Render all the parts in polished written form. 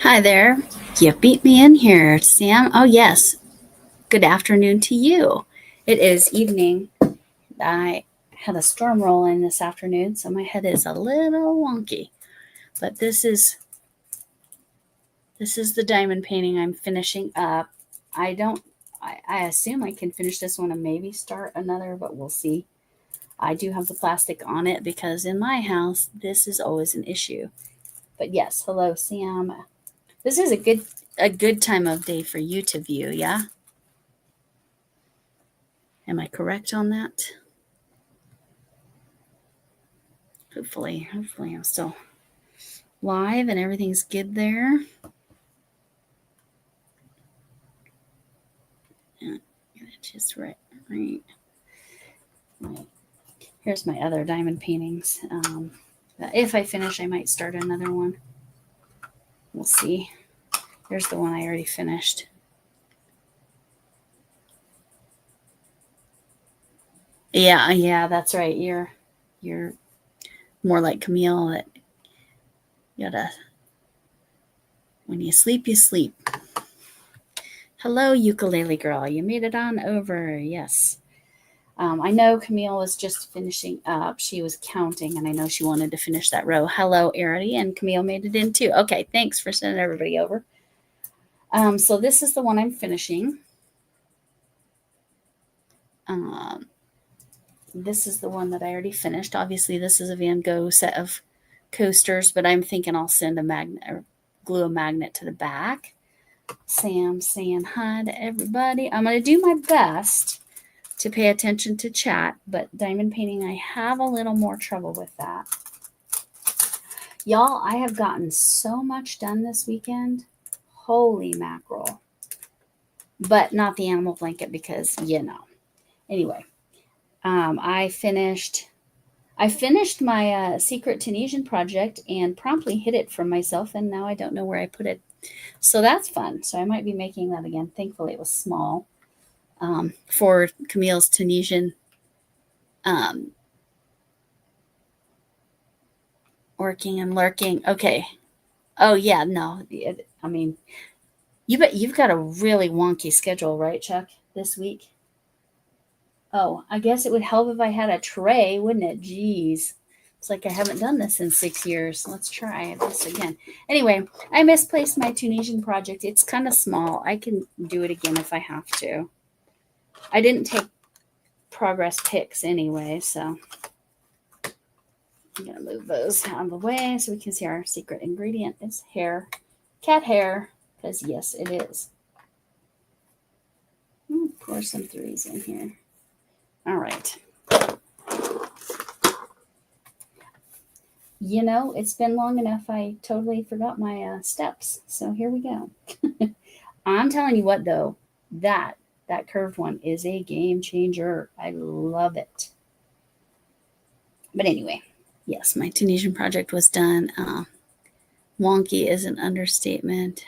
Hi there. You beat me in here, Sam. Oh, yes. Good afternoon to you. It is evening. I had a storm roll in this afternoon, so my head is a little wonky. But this is the diamond painting I'm finishing up. I don't I assume I can finish this one and maybe start another, but we'll see. I do have the plastic on it because in my house this is always an issue. But yes, hello Sam. This is a good time of day for you to view, yeah? Am I correct on that? Hopefully I'm still live and everything's good there. Just right. Here's my other diamond paintings. If I finish, I might start another one. We'll see. Here's the one I already finished. Yeah, that's right. You're more like Camille. That you gotta when you sleep, you sleep. Hello, ukulele girl. You made it on over. Yes. I know Camille was just finishing up. She was counting, and I know she wanted to finish that row. Hello, Arity, and Camille made it in too. Okay, thanks for sending everybody over. So this is the one I'm finishing. Um, this is the one that I already finished. Obviously, this is a Van Gogh set of coasters, but I'm thinking I'll send a magnet or glue a magnet to the back. Sam saying hi to everybody. I'm going to do my best to pay attention to chat, but diamond painting, I have a little more trouble with that. Y'all, I have gotten so much done this weekend. Holy mackerel. But not the animal blanket because, Anyway, I finished my secret Tunisian project and promptly hid it from myself, and now I don't know where I put it. So that's fun. So I might be making that again. Thankfully, it was small for Camille's Tunisian um, working and lurking. Okay. Oh yeah, no. I mean, you've got a really wonky schedule, right, Chuck? This week. Oh, I guess it would help if I had a tray, wouldn't it? Jeez. It's like I haven't done this in 6 years. Let's try this again. Anyway, I misplaced my Tunisian project. It's kind of small. I can do it again if I have to. I didn't take progress pics anyway, so I'm going to move those out of the way so we can see our secret ingredient is hair. Cat hair, because yes, it is. Pour some threes in here. All right. It's been long enough. I totally forgot my steps. So here we go. I'm telling you what, though, that curved one is a game changer. I love it. But anyway, yes, my Tunisian project was done. Wonky is an understatement.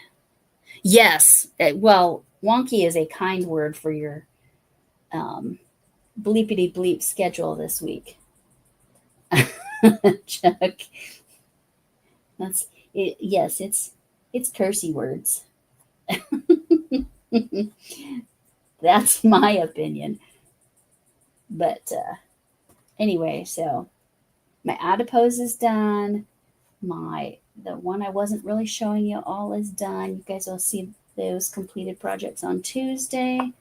Yes, well, wonky is a kind word for your um, bleepity bleep schedule this week. Chuck, that's it. Yes, it's cursey words. That's my opinion. But anyway, so my adipose is done. The one I wasn't really showing you all is done. You guys will see those completed projects on Tuesday.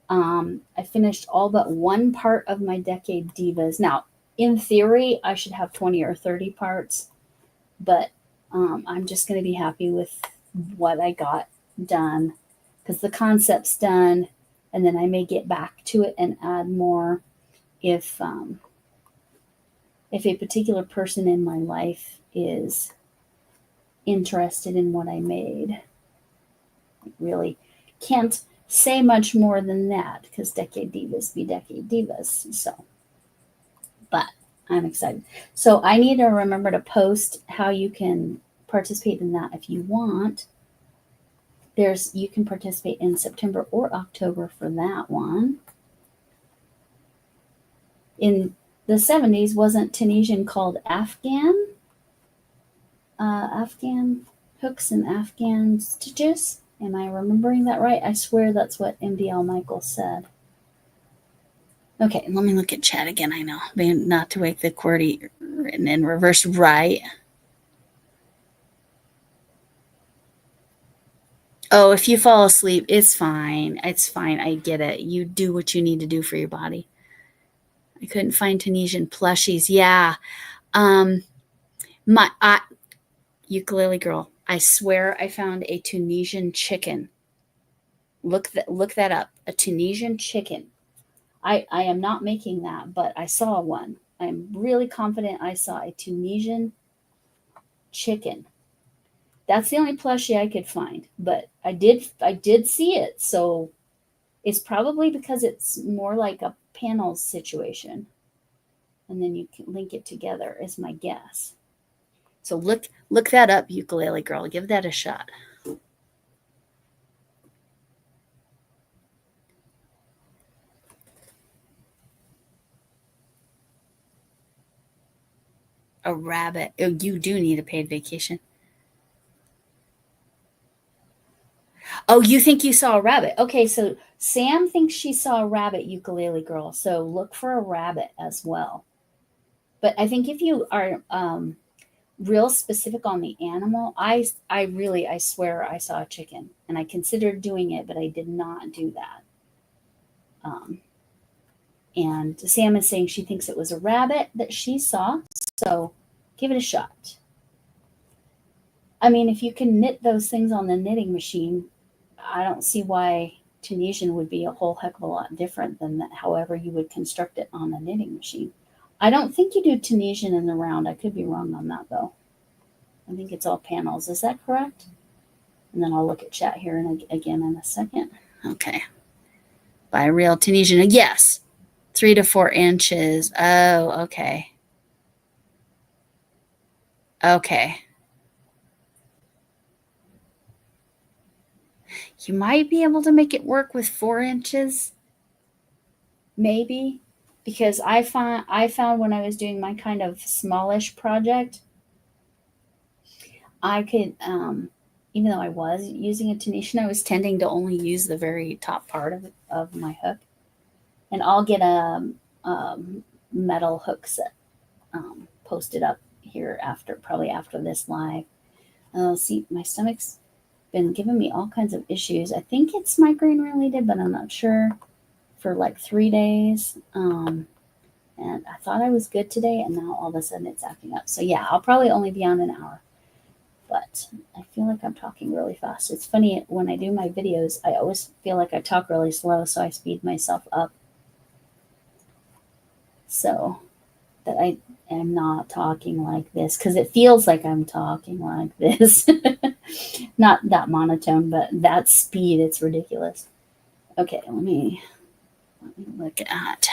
I finished all but one part of my Decade Divas. Now, in theory, I should have 20 or 30 parts, but I'm just going to be happy with what I got done because the concept's done, and then I may get back to it and add more if a particular person in my life is interested in what I made. I really can't say much more than that because Decade Divas be Decade Divas. So, but I'm excited. So I need to remember to post how you can participate in that if you want. You can participate in September or October for that one. In the 70s, wasn't Tunisian called Afghan? Afghan hooks and Afghan stitches. Am I remembering that right? I swear that's what MDL Michael said. Okay, let me look at chat again. I know, not to wake the QWERTY written in reverse, right? Oh, if you fall asleep, it's fine. It's fine. I get it. You do what you need to do for your body. I couldn't find Tunisian plushies. Yeah. My ukulele girl, I swear I found a Tunisian chicken. Look that up. A Tunisian chicken. I am not making that, but I saw one. I'm really confident I saw a Tunisian chicken. That's the only plushie I could find, but I did see it. So it's probably because it's more like a panels situation, and then you can link it together. Is my guess. So look that up, ukulele girl. Give that a shot. A rabbit. Oh, you do need a paid vacation. Oh, you think you saw a rabbit? Okay, so Sam thinks she saw a rabbit, ukulele girl. So look for a rabbit as well. But I think if you are real specific on the animal, I swear I saw a chicken, and I considered doing it, but I did not do that. And Sam is saying she thinks it was a rabbit that she saw. So give it a shot. I mean, if you can knit those things on the knitting machine, I don't see why Tunisian would be a whole heck of a lot different than that, however you would construct it on a knitting machine. I don't think you do Tunisian in the round. I could be wrong on that though. I think it's all panels. Is that correct? And then I'll look at chat here again in a second. Okay. By real Tunisian. Yes. 3 to 4 inches. Oh, okay. Okay. You might be able to make it work with 4 inches. Maybe. Because I found when I was doing my kind of smallish project, I could, even though I was using a Tunisian, I was tending to only use the very top part of my hook. And I'll get a metal hook set posted up here probably after this live. See, my stomach's been giving me all kinds of issues. I think it's migraine related, but I'm not sure, for like 3 days. And I thought I was good today, and now all of a sudden it's acting up. So yeah, I'll probably only be on an hour. But I feel like I'm talking really fast. It's funny, when I do my videos, I always feel like I talk really slow, so I speed myself up so that I am not talking like this, because it feels like I'm talking like this. Not that monotone, but that speed, it's ridiculous. Okay, let me look at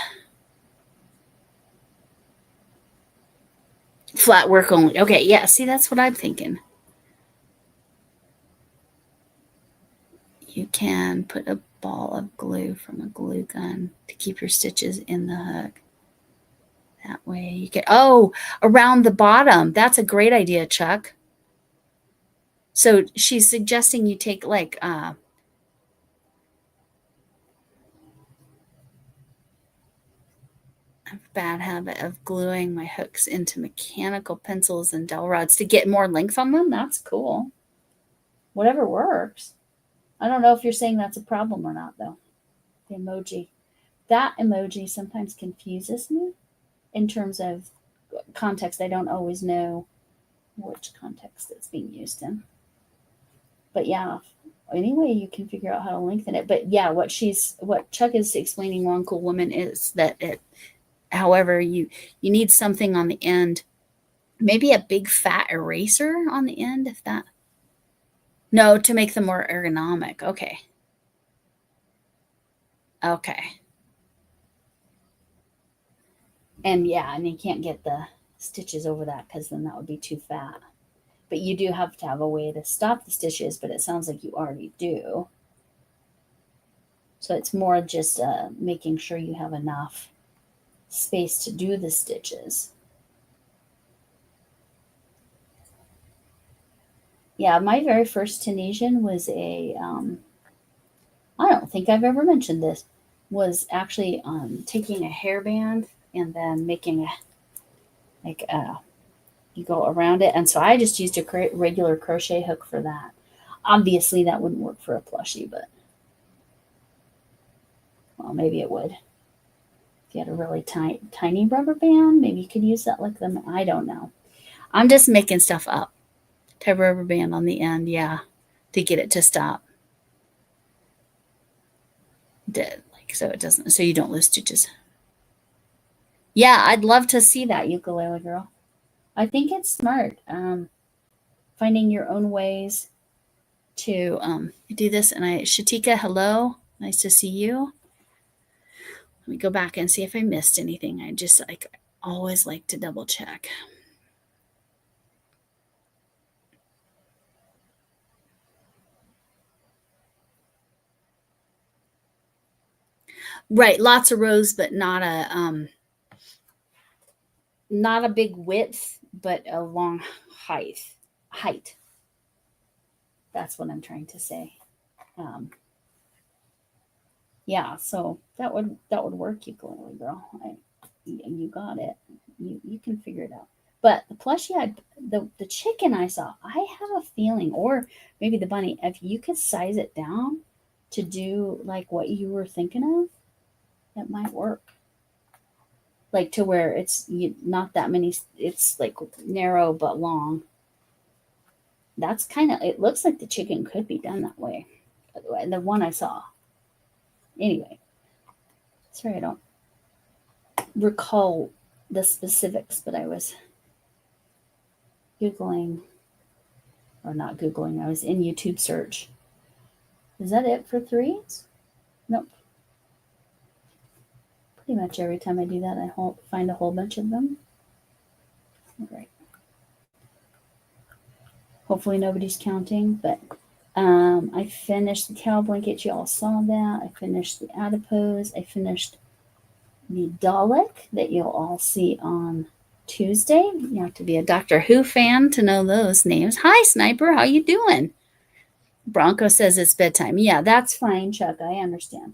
flat work only. Okay, yeah, see, that's what I'm thinking. You can put a ball of glue from a glue gun to keep your stitches in the hook. That way you get, around the bottom. That's a great idea, Chuck. So she's suggesting you take like a bad habit of gluing my hooks into mechanical pencils and dowel rods to get more length on them. That's cool. Whatever works. I don't know if you're saying that's a problem or not, though. The emoji. That emoji sometimes confuses me in terms of context. I don't always know which context it's being used in. But yeah, anyway, you can figure out how to lengthen it. But yeah, what Chuck is explaining, one cool woman, is that however, you need something on the end, maybe a big fat eraser on the end, if that. No, to make them more ergonomic. Okay. And yeah, and you can't get the stitches over that, because then that would be too fat. But you do have to have a way to stop the stitches, but it sounds like you already do. So it's more just making sure you have enough space to do the stitches. Yeah, my very first Tunisian was I don't think I've ever mentioned this, was actually taking a hairband and then making like you go around it. And so I just used a regular crochet hook for that. Obviously, that wouldn't work for a plushie, but well, maybe it would. If you had a really tiny rubber band, maybe you could use that like them. I don't know. I'm just making stuff up. Tie rubber band on the end, yeah, to get it to stop. Like so it doesn't, so you don't lose stitches. Yeah, I'd love to see that, ukulele girl. I think it's smart. Finding your own ways to do this. And Shatika, hello, nice to see you. Let me go back and see if I missed anything. I just always like to double check. Right, lots of rows, but not a big width, but a long height. That's what I'm trying to say. Yeah, so that would work, ukulele girl. You got it. You can figure it out. But the plushie, the chicken I saw, I have a feeling, or maybe the bunny, if you could size it down to do like what you were thinking of, it might work. Like to where it's not that many, it's like narrow but long. That's kind of, it looks like the chicken could be done that way. By the way, the one I saw. Anyway, sorry, I don't recall the specifics, but I was Googling, or not Googling, I was in YouTube search. Is that it for threes? Nope. Pretty much every time I do that, I find a whole bunch of them. All right. Hopefully nobody's counting, but I finished the cow blanket. You all saw that. I finished the adipose. I finished the Dalek that you'll all see on Tuesday. You have to be a Doctor Who fan to know those names. Hi, Sniper. How you doing? Bronco says it's bedtime. Yeah, that's fine, Chuck. I understand.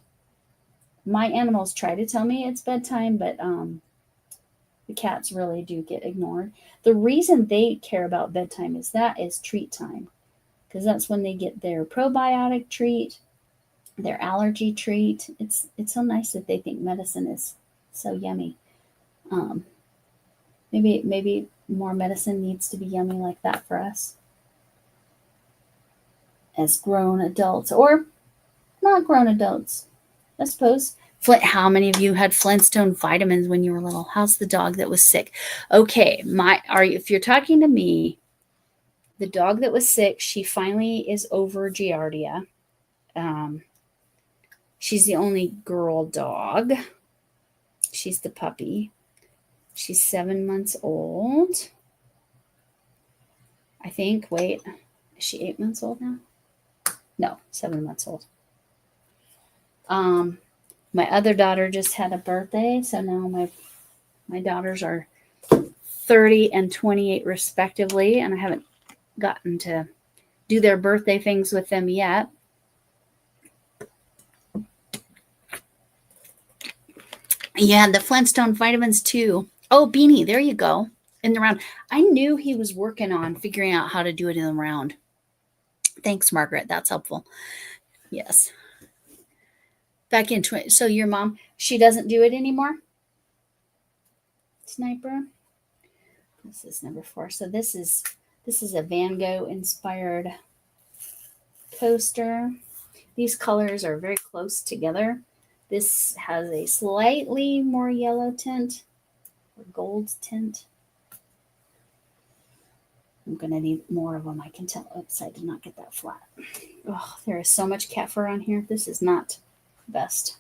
My animals try to tell me it's bedtime, but the cats really do get ignored. The reason they care about bedtime is treat time, because that's when they get their probiotic treat, their allergy treat. It's so nice that they think medicine is so yummy. Maybe more medicine needs to be yummy like that for us as grown adults, or not grown adults, I suppose. How many of you had Flintstone vitamins when you were little? How's the dog that was sick? Okay, if you're talking to me, the dog that was sick, she finally is over Giardia. She's the only girl dog. She's the puppy. She's 7 months old, I think. Wait, is she 8 months old now? No, 7 months old. My other daughter just had a birthday, so now my daughters are 30 and 28 respectively, and I haven't gotten to do their birthday things with them yet. Yeah, the Flintstone vitamins too. Oh, Beanie, there you go. In the round. I knew he was working on figuring out how to do it in the round. Thanks, Margaret. That's helpful. Yes. Back in so your mom, she doesn't do it anymore? Sniper. This is number 4. So this is a Van Gogh inspired coaster. These colors are very close together. This has a slightly more yellow tint or gold tint. I'm going to need more of them. I can tell. Oops, I did not get that flat. Oh, there is so much cat fur on here. This is not the best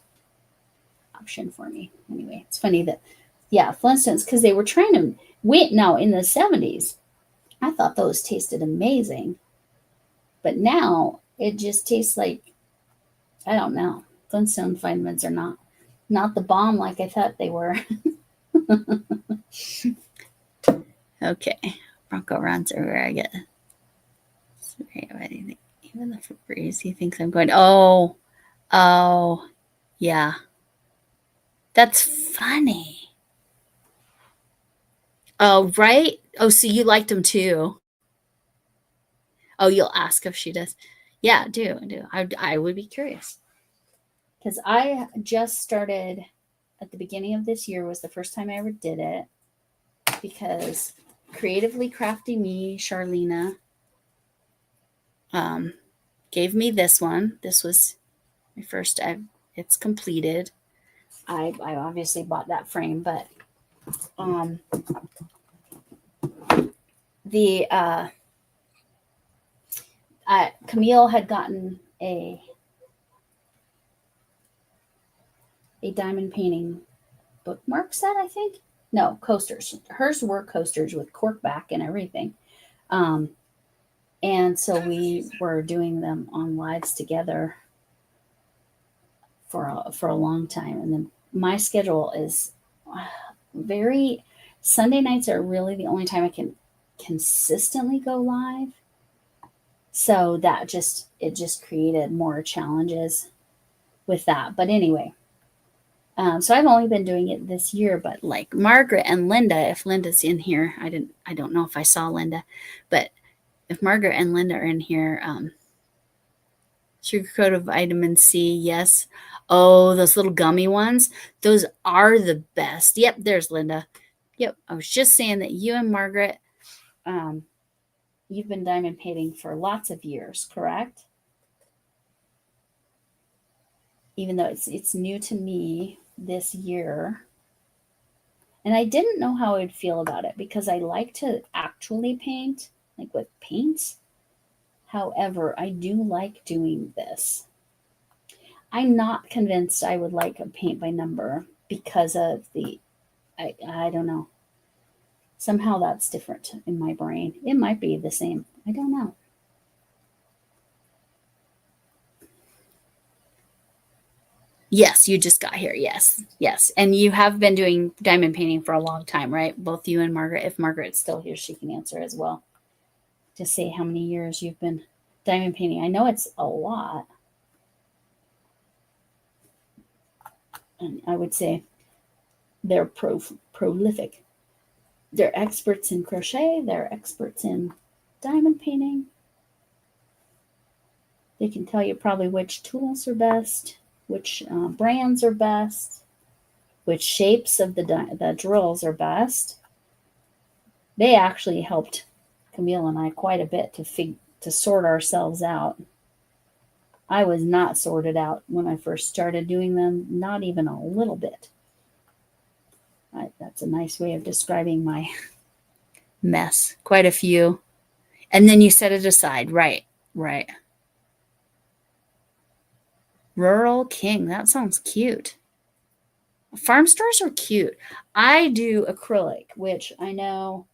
option for me. Anyway, it's funny that, yeah, Flintstones, because they were trying to wait now in the 70s. I thought those tasted amazing. But now it just tastes like, I don't know. Flintstone vitamins are not the bomb like I thought they were. Okay. Bronco runs everywhere I get. What do you think? Even the Febreze, he thinks I'm going, oh, yeah. That's funny. Oh, right? Oh, so you liked him too. Oh, you'll ask if she does. Yeah, do. I would be curious. Because I just started at the beginning of this year was the first time I ever did it. Because Creatively Crafty Me, Charlena, gave me this one. This was my first. It's completed. I obviously bought that frame, but the Camille had gotten a diamond painting bookmark set, I think. No, coasters. Hers were coasters with cork back and everything. And so we were doing them on lives together for a long time. And then my schedule is very Sunday nights are really the only time I can consistently go live. So that just created more challenges with that. But anyway, so I've only been doing it this year, but like Margaret and Linda, if Linda's in here, I don't know if I saw Linda, but if Margaret and Linda are in here, sugar coated vitamin C, yes. Oh, those little gummy ones, those are the best. Yep, there's Linda. Yep, I was just saying that you and Margaret, you've been diamond painting for lots of years, correct? Even though it's new to me this year. And I didn't know how I'd feel about it because I like to actually paint, like with paints. However, I do like doing this. I'm not convinced I would like a paint by number because of I don't know. Somehow that's different in my brain. It might be the same. I don't know. Yes, you just got here. Yes, yes. And you have been doing diamond painting for a long time, right? Both you and Margaret. If Margaret's still here, she can answer as well. To say how many years you've been diamond painting. I know it's a lot. And I would say they're prolific. They're experts in crochet, they're experts in diamond painting. They can tell you probably which tools are best, which brands are best, which shapes of the drills are best. They actually helped Camille and I quite a bit to sort ourselves out. I was not sorted out when I first started doing them, not even a little bit. That's a nice way of describing my mess. Quite a few. And then you set it aside. Right. Rural King. That sounds cute. Farm stores are cute. I do acrylic, which I know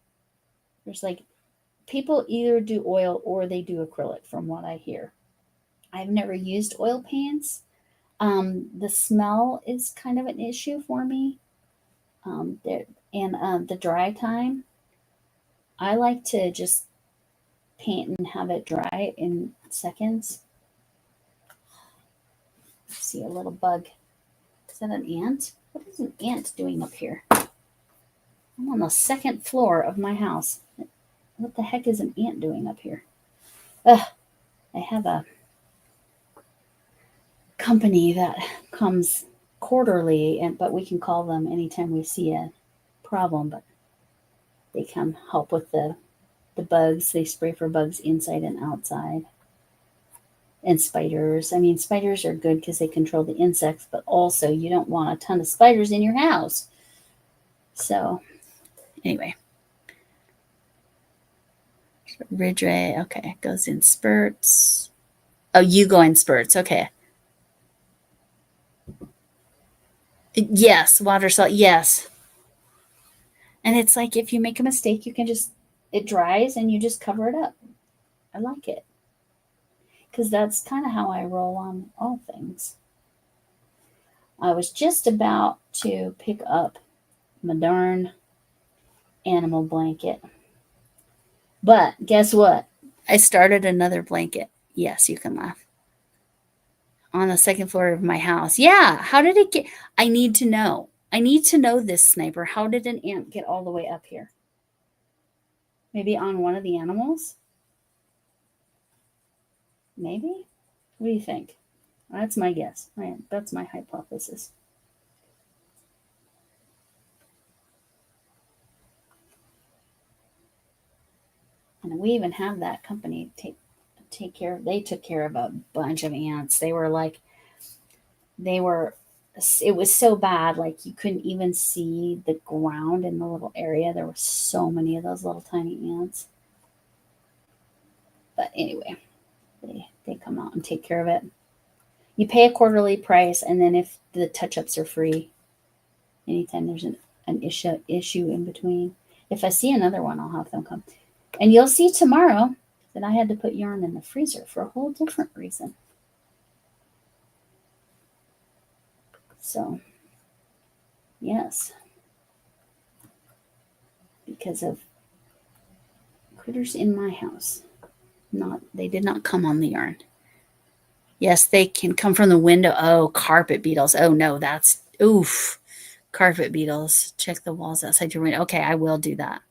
there's like people either do oil or they do acrylic from what I hear. I've never used oil paints. The smell is kind of an issue for me. The dry time, I like to just paint and have it dry in seconds. See a little bug. Is that an ant? What is an ant doing up here? I'm on the second floor of my house. What the heck is an ant doing up here? Ugh, I have a company that comes quarterly, but we can call them anytime we see a problem. But they come help with the bugs. They spray for bugs inside and outside. And spiders. I mean, spiders are good because they control the insects, but also you don't want a ton of spiders in your house. So, anyway. Ridge ray. Okay, it goes in spurts. Oh, you go in spurts. Okay. Yes, water salt. Yes. And it's like if you make a mistake, you can it dries and you just cover it up. I like it. Because that's kind of how I roll on all things. I was just about to pick up my darn animal blanket. But guess what? I started another blanket. Yes, you can laugh. On the second floor of my house. Yeah. How did it get? I need to know. I need to know this, Sniper. How did an ant get all the way up here? Maybe on one of the animals? Maybe? What do you think? That's my guess. That's my hypothesis. And we even have that company take care of. They took care of a bunch of ants. They were. It was so bad, like you couldn't even see the ground in the little area. There were so many of those little tiny ants. But anyway, they come out and take care of it. You pay a quarterly price, and then if the touch ups are free, anytime there's an issue in between. If I see another one, I'll have them come. And you'll see tomorrow that I had to put yarn in the freezer for a whole different reason. So, yes, because of critters in my house. They did not come on the yarn. Yes, they can come from the window. Oh, carpet beetles. Oh no, that's oof. Carpet beetles. Check the walls outside your window. Okay, I will do that.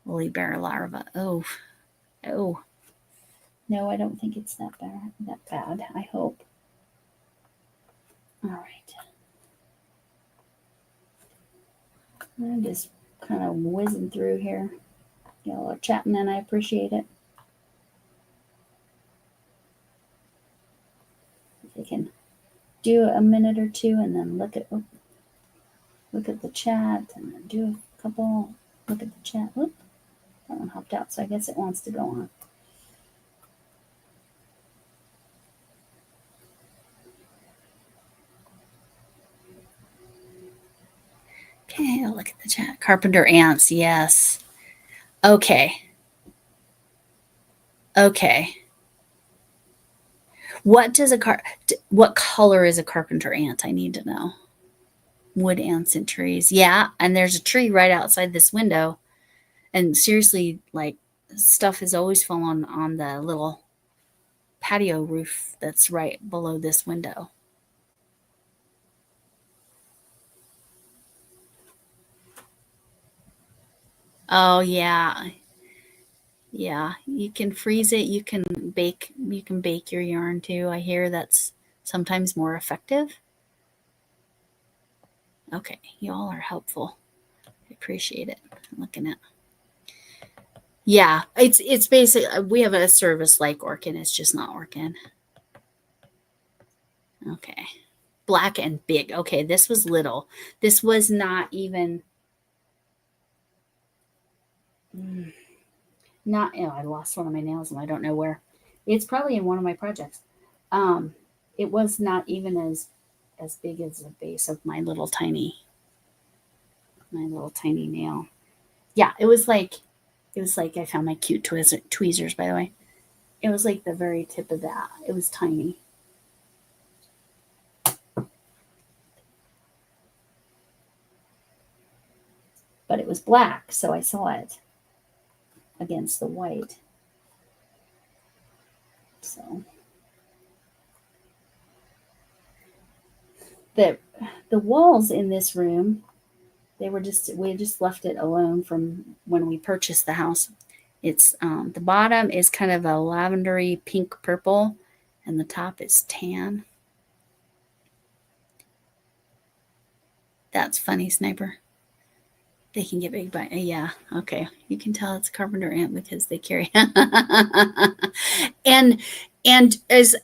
Woolly bear larva. Oh, oh. No, I don't think it's that bad. I hope. All right. I'm just kind of whizzing through here. Y'all are chatting, and I appreciate it. If I can do a minute or two, and then look at the chat, and then do a couple. Look at the chat. Oop, that one hopped out, so I guess it wants to go on. Okay, I'll look at the chat. Carpenter ants, yes. Okay. What color is a carpenter ant? I need to know. Wood ants and trees. Yeah, and there's a tree right outside this window. And seriously, like stuff has always fallen on the little patio roof that's right below this window. Oh yeah. Yeah, you can freeze it, you can bake your yarn too. I hear that's sometimes more effective. Okay, y'all are helpful. I appreciate it. I'm looking at. Yeah, it's basically we have a service like Orkin, it's just not working. Okay. Black and big. Okay, this was little. This was not even not I lost one of my nails and I don't know where. It's probably in one of my projects. It was not even as big as the base of my little tiny nail. Yeah, it was like I found my cute tweezers, by the way. It was like the very tip of that. It was tiny. But it was black, so I saw it against the white. So the walls in this room, we just left it alone from when we purchased the house. It's the bottom is kind of a lavendery pink purple, and the top is tan. That's funny, Sniper. They can get big by yeah. Okay, you can tell it's a carpenter ant because they carry. and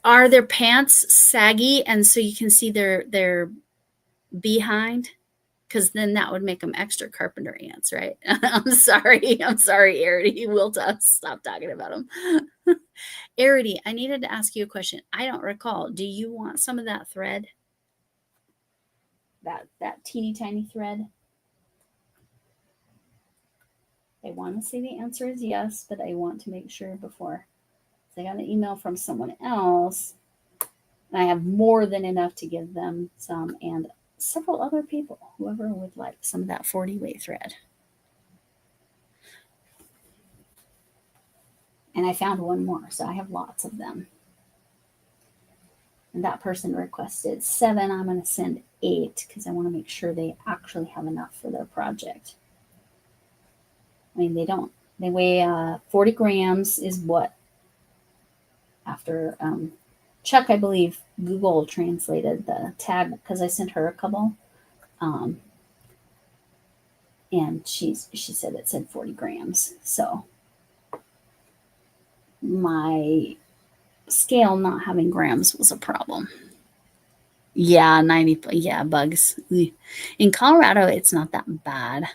are their pants saggy, and so you can see their behind, because then that would make them extra carpenter ants, right? I'm sorry, Arity. We'll stop talking about them. Arity, I needed to ask you a question. I don't recall. Do you want some of that thread? That teeny tiny thread? I want to say the answer is yes, but I want to make sure before. So I got an email from someone else, and I have more than enough to give them some, and several other people, whoever would like some of that 40 weight thread. And I found one more, so I have lots of them. And that person requested 7. I'm going to send 8 because I want to make sure they actually have enough for their project. I mean, they don't. They weigh 40 grams is what, after Chuck, I believe, Google translated the tag because I sent her a couple. And she said it said 40 grams. So my scale not having grams was a problem. Yeah, 90. Yeah, bugs. In Colorado, it's not that bad.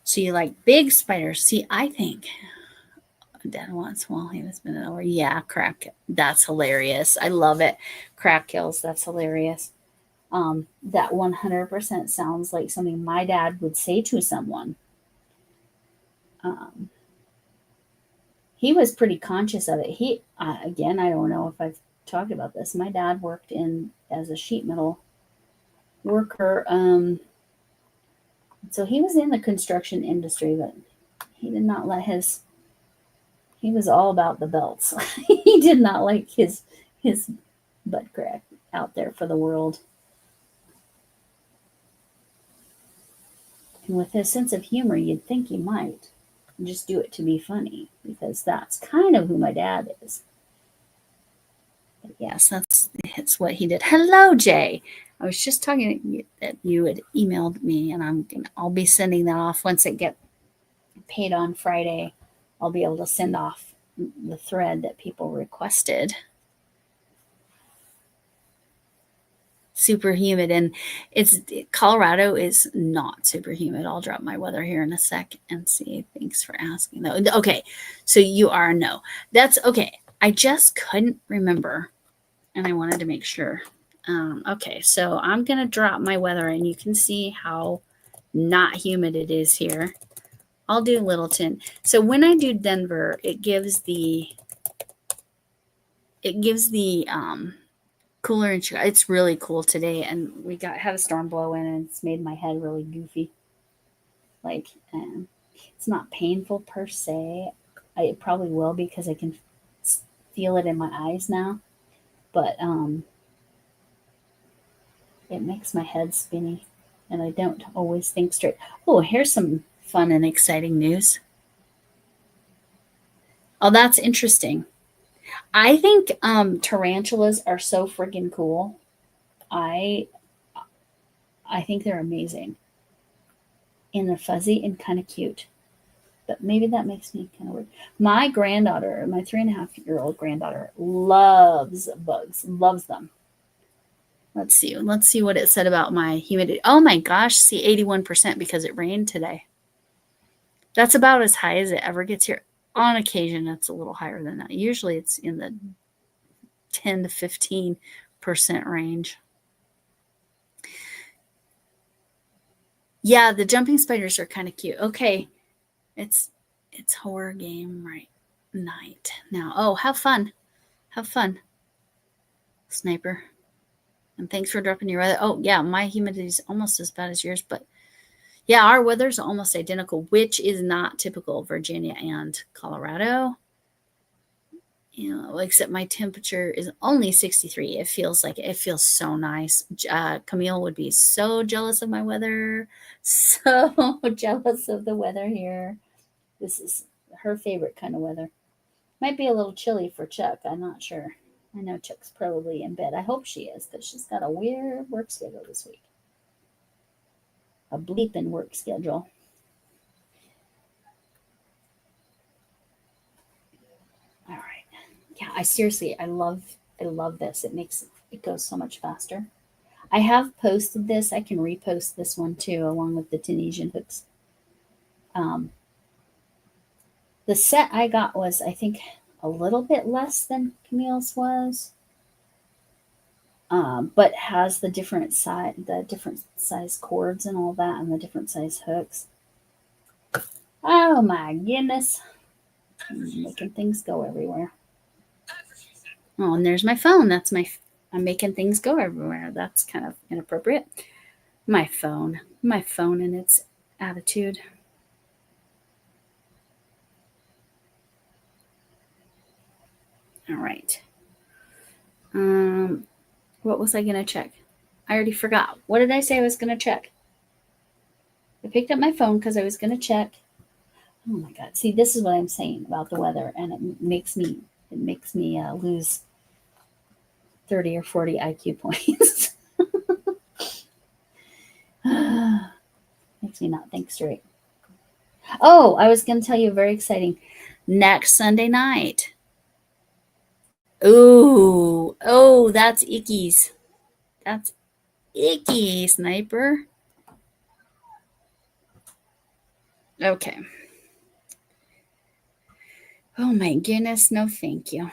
So you like big spiders? See, I think Dad once while he was been over. Yeah, crack. That's hilarious. I love it. Crack kills. That's hilarious. That 100% sounds like something my dad would say to someone. Um, he was pretty conscious of it. He again, I don't know if I've talked about this. My dad worked in as a sheet metal worker. So he was in the construction industry, but he did not let his. He was all about the belts. He did not like his butt crack out there for the world. And with his sense of humor, you'd think he might just do it to be funny because that's kind of who my dad is. But yes, that's what he did. Hello, Jay. I was just talking that you had emailed me, and I'll be sending that off once it get paid on Friday. I'll be able to send off the thread that people requested. Super humid, and Colorado is not super humid. I'll drop my weather here in a sec and see. Thanks for asking though. Okay, so you are a no. That's okay. I just couldn't remember, and I wanted to make sure. Okay, so I'm gonna drop my weather, and you can see how not humid it is here. I'll do Littleton. So when I do Denver, it gives the cooler and it's really cool today, and we had a storm blow in, and it's made my head really goofy. Like, it's not painful per se. It probably will because I can feel it in my eyes now, but it makes my head spinny, and I don't always think straight. Oh, here's some fun and exciting news. Oh, that's interesting. I think tarantulas are so freaking cool. I I think they're amazing. And they're fuzzy and kind of cute. But maybe that makes me kind of weird. My granddaughter, my 3.5-year-old granddaughter, loves bugs, loves them. Let's see. Let's see what it said about my humidity. Oh my gosh, see 81% because it rained today. That's about as high as it ever gets here. On occasion, it's a little higher than that. Usually it's in the 10 to 15% range. Yeah, the jumping spiders are kind of cute. Okay. It's horror game right night now. Oh, have fun. Have fun. Sniper. And thanks for dropping your weather. Oh, yeah, my humidity is almost as bad as yours, but yeah, our weather's almost identical, which is not typical of Virginia and Colorado. You know, except my temperature is only 63. It feels so nice. Camille would be so jealous of my weather. So jealous of the weather here. This is her favorite kind of weather. Might be a little chilly for Chuck. I'm not sure. I know Chuck's probably in bed. I hope she is because she's got a weird work schedule this week. A bleeping work schedule. All right. Yeah, I love this. It goes so much faster. I have posted this. I can repost this one too, along with the Tunisian hooks. Um, the set I got was, I think, a little bit less than Camille's was, but has the different size cords and all that, and the different size hooks. Oh my goodness, I'm making things go everywhere. Oh, and there's my phone. I'm making things go everywhere. That's kind of inappropriate. My phone and its attitude. All right. What was I going to check? I already forgot. What did I say I was going to check? I picked up my phone because I was going to check. Oh my God. See, this is what I'm saying about the weather, and it makes me lose 30 or 40 IQ points. Makes me not think straight. Oh, I was going to tell you very exciting. Next Sunday night. Ooh, oh, that's ickies. That's icky, Sniper. Okay. Oh my goodness, no thank you.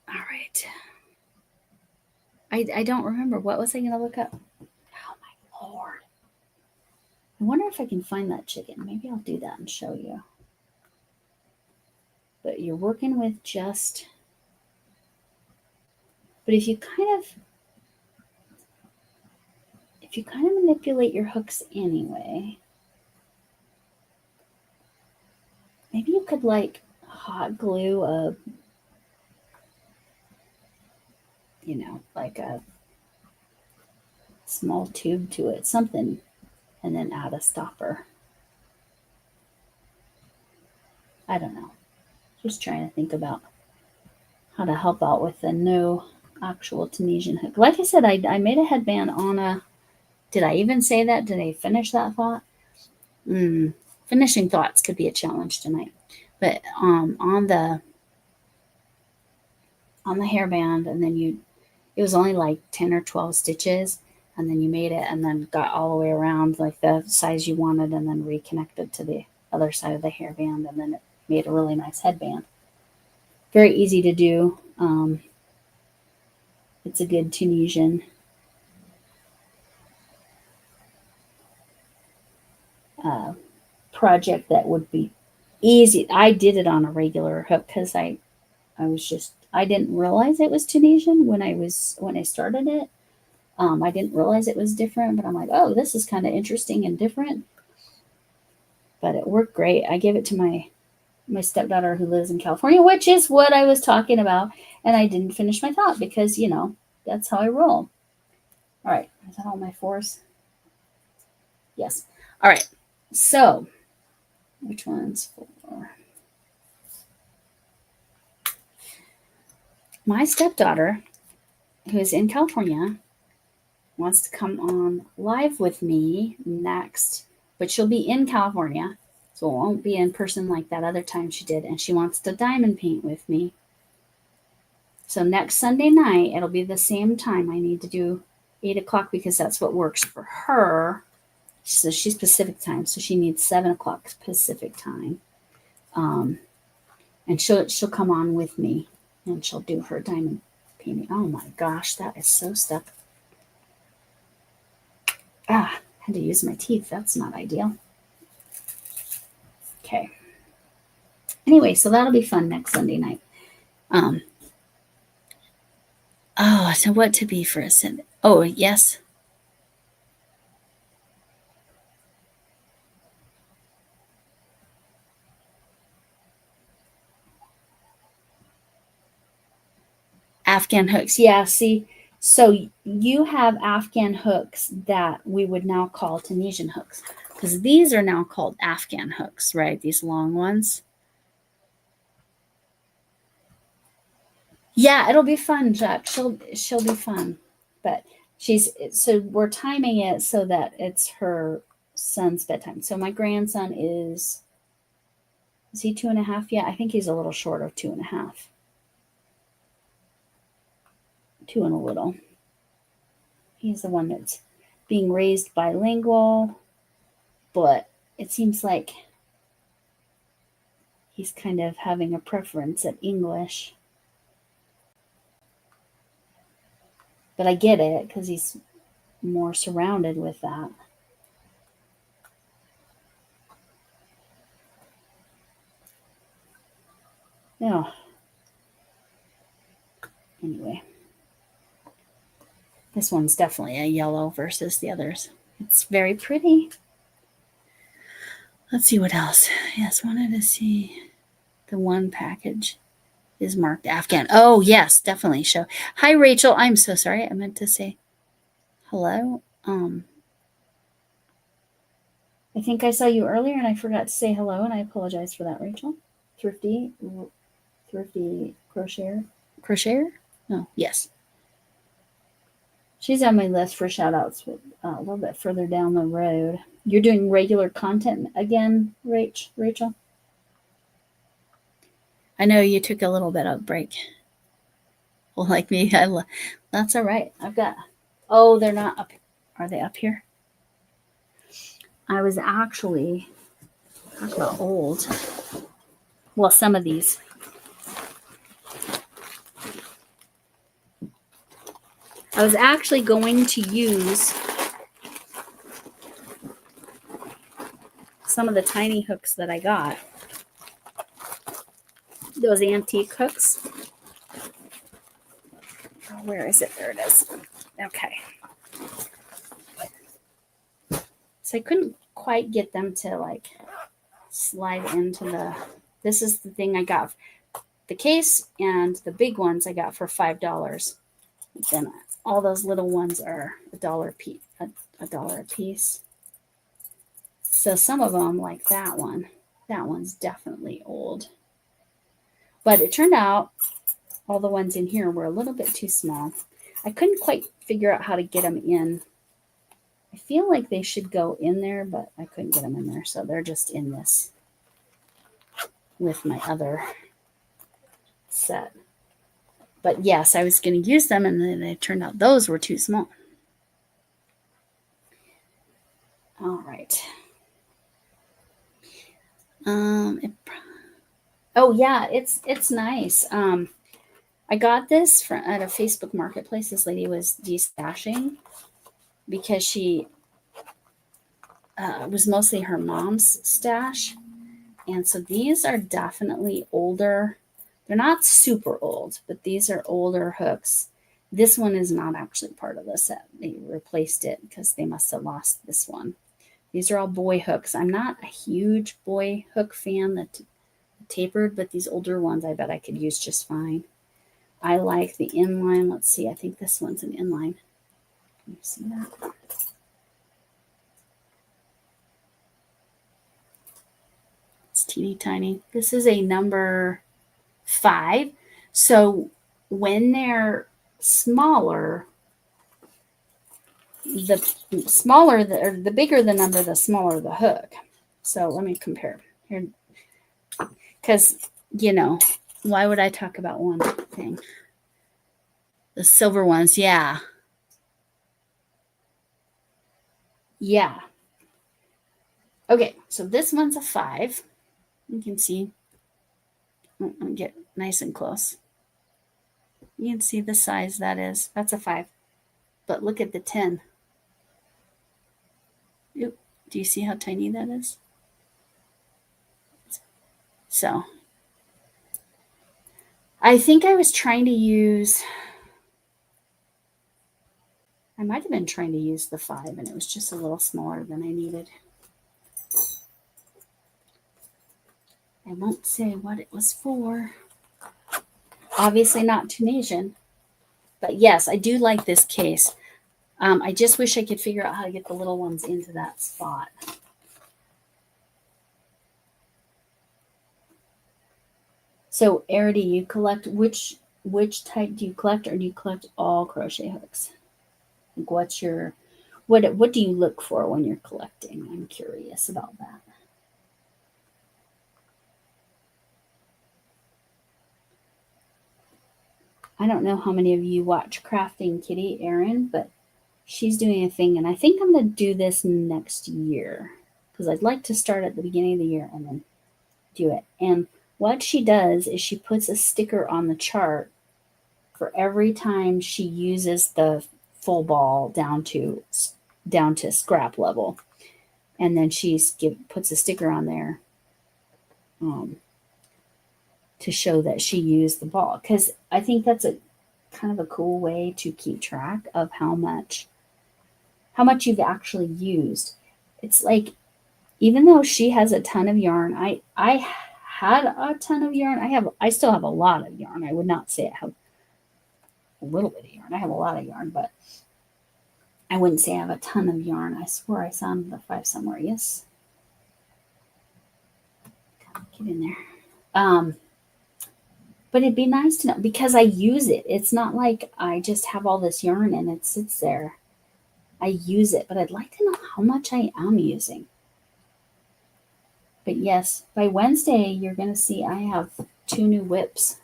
All right. I don't remember. What was I going to look up? Oh my Lord. I wonder if I can find that chicken. Maybe I'll do that and show you. But you're working with just... But if you kind of manipulate your hooks anyway, maybe you could like hot glue like a small tube to it, something, and then add a stopper. I don't know. Just trying to think about how to help out with the no actual Tunisian hook. Like I said, I made a headband on a... Did I even say that? Did I finish that thought? Finishing thoughts could be a challenge tonight. But on the hairband, and then it was only like 10 or 12 stitches, and then you made it and then got all the way around like the size you wanted, and then reconnected to the other side of the hairband, and then it made a really nice headband. Very easy to do. It's a good Tunisian project that would be easy. I did it on a regular hook because I didn't realize it was Tunisian when I started it. I didn't realize it was different, but I'm like, oh, this is kind of interesting and different. But it worked great. I gave it to my stepdaughter who lives in California, which is what I was talking about. And I didn't finish my thought because, that's how I roll. All right. Is that all my fours? Yes. All right. So, which one's for? My stepdaughter, who is in California, wants to come on live with me next, but she'll be in California, so it won't be in person like that other time she did. And she wants to diamond paint with me. So next Sunday night, it'll be the same time. I need to do 8 o'clock because that's what works for her. So she's Pacific time, so she needs 7 o'clock Pacific time. And she'll come on with me, and she'll do her diamond painting. Oh my gosh, that is so stuck. Had to use my teeth. That's not ideal. Okay. Anyway, so that'll be fun next Sunday night. So what to be for a Sunday? Oh, yes. Afghan hooks. Yeah, see, so you have Afghan hooks that we would now call Tunisian hooks, because these are now called Afghan hooks, right? These long ones. Yeah, it'll be fun, Jack. She'll be fun. But so we're timing it so that it's her son's bedtime. So my grandson is he 2.5 yet? I think he's a little short of 2.5. 2 and a little. He's the one that's being raised bilingual, but it seems like he's kind of having a preference at English. But I get it because he's more surrounded with that. Yeah. Anyway, this one's definitely a yellow versus the others. It's very pretty. Let's see what else. Yes, wanted to see the one package is marked Afghan. Oh, yes, definitely show. Hi, Rachel. I'm so sorry. I meant to say hello. I think I saw you earlier and I forgot to say hello, and I apologize for that, Rachel. Thrifty crocheter? No, yes. She's on my list for shout outs, but a little bit further down the road. You're doing regular content again, Rachel? I know you took a little bit of a break. Well, like me, that's all right. I've got. Oh, they're not up. Are they up here? I was actually talk about old. Well, some of these. I was actually going to use some of the tiny hooks that I got. Those antique hooks. Where is it? There it is. Okay. So I couldn't quite get them to like slide into the. This is the thing I got. The case and the big ones I got for $5. Then all those little ones are $1 a piece. So some of them, like that one's definitely old. But it turned out all the ones in here were a little bit too small. I couldn't quite figure out how to get them in. I feel like they should go in there, but I couldn't get them in there. So they're just in this with my other set. But yes, I was going to use them, and then it turned out those were too small. All right. Oh yeah, it's nice. I got this at a Facebook Marketplace. This lady was destashing because she was mostly her mom's stash, and so these are definitely older. They're not super old, but these are older hooks. This one is not actually part of the set. They replaced it because they must have lost this one. These are all boy hooks. I'm not a huge boy hook fan that tapered, but these older ones I bet I could use just fine. I like the inline. Let's see. I think this one's an inline. Can you see that? It's teeny tiny. This is a number 5. So when they're smaller, the smaller or the bigger the number, the smaller the hook. So let me compare here, because why would I talk about one thing? The silver ones, yeah. Okay, so this one's a 5. You can see. Let me get nice and close. You can see the size that is. That's a 5. But look at the 10. Oop, do you see how tiny that is? So I think I was trying to use, I might have been trying to use the 5, and it was just a little smaller than I needed. I won't say what it was for. Obviously not Tunisian. But yes, I do like this case. I just wish I could figure out how to get the little ones into that spot. So, Arity, you collect which type do you collect, or do you collect all crochet hooks? Like what's your what do you look for when you're collecting? I'm curious about that. I don't know how many of you watch Crafting Kitty, Erin, but she's doing a thing, and I think I'm going to do this next year because I'd like to start at the beginning of the year and then do it. And what she does is she puts a sticker on the chart for every time she uses the full ball down to scrap level, and then puts a sticker on there to show that she used the ball, because I think that's a kind of a cool way to keep track of how much you've actually used. It's like, even though she has a ton of yarn, I had a ton of yarn. I still have a lot of yarn. I would not say I have a little bit of yarn. I have a lot of yarn, but I wouldn't say I have a ton of yarn. I swore I saw the 5 somewhere. Yes. Get in there. But it'd be nice to know, because I use it. It's not like I just have all this yarn and it sits there. I use it, but I'd like to know how much I am using. But yes, by Wednesday, you're going to see I have 2 new whips.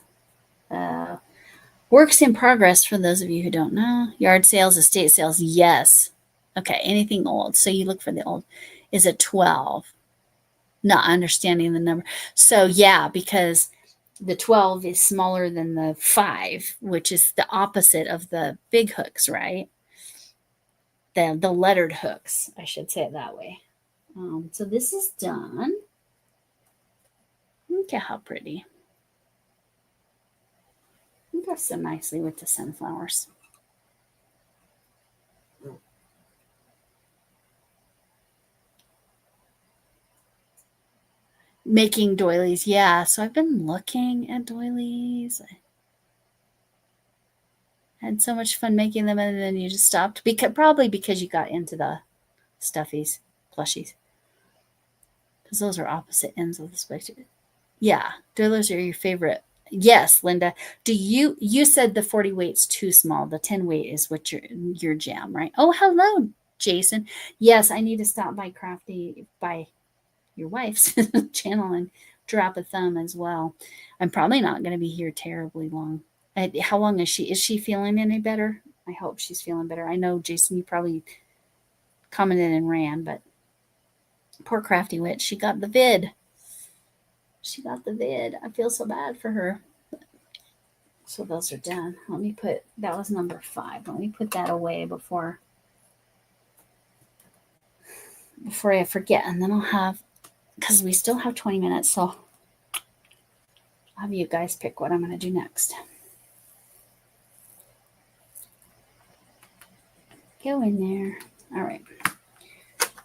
Works in progress for those of you who don't know. Yard sales, estate sales, yes. Okay, anything old. So you look for the old. Is it 12? Not understanding the number. So yeah, because the 12 is smaller than the 5, which is the opposite of the big hooks, right? The lettered hooks, I should say it that way. So this is done. Look at how pretty. It goes so nicely with the sunflowers. Making doilies, yeah. So I've been looking at doilies. I had so much fun making them, and then you just stopped, probably because you got into the stuffies, plushies, because those are opposite ends of the spectrum. Yeah, doilies are your favorite. Yes, Linda. Do you said the 40 weight's too small? The 10 weight is what your jam, right? Oh, hello, Jason. Yes, I need to stop by Crafty by your wife's channel and drop a thumb as well. I'm probably not going to be here terribly long. How long is she? Is she feeling any better? I hope she's feeling better. I know, Jason, you probably commented and ran, but poor Crafty Witch, she got the vid. She got the vid. I feel so bad for her. So those are done. Let me put, that was number 5. Let me put that away before I forget. And then I'll have, because we still have 20 minutes, so I'll have you guys pick what I'm going to do next. Go in there. All right.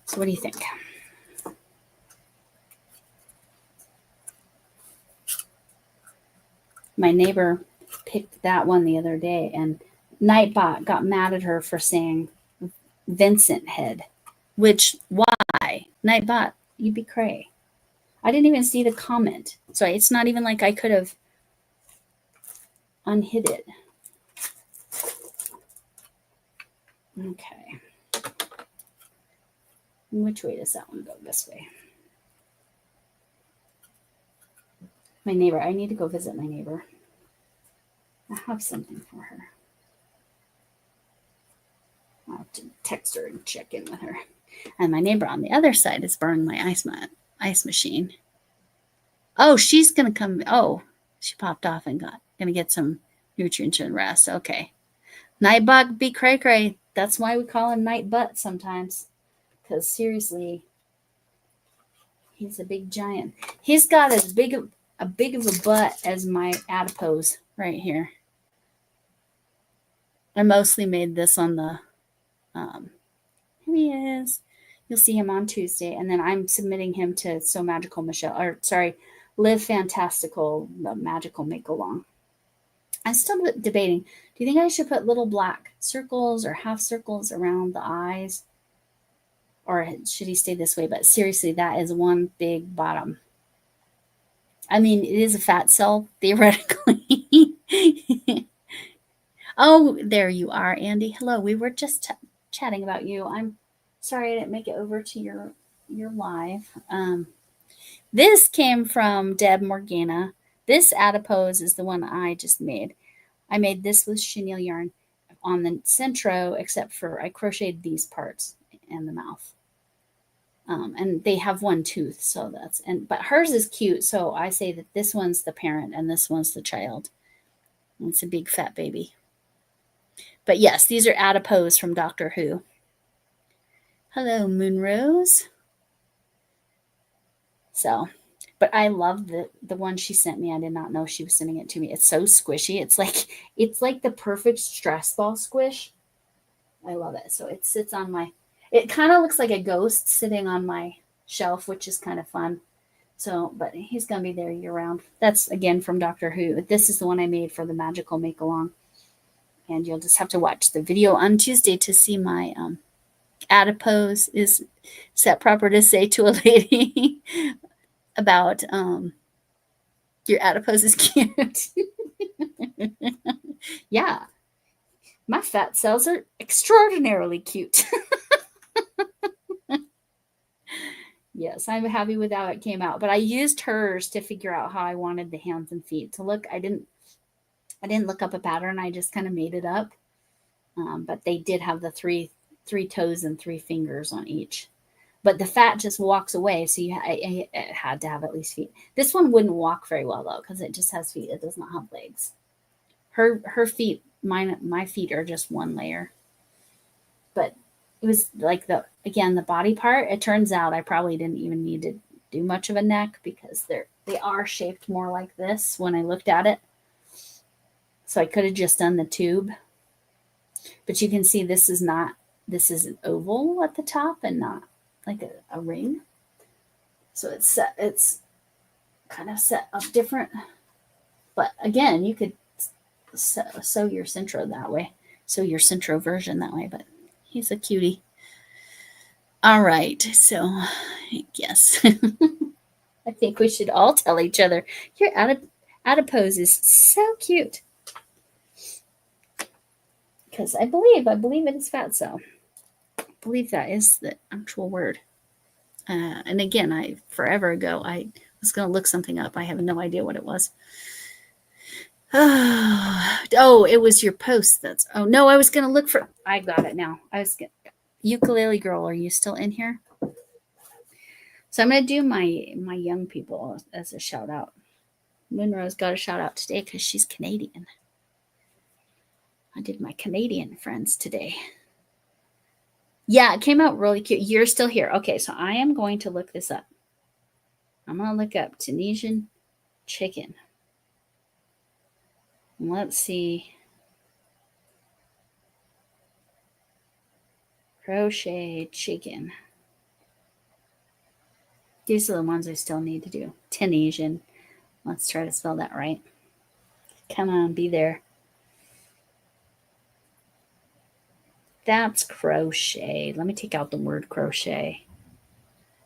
So what do you think? My neighbor picked that one the other day, and Nightbot got mad at her for saying Vincent head, which, why? Nightbot, you be cray. I didn't even see the comment. So it's not even like I could have unhid it. Okay. Which way does that one go? This way. My neighbor. I need to go visit my neighbor. I have something for her. I'll have to text her and check in with her. And my neighbor on the other side is burning my ice machine. Oh, she's going to come. Oh, she popped off and going to get some nutrients and rest. Okay. Nightbug be cray cray. That's why we call him Night Butt sometimes. Because seriously, he's a big giant. He's got as big of a butt as my adipose right here. I mostly made this on the, here he is. You'll see him on Tuesday. And then I'm submitting him to So Magical Michelle, or sorry, Live Fantastical, the Magical Make Along. I'm still debating. Do you think I should put little black circles or half circles around the eyes? Or should he stay this way? But seriously, that is one big bottom. I mean, it is a fat cell, theoretically. Oh, there you are, Andy. Hello. We were just chatting about you. I'm sorry I didn't make it over to your live. This came from Deb Morgana. This adipose is the one I just made. I made this with chenille yarn on the centro, except for I crocheted these parts and the mouth. And they have one tooth, so but hers is cute, so I say that this one's the parent and this one's the child. It's a big fat baby. But yes, these are adipose from Doctor Who. Hello, Moonrose. So But I love the one she sent me. I did not know she was sending it to me. It's so squishy. It's like the perfect stress ball squish. I love it. So it sits on my, it kind of looks like a ghost sitting on my shelf, which is kind of fun. So, but he's going to be there year round. That's again from Doctor Who. This is the one I made for the magical make along. And you'll just have to watch the video on Tuesday to see my adipose is set proper to say to a lady about your adipose is cute. Yeah, my fat cells are extraordinarily cute. Yes, I'm happy with how it came out. But I used hers to figure out how I wanted the hands and feet to look. I didn't look up a pattern. I just kind of made it up. But they did have the three toes and 3 fingers on each. But the fat just walks away, so it had to have at least feet. This one wouldn't walk very well though, because it just has feet. It does not have legs. Her feet, my feet are just one layer. But it was like the body part. It turns out I probably didn't even need to do much of a neck because they are shaped more like this when I looked at it. So I could have just done the tube. But you can see this is an oval at the top and not like a ring. So it's kind of set up different. But again, you could sew your centro that way. Sew your centro version that way, but he's a cutie. All right, so yes. I think we should all tell each other, your adipose is so cute. Because I believe it is fat cell. I believe that is the actual word. And again, forever ago, I was going to look something up. I have no idea what it was. Oh, it was your post. Oh no, I was going to look for, I got it now. Ukulele Girl, are you still in here? So I'm going to do my young people as a shout out. Monroe's got a shout out today because she's Canadian. I did my Canadian friends today. Yeah, it came out really cute. You're still here. Okay, so I am going to look this up. I'm going to look up Tunisian chicken. Let's see. Crochet chicken. These are the ones I still need to do. Tunisian. Let's try to spell that right. Come on, be there. That's crochet. Let me take out the word crochet.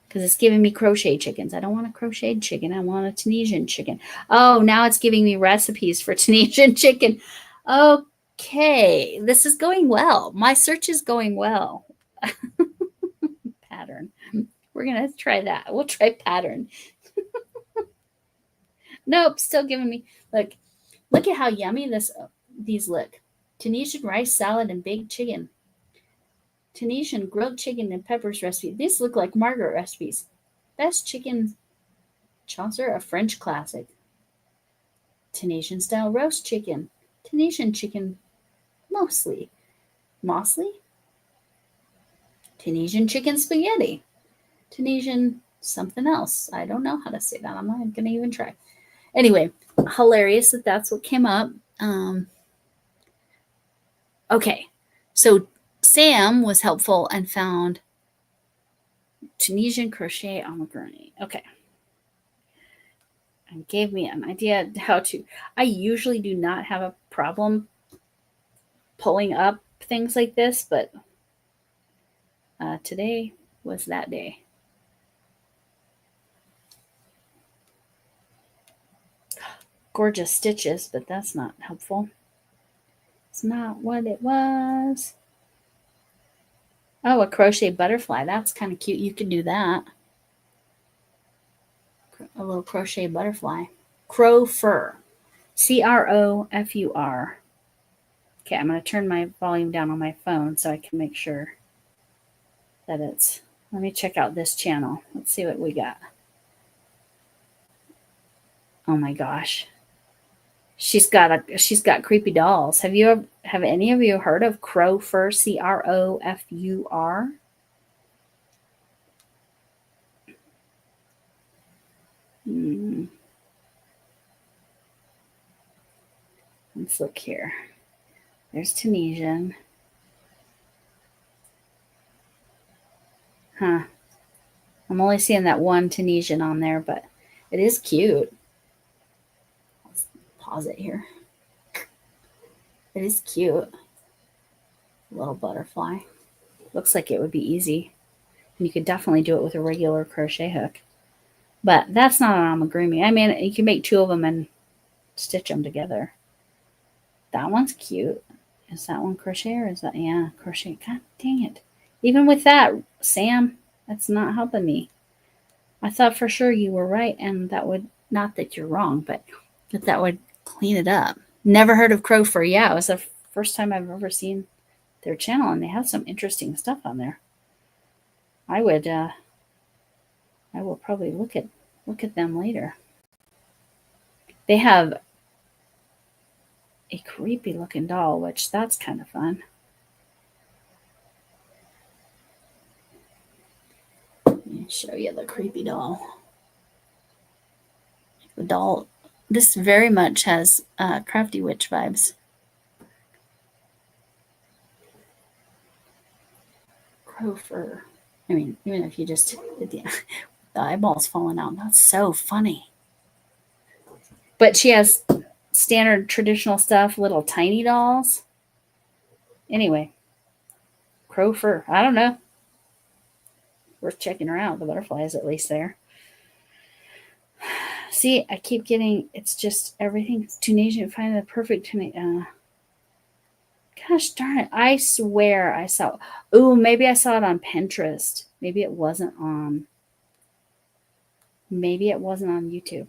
Because it's giving me crochet chickens. I don't want a crocheted chicken. I want a Tunisian chicken. Oh, now it's giving me recipes for Tunisian chicken. Okay. This is going well. My search is going well. Pattern. We're going to try that. We'll try pattern. Nope. Still giving me. Look at how yummy these look. Tunisian rice salad and baked chicken. Tunisian grilled chicken and peppers recipe. These look like Margaret recipes. Best chicken chaucer, a French classic. Tunisian style roast chicken. Tunisian chicken mossli. Tunisian chicken spaghetti. Tunisian something else. I don't know how to say that. I'm not going to even try. Anyway, hilarious that's what came up. Okay, so Sam was helpful and found Tunisian crochet macaroni. Okay. And gave me an idea how to. I usually do not have a problem pulling up things like this, but today was that day. Gorgeous stitches, but that's not helpful. It's not what it was. Oh, a crochet butterfly. That's kind of cute. You can do that. A little crochet butterfly. Crow fur. CROFUR. Okay, I'm going to turn my volume down on my phone so I can make sure that it's. Let me check out this channel. Let's see what we got. Oh my gosh. She's got creepy dolls. Have any of you heard of Crow Fur? CROFUR? Let's look here. There's Tunisian. Huh. I'm only seeing that one Tunisian on there, but it is cute. Let's pause it here. It is cute. Little butterfly. Looks like it would be easy. And you could definitely do it with a regular crochet hook. But that's not an amigurumi. I mean, you can make two of them and stitch them together. That one's cute. Is that one crochet or is that, yeah, crochet? God dang it. Even with that, Sam, that's not helping me. I thought for sure you were right, and that would, not that you're wrong, but that would clean it up. Never heard of Crow Fur. Yeah, it was the first time I've ever seen their channel, and they have some interesting stuff on there. I will probably look at them later. They have a creepy looking doll, which that's kind of fun. Let me show you the creepy doll. The doll, this very much has Crafty Witch vibes. Crow Fur. I mean, even if you just did the eyeballs falling out, that's so funny. But she has standard traditional stuff, little tiny dolls. Anyway, Crow Fur. I don't know. Worth checking her out. The butterfly is at least there. See, I keep getting, it's just everything Tunisian. Find the perfect Tunisian. Gosh darn it. I swear I saw, maybe I saw it on Pinterest. Maybe it wasn't on YouTube.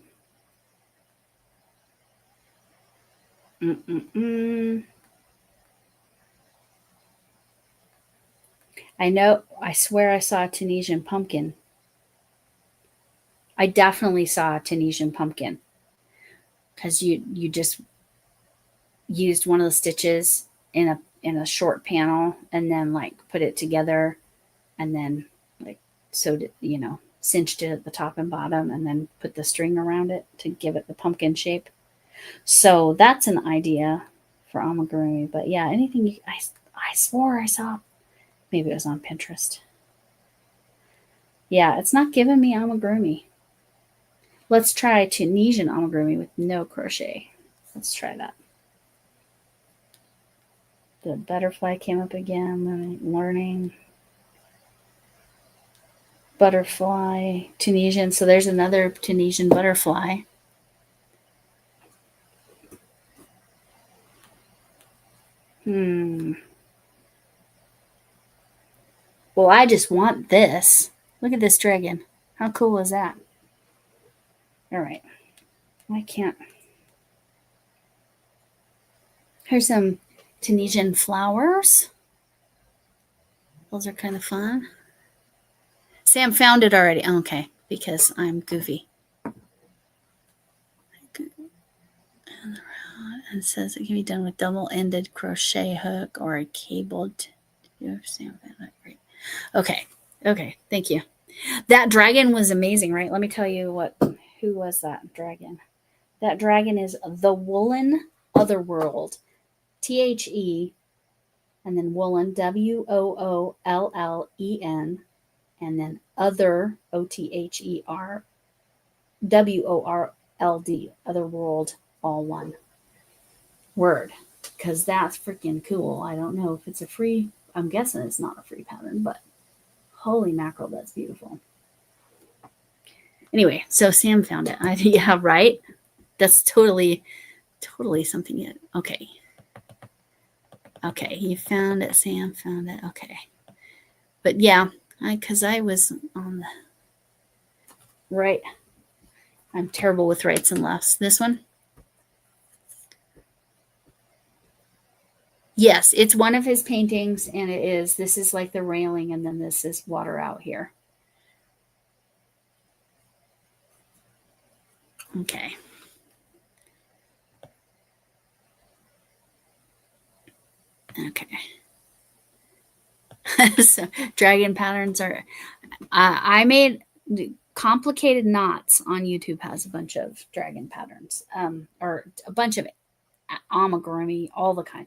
I swear I saw a Tunisian pumpkin. I definitely saw a Tunisian pumpkin because you just used one of the stitches in a short panel and then like put it together and then like sewed it, cinched it at the top and bottom and then put the string around it to give it the pumpkin shape. So that's an idea for amigurumi. But yeah, anything I swore I saw, maybe it was on Pinterest. Yeah, it's not giving me amigurumi. Let's try Tunisian amigurumi with no crochet. Let's try that. The butterfly came up again. Learning. Butterfly, Tunisian. So there's another Tunisian butterfly. Well, I just want this. Look at this dragon. How cool is that? All right. I can't. Here's some Tunisian flowers. Those are kind of fun. Sam found it already. Okay, because I'm goofy. It says it can be done with double-ended crochet hook or a cabled. Okay. Thank you. That dragon was amazing, right? Let me tell you who was that dragon. That dragon is the Woolen Otherworld. THE and then Woolen, WOOLLEN, and then Other, OTHER, WORLD, Otherworld, all one word. Because that's freaking cool. I don't know if it's a free, I'm guessing it's not a free pattern, but holy mackerel, that's beautiful. Anyway, so Sam found it. Yeah, right? That's totally something. Okay. Okay, you found it. Sam found it. Okay. But yeah, because I was on the right. I'm terrible with rights and lefts. This one? Yes, it's one of his paintings, and this is like the railing, and then this is water out here. Okay. So dragon patterns are, I made Complicated Knots on YouTube has a bunch of dragon patterns, or a bunch of amigurumi, all the kind.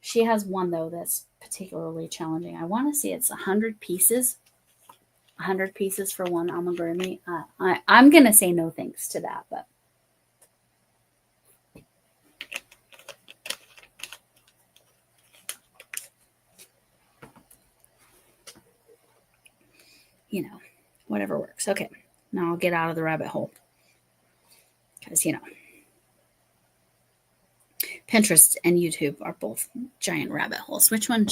She has one though that's particularly challenging. I want to see it's 100 pieces. 100 pieces for one amigurumi. I'm gonna say no thanks to that, but you know, whatever works. Okay, now I'll get out of the rabbit hole because Pinterest and YouTube are both giant rabbit holes. Which one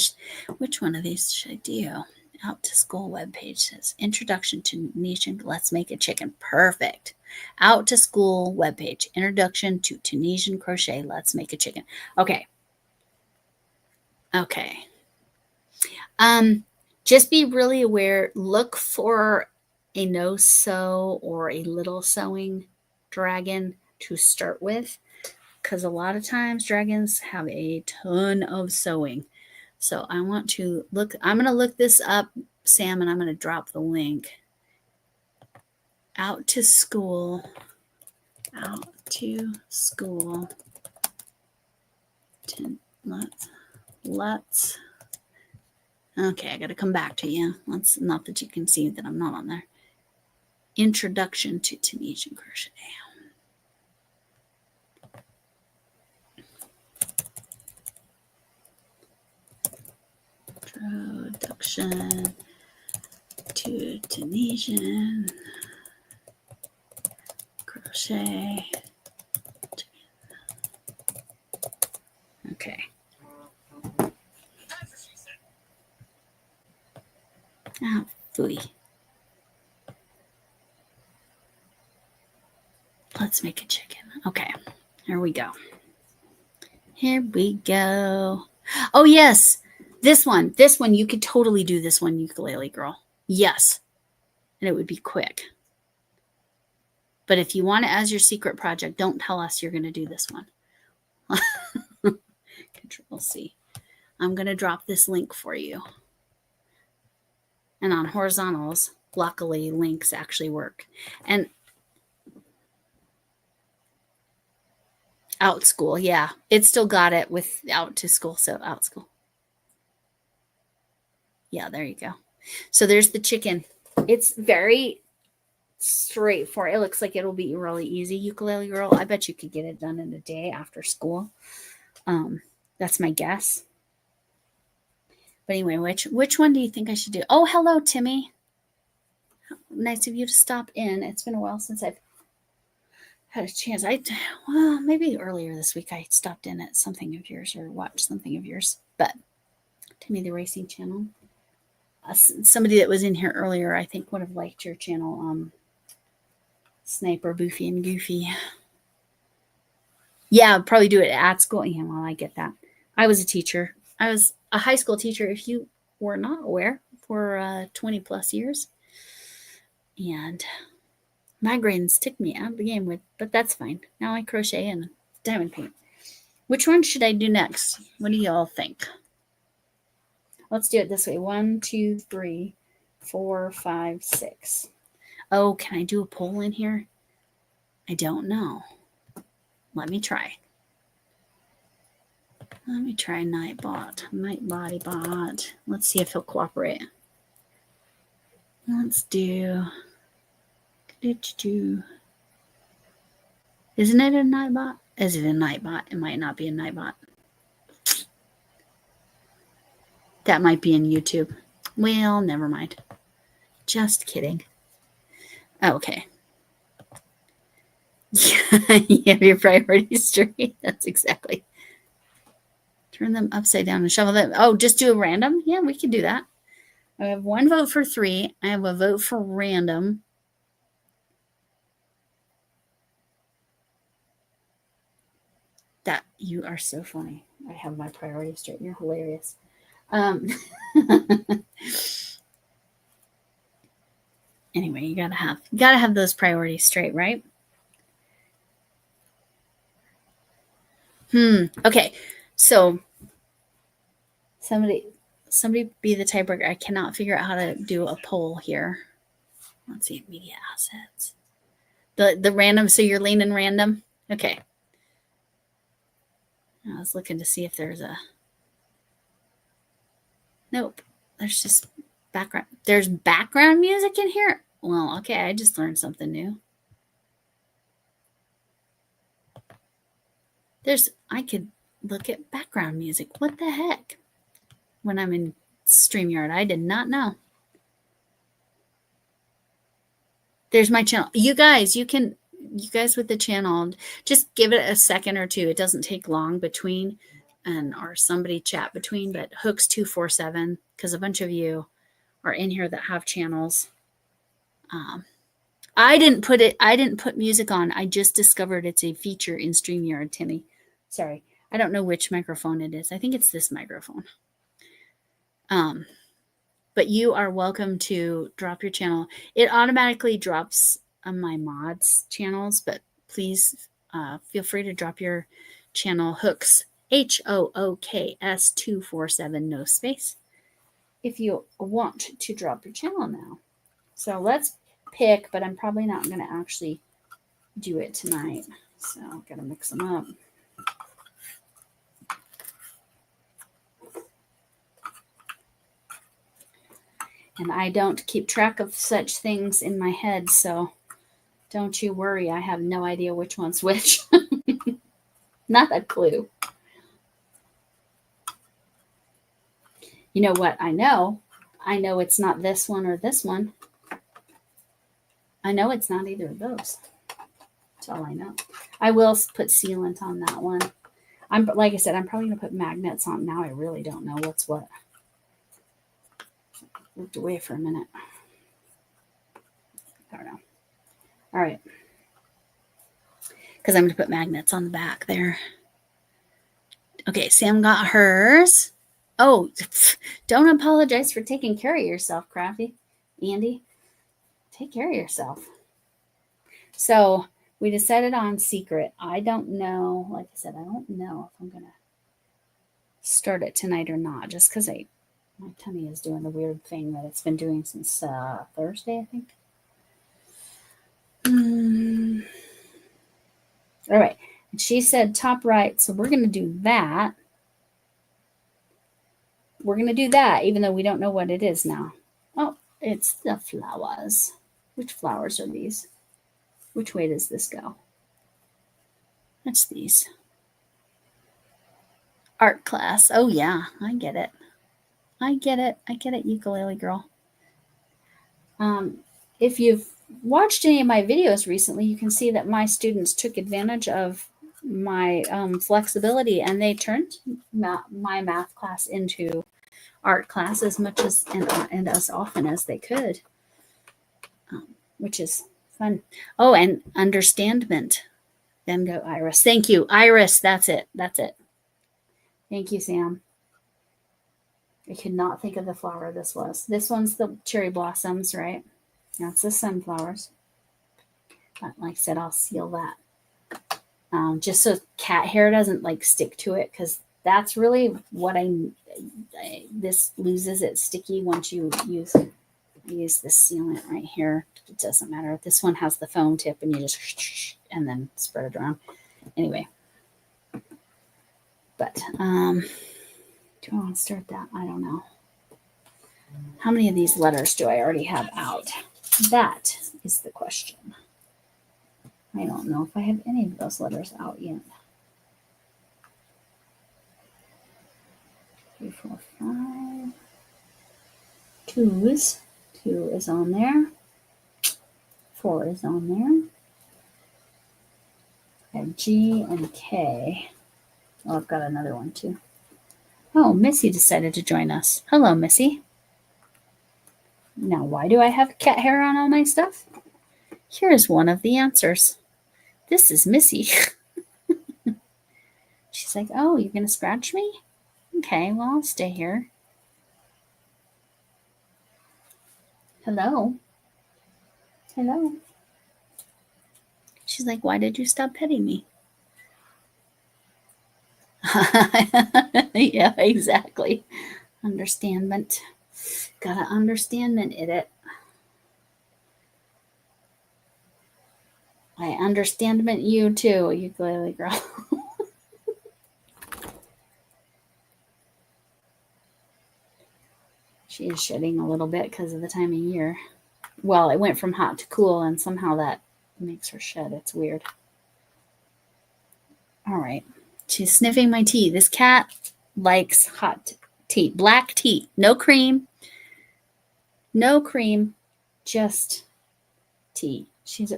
of these should I do? Out to School webpage says Introduction to Tunisian Let's Make a Chicken. Perfect. Out to School webpage. Introduction to Tunisian Crochet Let's Make a Chicken. Okay. Just be really aware. Look for a no sew or a little sewing dragon to start with, because a lot of times dragons have a ton of sewing. So I want to look, I'm going to look this up, Sam, and I'm going to drop the link. Out to School. Let's. Okay, I got to come back to you. Let's, not that you can see that I'm not on there. Introduction to Tunisian Crochet. Introduction to Tunisian Crochet. Okay. Ah, phooey. Let's make a chicken. Okay, here we go. Here we go. Oh, yes. This one, you could totally do this one, ukulele girl. Yes. And it would be quick. But if you want it as your secret project, don't tell us you're going to do this one. Control C. I'm going to drop this link for you. And on horizontals, luckily, links actually work. And Out School, yeah. It still got it with Out to School, so Out School. Yeah, there you go. So there's the chicken. It's very straightforward. It looks like it'll be really easy, ukulele girl. I bet you could get it done in a day after school. That's my guess. But anyway, which one do you think I should do? Oh, hello, Timmy. Nice of you to stop in. It's been a while since I've had a chance. Well, maybe earlier this week I stopped in at something of yours or watched something of yours. But Timmy the Racing Channel. Somebody that was in here earlier, I think, would have liked your channel. Sniper, Boofy, and Goofy. Yeah, I'd probably do it at school. Yeah, well, I get that. I was a teacher. I was a high school teacher, if you were not aware, for 20 plus years. And migraines took me out of the game, but that's fine. Now I crochet and diamond paint. Which one should I do next? What do y'all think? Let's do it this way. 1, 2, 3, 4, 5, 6. Oh, can I do a poll in here? I don't know. Let me try. Nightbody bot. Let's see if he'll cooperate. Let's do. Isn't it a Nightbot? Is it a Nightbot? It might not be a Nightbot. That might be in YouTube. Well, never mind. Just kidding. Oh, okay. You have your priorities straight. That's exactly. Turn them upside down and shuffle them. Oh, just do a random? Yeah, we can do that. I have 1 vote for 3. I have a vote for random. That you are so funny. I have my priorities straight. You're hilarious. Anyway, you gotta have those priorities straight, right? Okay. So somebody be the tiebreaker. I cannot figure out how to do a poll here. Let's see, media assets. The random, so you're leaning random? Okay. I was looking to see if there's a... Nope. There's just background. There's background music in here? Well, okay, I just learned something new. I could look at background music. What the heck? When I'm in StreamYard, I did not know. There's my channel. You guys with the channel, just give it a second or two. It doesn't take long between or somebody chat between, but Hooks247, because a bunch of you are in here that have channels. I didn't put music on. I just discovered it's a feature in StreamYard, Timmy. Sorry. I don't know which microphone it is. I think it's this microphone. But you are welcome to drop your channel. It automatically drops on my mods channels, but please feel free to drop your channel Hooks, HOOKS 247, no space, if you want to drop your channel now. So let's pick, but I'm probably not going to actually do it tonight. So I've got to mix them up. And I don't keep track of such things in my head, so don't you worry. I have no idea which one's which. Not a clue. You know what I know? I know it's not this one or this one. I know it's not either of those. That's all I know. I will put sealant on that one. Like I said, I'm probably going to put magnets on. Now I really don't know what's what. Looked away for a minute. I don't know. All right. Because I'm going to put magnets on the back there. Okay, Sam got hers. Oh, don't apologize for taking care of yourself, Crafty. Andy, take care of yourself. So we decided on secret. I don't know. Like I said, I don't know if I'm going to start it tonight or not, just because my tummy is doing the weird thing that it's been doing since Thursday, I think. All right. And she said top right, so we're going to do that. We're going to do that, even though we don't know what it is now. Oh, it's the flowers. Which flowers are these? Which way does this go? That's these. Art class. Oh, yeah, I get it. I get it, ukulele girl. If you've watched any of my videos recently, you can see that my students took advantage of my flexibility, and they turned my math class into art class as much as and as often as they could, which is fun. Oh, and understandment. Then go Iris. Thank you, Iris. That's it. Thank you, Sam. I could not think of the flower this was. This one's the cherry blossoms, right? That's the sunflowers. But like I said, I'll seal that. Just so cat hair doesn't like stick to it, because that's really what this loses its sticky once you use this sealant right here. It doesn't matter. This one has the foam tip, and you just and then spread it around. Anyway. But do I want to start that? I don't know. How many of these letters do I already have out? That is the question. I don't know if I have any of those letters out yet. 3, 4, 5. 2s. 2 is on there. 4 is on there. I have G and K. Oh, I've got another one too. Oh, Missy decided to join us. Hello, Missy. Now, why do I have cat hair on all my stuff? Here's one of the answers. This is Missy. She's like, oh, you're going to scratch me? Okay, well, I'll stay here. Hello. Hello. She's like, why did you stop petting me? Yeah, exactly. Understandment. Gotta understandment it. I understand you too, ukulele girl. She is shedding a little bit because of the time of year. Well, it went from hot to cool, and somehow that makes her shed. It's weird. All right. She's sniffing my tea. This cat likes hot tea. Black tea. No cream. No cream. Just tea.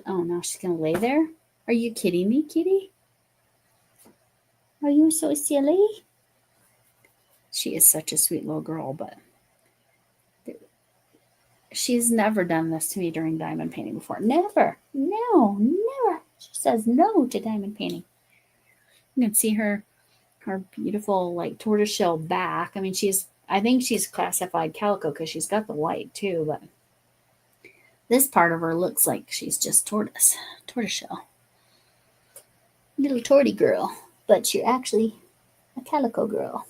Oh, now she's going to lay there? Are you kidding me, kitty? Are you so silly? She is such a sweet little girl, but she's never done this to me during diamond painting before. Never. No, never. She says no to diamond painting. You can see her beautiful like tortoiseshell back. I mean, I think she's classified calico because she's got the white too, but this part of her looks like she's just tortoiseshell. Little torty girl, but you're actually a calico girl.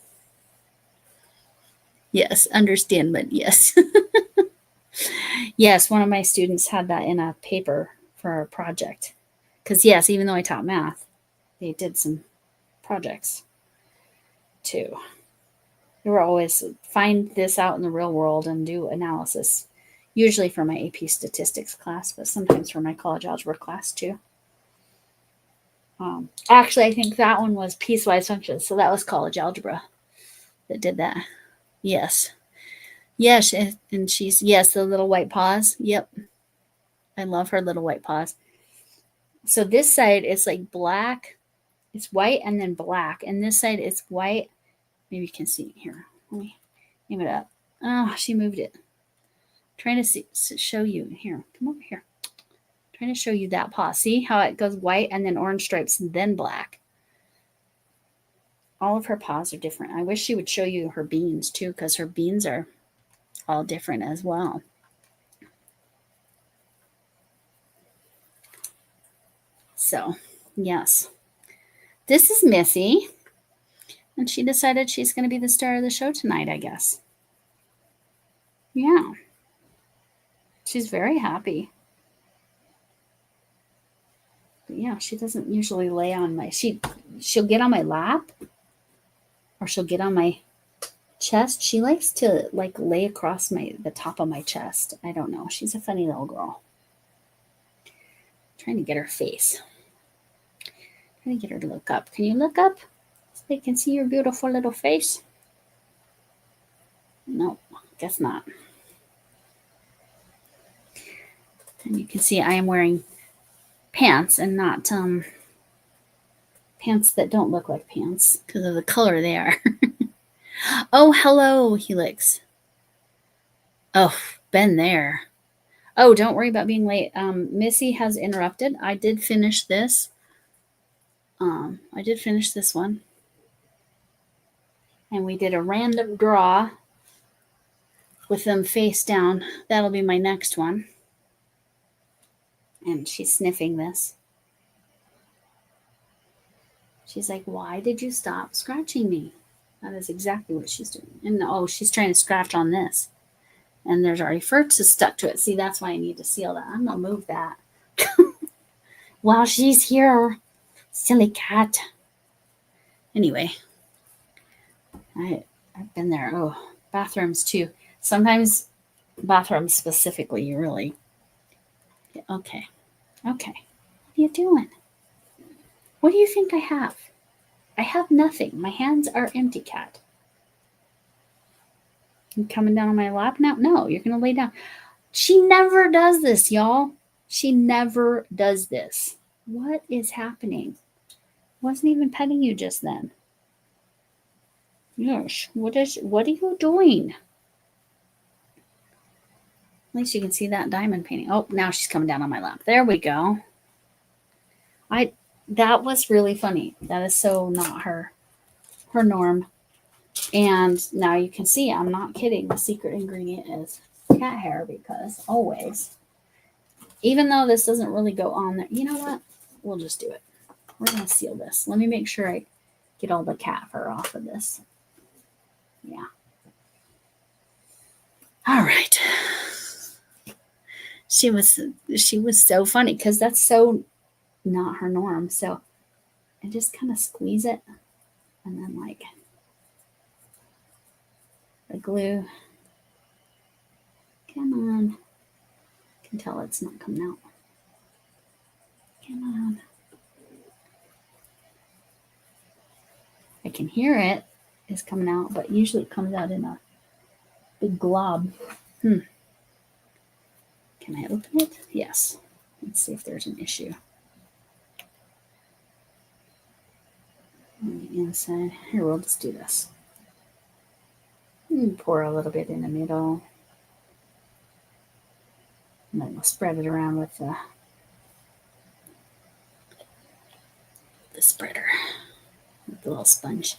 Yes, understand, but yes. Yes, one of my students had that in a paper for a project. Because, yes, even though I taught math, they did some projects too. They were always find this out in the real world and do analysis, usually for my AP statistics class, but sometimes for my college algebra class too. Actually, I think that one was piecewise functions, so that was college algebra that did that. Yes. Yes, and she's, yes, the little white paws. Yep. I love her little white paws. So this side is like black. It's white and then black. And this side is white. Maybe you can see it here. Let me aim it up. Oh, she moved it. Trying to show you. Here, come over here. Trying to show you that paw. See how it goes white and then orange stripes and then black. All of her paws are different. I wish she would show you her beans too, because her beans are all different as well. So, yes. This is Missy. And she decided she's going to be the star of the show tonight, I guess. Yeah. She's very happy. But yeah, she doesn't usually lay on my... She'll get on my lap. Or she'll get on my chest. She likes to like lay across the top of my chest. I don't know. She's a funny little girl. Trying to get her face. Trying to get her to look up. Can you look up? So they can see your beautiful little face. No, guess not. And you can see I am wearing pants and not pants that don't look like pants because of the color they are. Oh, hello, Helix. Oh, been there. Oh, don't worry about being late. Missy has interrupted. I did finish this. I did finish this one. And we did a random draw with them face down. That'll be my next one. And she's sniffing this. She's like, why did you stop scratching me? That is exactly what she's doing. And oh, she's trying to scratch on this. And there's already fur stuck to it. See, that's why I need to seal that. I'm going to move that. While she's here. Silly cat. Anyway. I've been there. Oh, bathrooms too. Sometimes bathrooms specifically, you really... Okay. Okay. What are you doing? What do you think I have? I have nothing. My hands are empty, cat. You coming down on my lap now? No, you're going to lay down. She never does this, y'all. She never does this. What is happening? Wasn't even petting you just then. Gosh, what are you doing? At least you can see that diamond painting. Oh, now she's coming down on my lap. There we go. That was really funny. That is so not her norm. And now you can see, I'm not kidding. The secret ingredient is cat hair because always, even though this doesn't really go on there, you know what? We'll just do it. We're going to seal this. Let me make sure I get all the cat fur off of this. Yeah. All right. She was so funny because that's so not her norm. So I just kind of squeeze it, and then like the glue. Come on. I can tell it's not coming out. Come on. I can hear it is coming out, but usually it comes out in a big glob. Can I open it? Yes. Let's see if there's an issue. On the inside. Here, we'll just do this. Pour a little bit in the middle. And then we'll spread it around with the spreader, with the little sponge.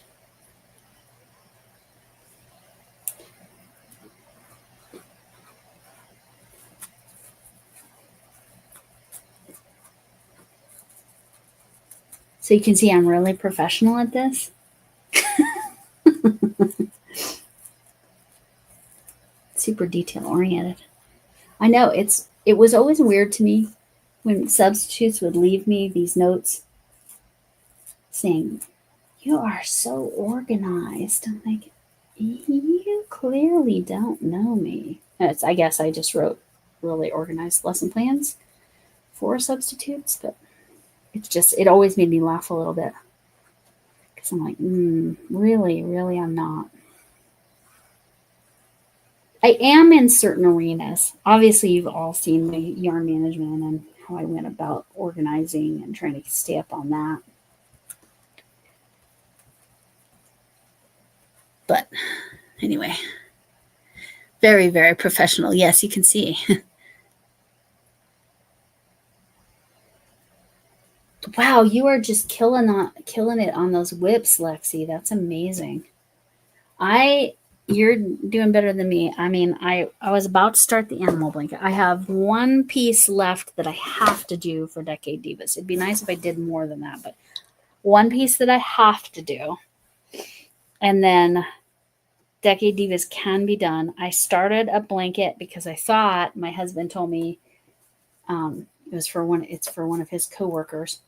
So you can see I'm really professional at this. Super detail oriented. I know it was always weird to me when substitutes would leave me these notes saying, "You are so organized." I'm like, you clearly don't know me. I guess I just wrote really organized lesson plans for substitutes, but it always made me laugh a little bit because I'm like, really, I'm not. I am in certain arenas. Obviously, you've all seen my yarn management and how I went about organizing and trying to stay up on that. But anyway, very, very professional. Yes, you can see. Wow, you are just killing it on those whips, Lexi. That's amazing. You're doing better than me. I mean, I was about to start the animal blanket. I have one piece left that I have to do for Decade Divas. It'd be nice if I did more than that, but one piece that I have to do. And then Decade Divas can be done. I started a blanket because I thought my husband told me it's for one of his coworkers.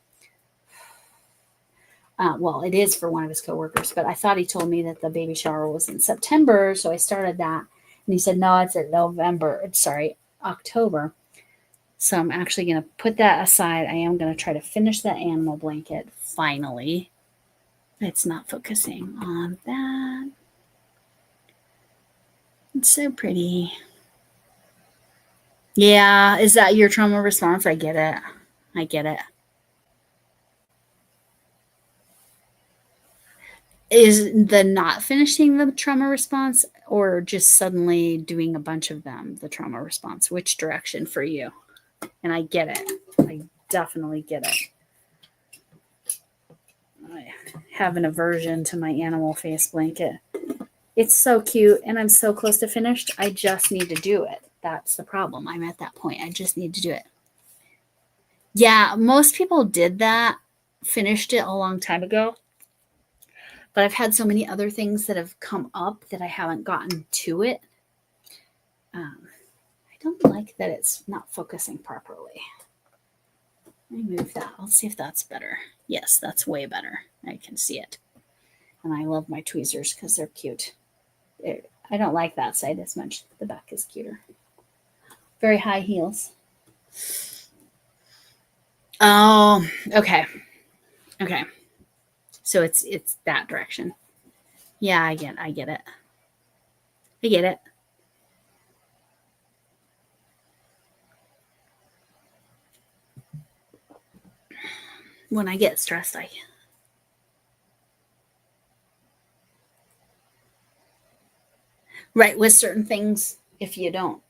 Well, it is for one of his coworkers, but I thought he told me that the baby shower was in September, so I started that. And he said, no, it's in October. So I'm actually going to put that aside. I am going to try to finish that animal blanket finally. It's not focusing on that. It's so pretty. Yeah, is that your trauma response? I get it. Is the not finishing the trauma response or just suddenly doing a bunch of them the trauma response? Which direction for you? And I get it. I definitely get it. I have an aversion to my animal face blanket. It's so cute and I'm so close to finished. I just need to do it. That's the problem. I'm at that point. I just need to do it. Yeah, most people did that, finished it a long time ago. But I've had so many other things that have come up that I haven't gotten to it. I don't like that it's not focusing properly. Let me move that. Let's see if that's better. Yes, that's way better. I can see it. And I love my tweezers because they're cute. I don't like that side as much. The back is cuter. Very high heels. Oh, okay. Okay. So it's that direction. Yeah, I get it. I get it. When I get stressed, right, with certain things, if you don't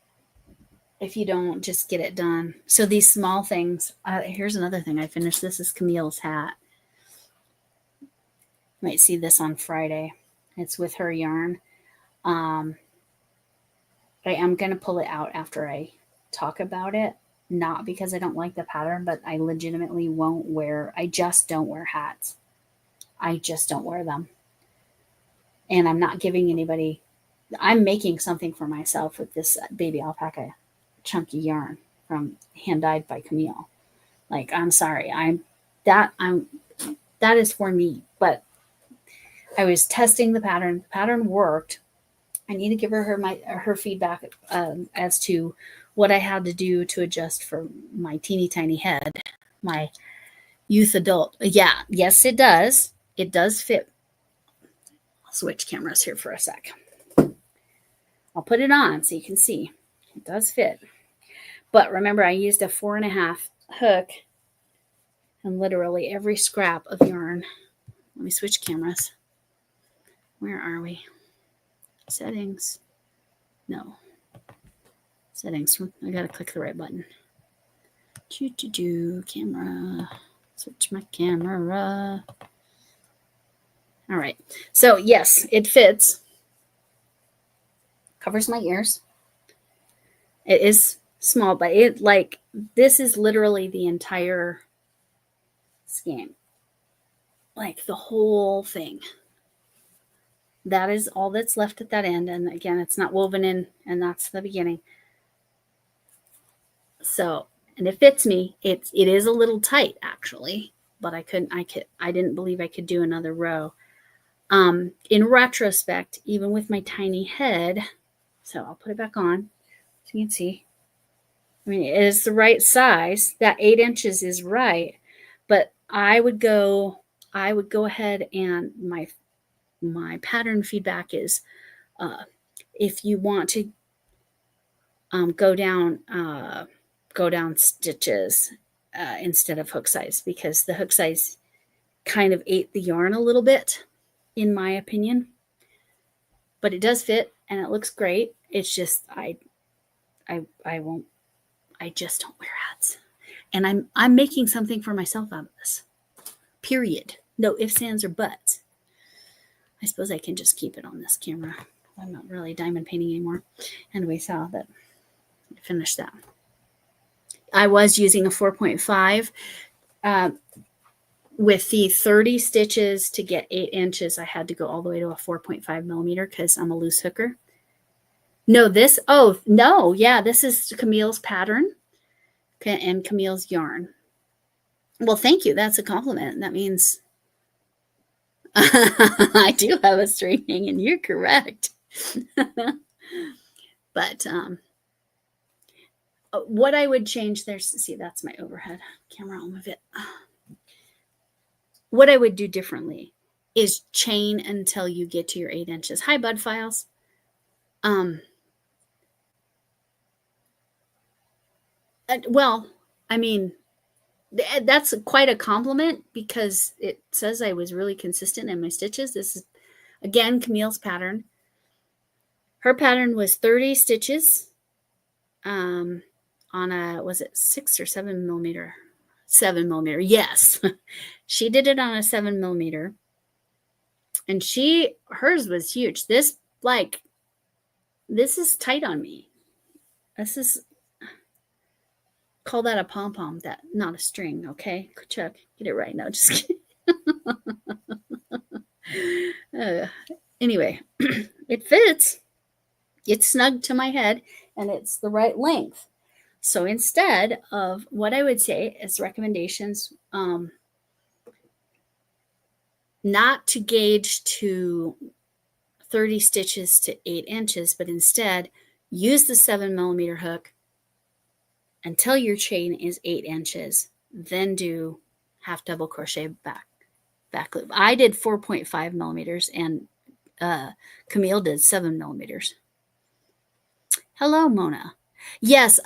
just get it done. So these small things, here's another thing. I finished this is Camille's hat. You might see this on Friday. It's with her yarn. I am going to pull it out after I talk about it. Not because I don't like the pattern, but I legitimately I just don't wear hats. I just don't wear them. And I'm not giving anybody, I'm making something for myself with this baby alpaca chunky yarn from hand dyed by Camille. Like, I'm sorry. That is for me. But I was testing the pattern. The pattern worked. I need to give her feedback as to what I had to do to adjust for my teeny tiny head, my youth adult. Yeah, yes, it does. It does fit. I'll switch cameras here for a sec. I'll put it on so you can see. It does fit. But remember, I used a 4.5 hook and literally every scrap of yarn. Let me switch cameras. Where are we? Settings. No. Settings. I gotta click the right button. Camera. Switch my camera. All right. So yes, it fits. Covers my ears. It is small, but this is literally the entire skein. Like the whole thing. That is all that's left at that end. And again, it's not woven in, and that's the beginning. So, and it fits me. It is a little tight actually, but I didn't believe I could do another row. In retrospect, even with my tiny head, so I'll put it back on so you can see. I mean, it is the right size. That 8 inches is right, but I would go ahead, and my pattern feedback is, if you want to go down stitches instead of hook size, because the hook size kind of ate the yarn a little bit, in my opinion. But it does fit and it looks great. It's just I just don't wear hats. And I'm making something for myself out of this. Period. No ifs, ands, or buts. I suppose I can just keep it on this camera. I'm not really diamond painting anymore. Anyway, so that I finished that. I was using a 4.5 with the 30 stitches to get 8 inches. I had to go all the way to a 4.5 millimeter because I'm a loose hooker. No, this is Camille's pattern and Camille's yarn. Well, thank you. That's a compliment. That means I do have a string hanging. You're correct. But what I would change there, see, that's my overhead camera. I'll move it. What I would do differently is chain until you get to your 8 inches. Hi, Bud Files. Well, I mean, that's quite a compliment because it says I was really consistent in my stitches. This is, again, Camille's pattern. Her pattern was 30 stitches on a, was it 6 or 7 millimeter? 7 millimeter, yes. She did it on a 7 millimeter. And hers was huge. This is tight on me. This is, call that a pom-pom, not a string, okay? Chuck, get it right now. Just kidding. Anyway, it fits. It's snug to my head, and it's the right length. So instead of what I would say as recommendations, not to gauge to 30 stitches to 8 inches, but instead use the 7 millimeter hook until your chain is 8 inches, then do half double crochet back loop. I did 4.5 millimeters and Camille did 7 millimeters. Hello, Mona. Yes,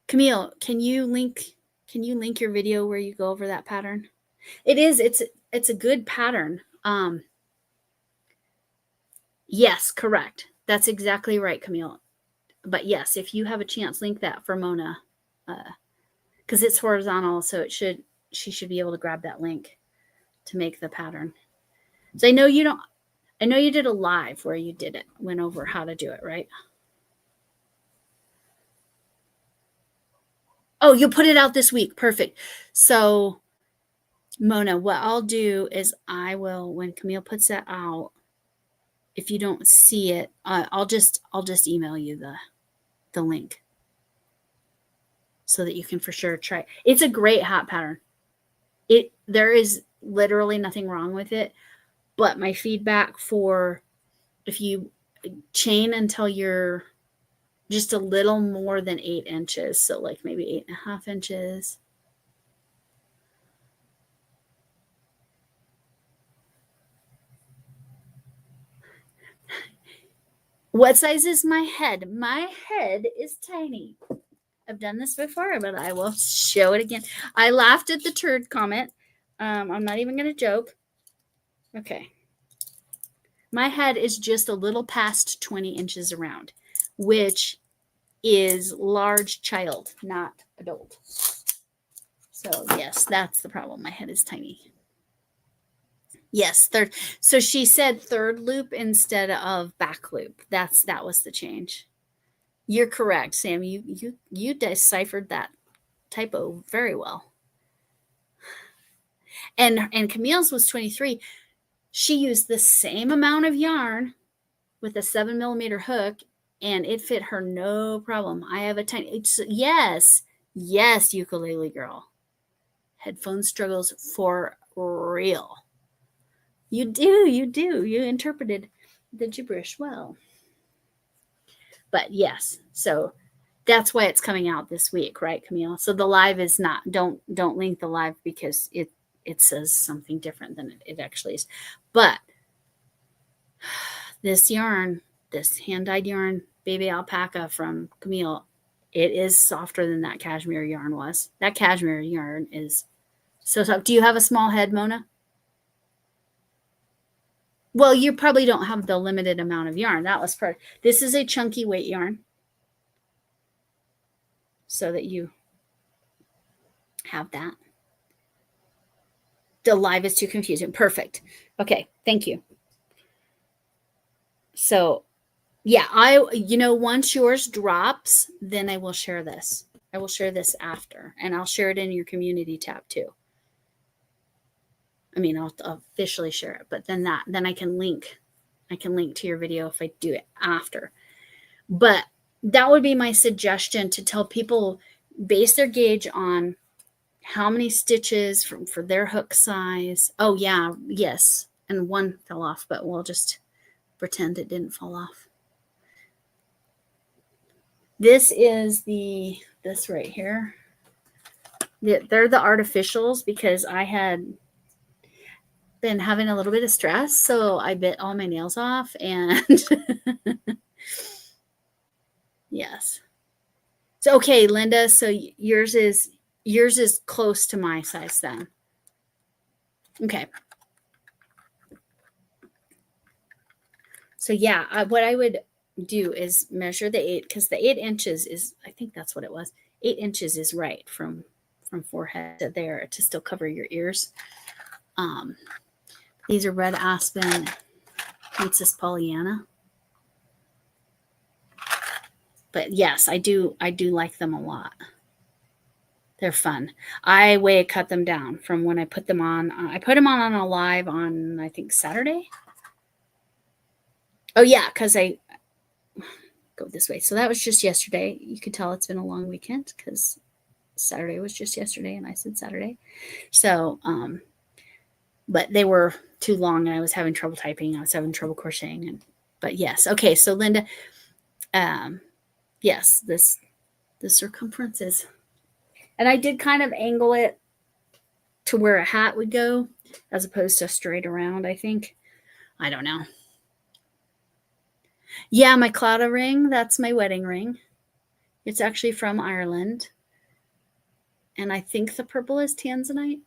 Camille, can you link your video where you go over that pattern? It's a good pattern. Yes, correct. That's exactly right, Camille. But yes, if you have a chance, link that for Mona, because it's horizontal, so she should be able to grab that link to make the pattern. So I know you did a live where you went over how to do it, right? Oh, you'll put it out this week. Perfect. So Mona, what I'll do is when Camille puts that out, if you don't see it, I'll just email you the link. so that you can for sure try. It's a great hat pattern. There is literally nothing wrong with it, but my feedback for if you chain until you're just a little more than 8 inches, so like maybe 8.5 inches. What size is my head? My head is tiny. I've done this before, but I will show it again. I laughed at the turd comment. I'm not even going to joke. Okay. My head is just a little past 20 inches around, which is large child, not adult. So yes, that's the problem. My head is tiny. Yes, third. So she said third loop instead of back loop. That was the change. You're correct, Sam. You deciphered that typo very well. And Camille's was 23. She used the same amount of yarn with a 7mm hook, and it fit her no problem. I have a tiny. Yes, ukulele girl. Headphone struggles for real. You do. You interpreted the gibberish well. But yes, so that's why it's coming out this week, right, Camille? So the live is not. Don't link the live because it says something different than it actually is. But this yarn, this hand-dyed yarn, baby alpaca from Camille, it is softer than that cashmere yarn was. That cashmere yarn is so soft. Do you have a small head, Mona? Well, you probably don't have the limited amount of yarn. That was part. This is a chunky weight yarn, so that you have that. The live is too confusing. Perfect. Okay, thank you. So, yeah, once yours drops, then I will share this. I will share this after, and I'll share it in your community tab too. I mean, I'll officially share it, but then I can link to your video if I do it after. But that would be my suggestion, to tell people, base their gauge on how many stitches for their hook size. Oh yeah, yes. And one fell off, but we'll just pretend it didn't fall off. This is this right here. They're the artificials because I had been having a little bit of stress, so I bit all my nails off, and yes. So okay, Linda, so yours is close to my size then. Okay. So yeah, what I would do is measure the 8, because the 8 inches is, I think that's what it was. 8 inches is right from forehead to there to still cover your ears. These are Red Aspen Princess Pollyanna. But yes, I do like them a lot. They're fun. I cut them down from when I put them on. I put them on a live on, I think, Saturday. Oh yeah, because I go this way. So that was just yesterday. You can tell it's been a long weekend because Saturday was just yesterday, and I said Saturday. So, but they were too long, and I was having trouble typing. I was having trouble crocheting, but yes. Okay, so Linda, yes, the circumference is, and I did kind of angle it to where a hat would go, as opposed to straight around. I think, I don't know. Yeah, my Claudia ring, that's my wedding ring. It's actually from Ireland. And I think the purple is tanzanite.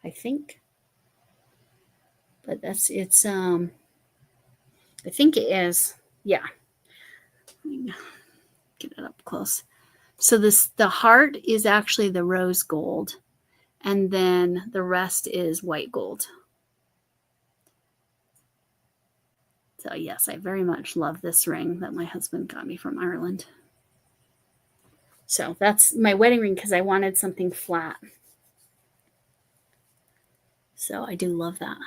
I think. But it's I think it is. Yeah. Get it up close. So the heart is actually the rose gold, and then the rest is white gold. So yes, I very much love this ring that my husband got me from Ireland. So that's my wedding ring because I wanted something flat. So I do love that.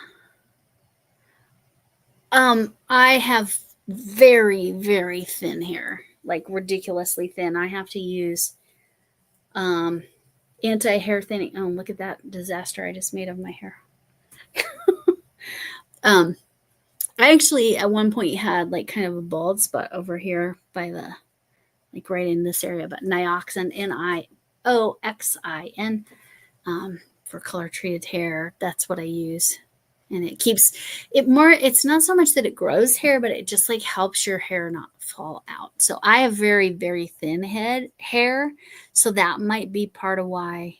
I have very, very thin hair, like ridiculously thin. I have to use Anti-hair thinning. Oh, look at that disaster I just made of my hair. I actually at one point had like kind of a bald spot over here by the, like right in this area, but Nioxin, Nioxin, for color treated hair. That's what I use. And it keeps it more, it's not so much that it grows hair, but it just like helps your hair not fall out. So I have very, very thin hair. So that might be part of why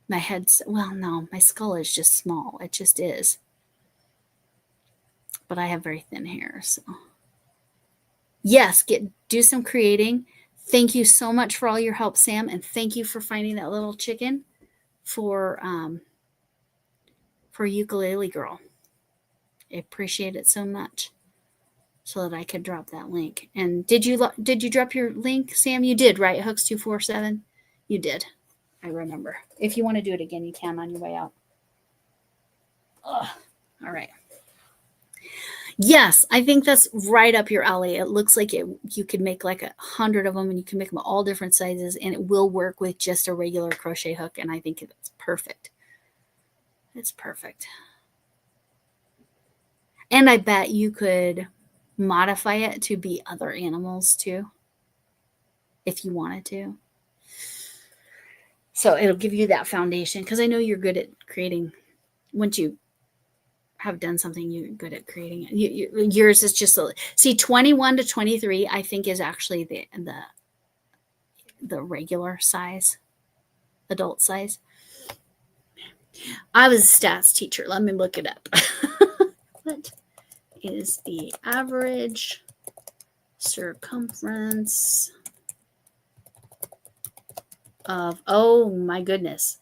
my head's, well, no, my skull is just small. It just is. But I have very thin hair, so yes, do some creating. Thank you so much for all your help, Sam, and thank you for finding that little chicken for Ukulele Girl. I appreciate it so much. So that I could drop that link. And did you drop your link, Sam? You did, right? Hooks247. You did. I remember. If you want to do it again, you can on your way out. Ugh. All right. Yes, I think that's right up your alley. It looks like you could make like 100 of them, and you can make them all different sizes, and it will work with just a regular crochet hook. And I think it's perfect. It's perfect. And I bet you could modify it to be other animals too, if you wanted to. So it'll give you that foundation, because I know you're good at creating. Once you have done something, you're good at creating it. Yours is just see 21 to 23. I think is actually the regular size, adult size. I was a stats teacher. Let me look it up. What is the average circumference of, oh my goodness.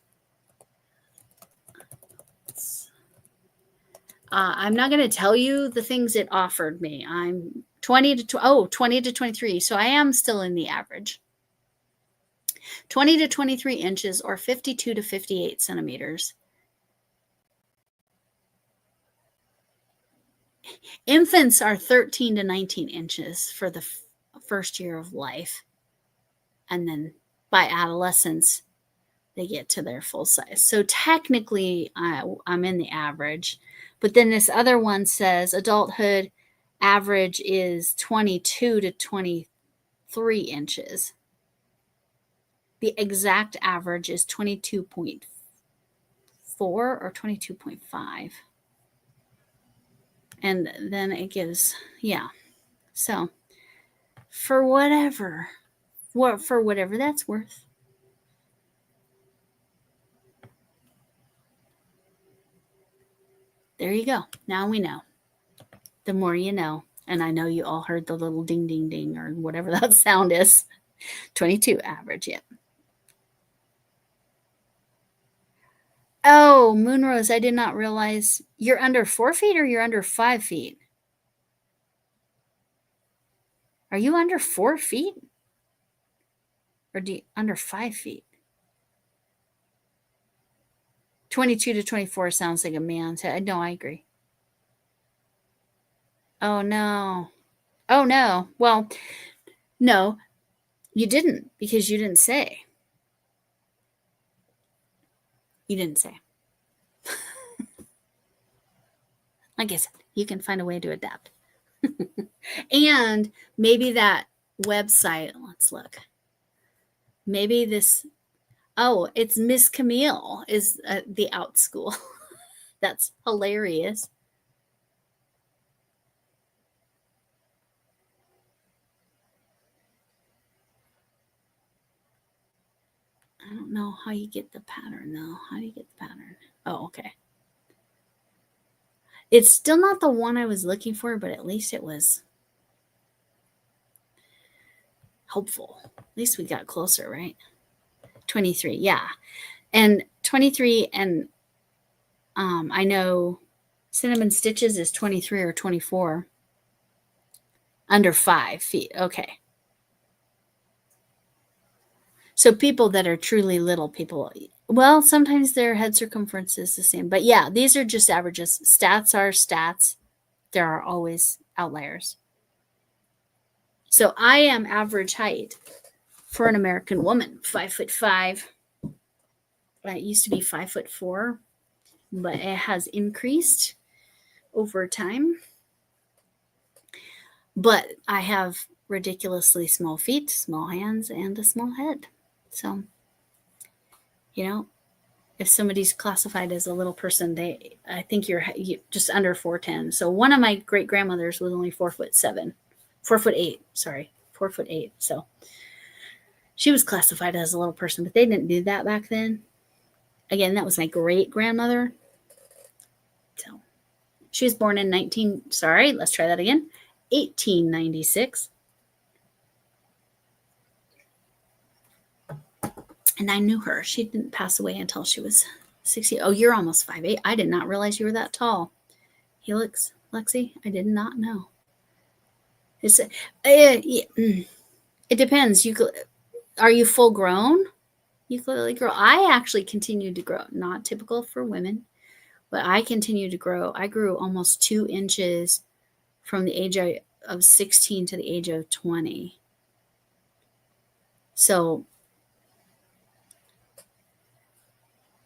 I'm not going to tell you the things it offered me. I'm 20 to 23. So I am still in the average. 20 to 23 inches, or 52 to 58 centimeters. Infants are 13 to 19 inches for the first year of life. And then by adolescence, they get to their full size. So technically, I'm in the average. But then this other one says adulthood average is 22 to 23 inches. The exact average is 22.4 or 22.5. And then it gives, yeah. So for whatever that's worth. There you go. Now we know. The more you know. And I know you all heard the little ding, ding, ding, or whatever that sound is. 22 average, yeah. Oh, Moonrose, I did not realize you're under 4 feet, or you're under 5 feet? Are you under 4 feet? Or under 5 feet? 22 to 24 sounds like a man's head. No, I agree. Oh, no. Oh, no. Well, no, you didn't, because you didn't say. You didn't say. Like I said, you can find a way to adapt. And maybe that website, let's look. Maybe this, oh, it's Miss Camille is the out school. That's hilarious. I don't know how you get the pattern though. How do you get the pattern? Oh, okay. It's still not the one I was looking for, but at least it was hopeful. At least we got closer, right? 23, yeah. And 23, and I know Cinnamon Stitches is 23 or 24. Under 5 feet. Okay. So people that are truly little people, well, sometimes their head circumference is the same. But yeah, these are just averages. Stats are stats. There are always outliers. So I am average height for an American woman, 5'5". It used to be 5'4", but it has increased over time. But I have ridiculously small feet, small hands, and a small head. So, if somebody's classified as a little person, I think you're just under 4'10". So one of my great grandmothers was only 4'7", 4'8". Sorry, 4'8". So she was classified as a little person, but they didn't do that back then. Again, that was my great grandmother. So she was born in 1896. And I knew her. She didn't pass away until she was 60. Oh, you're almost 5'8". I did not realize you were that tall. Helix, Lexi, I did not know. It depends. Are you full grown? Ukulele girl. I actually continued to grow. Not typical for women, but I continued to grow. I grew almost 2 inches from the age of 16 to the age of 20. So,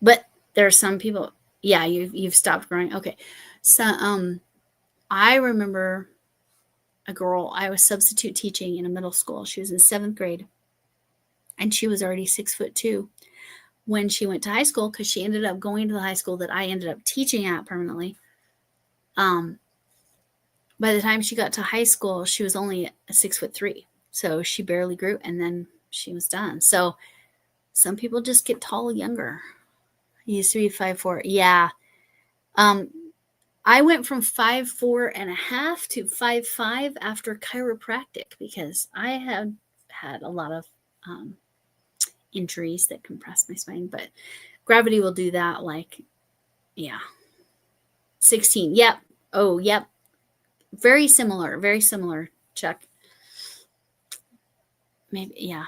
but there are some people. Yeah, you've stopped growing. Okay, so I remember a girl. I was substitute teaching in a middle school. She was in 7th grade, and she was already 6'2" when she went to high school, because she ended up going to the high school that I ended up teaching at permanently. By the time she got to high school, she was only a 6'3", so she barely grew, and then she was done. So some people just get tall younger. I used to be 5'4". Yeah. I went from 5'4.5" to 5'5" after chiropractic, because I had a lot of injuries that compressed my spine, but gravity will do that. 16. Yep. Oh, yep. Very similar, Chuck. Maybe, yeah.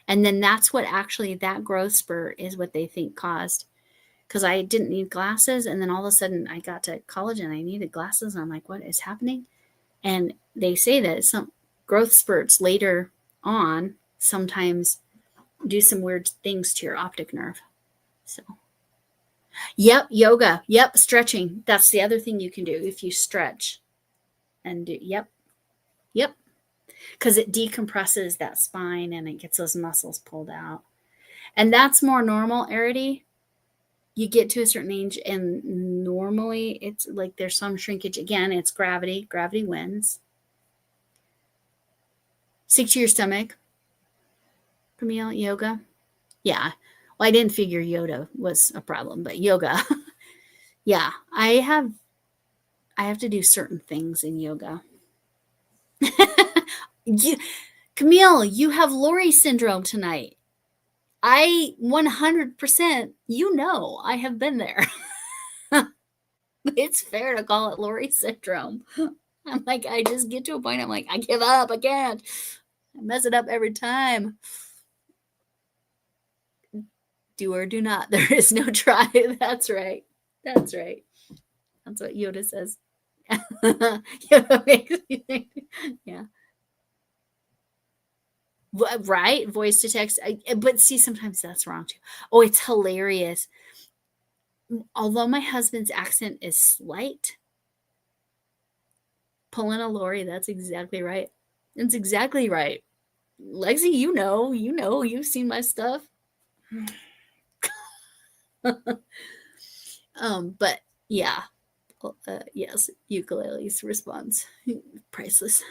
And then that's what actually, that growth spurt is what they think caused, because I didn't need glasses. And then all of a sudden I got to college and I needed glasses. And I'm like, what is happening? And they say that some growth spurts later on sometimes do some weird things to your optic nerve. So, yep, yoga. Yep, stretching. That's the other thing you can do if you stretch and do. Yep. Because it decompresses that spine and it gets those muscles pulled out. And that's more normal, Arity. You get to a certain age, and normally it's like there's some shrinkage. Again, it's gravity. Gravity wins. Stick to your stomach. Camille, yoga. Yeah. Well, I didn't figure yoga was a problem, but yoga. Yeah. I have to do certain things in yoga. Camille, you have Lori syndrome tonight. I 100%, I have been there. It's fair to call it Lori syndrome. I'm like, I just get to a point, I'm like, I give up. I can't. I mess it up every time. Do or do not. There is no try. That's right. That's what Yoda says. Yoda makes me think. Yeah. Right? Voice to text. But see, sometimes that's wrong too. Oh, it's hilarious. Although my husband's accent is slight, pulling a Lori, that's exactly right. That's exactly right. Lexi, you've seen my stuff. But yeah. Yes, ukulele's response. Priceless.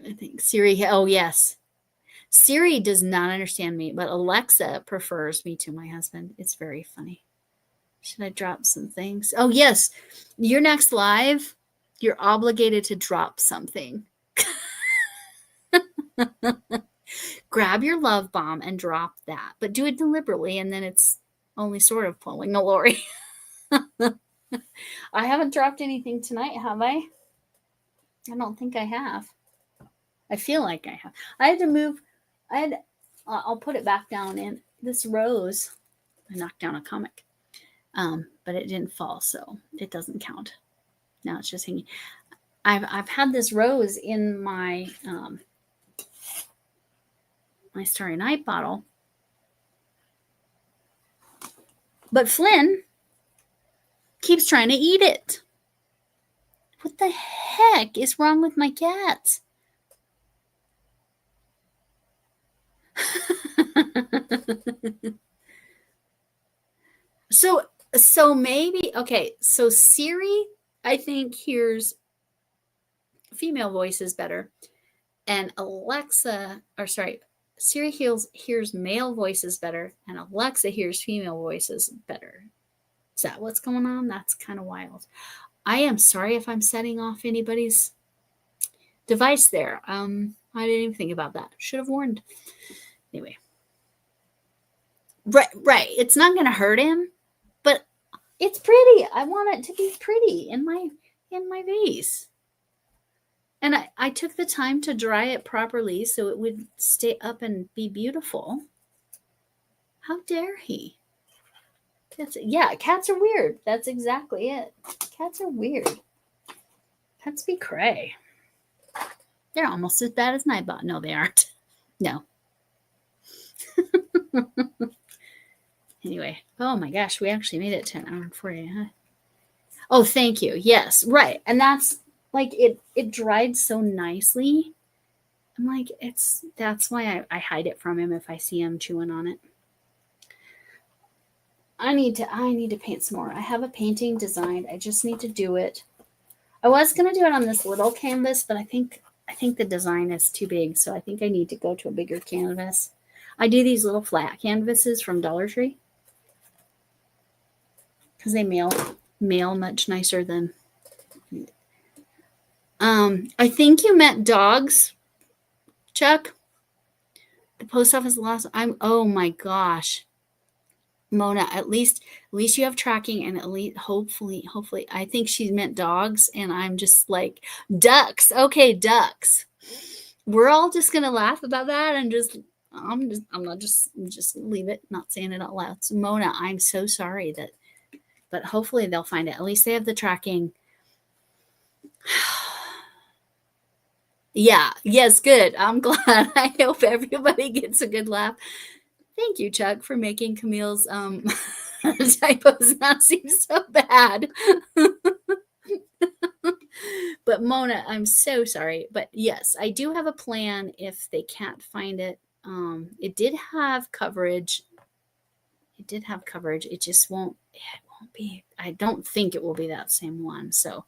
I think Siri, oh yes. Siri does not understand me, but Alexa prefers me to my husband. It's very funny. Should I drop some things? Oh, yes. Your next live, you're obligated to drop something. Grab your love bomb and drop that, but do it deliberately, and then it's only sort of pulling a Lori. I haven't dropped anything tonight, have I? I don't think I have. I feel like I have. I had to move. I'll put it back down in this rose. I knocked down a comic, but it didn't fall, so it doesn't count. Now it's just hanging. I've had this rose in my my Starry Night bottle. But Flynn keeps trying to eat it. What the heck is wrong with my cats? So maybe, okay, so Siri, I think, hears female voices better. And Alexa, or sorry, Siri hears male voices better, and Alexa hears female voices better. Is that what's going on? That's kind of wild. I am sorry if I'm setting off anybody's device there. I didn't even think about that. Should have warned. Anyway. Right. It's not going to hurt him, but it's pretty. I want it to be pretty in my vase. And I took the time to dry it properly so it would stay up and be beautiful. How dare he? Cats are weird. That's exactly it. Cats are weird. Cats be cray. They're almost as bad as Nightbot. No, they aren't. No. Anyway. Oh my gosh, we actually made it to an hour and 40, huh? Oh, thank you. Yes, right. And that's like it dried so nicely. I'm like, that's why I hide it from him if I see him chewing on it. I need to paint some more. I have a painting designed. I just need to do it. I was gonna do it on this little canvas, but I think the design is too big, so I think I need to go to a bigger canvas. I do these little flat canvases from Dollar Tree because they mail much nicer than. I think you meant dogs, Chuck. The post office lost. Oh my gosh. Mona, at least you have tracking, and at least hopefully I think she meant dogs, and I'm just like ducks. Okay, ducks. We're all just gonna laugh about that and just leave it, not saying it out loud. So Mona, I'm so sorry but hopefully they'll find it. At least they have the tracking. Yeah, yes, good. I'm glad. I hope everybody gets a good laugh. Thank you, Chuck, for making Camille's typos not seem so bad. But Mona, I'm so sorry. But yes, I do have a plan if they can't find it. It did have coverage. It just won't be. I don't think it will be that same one. So,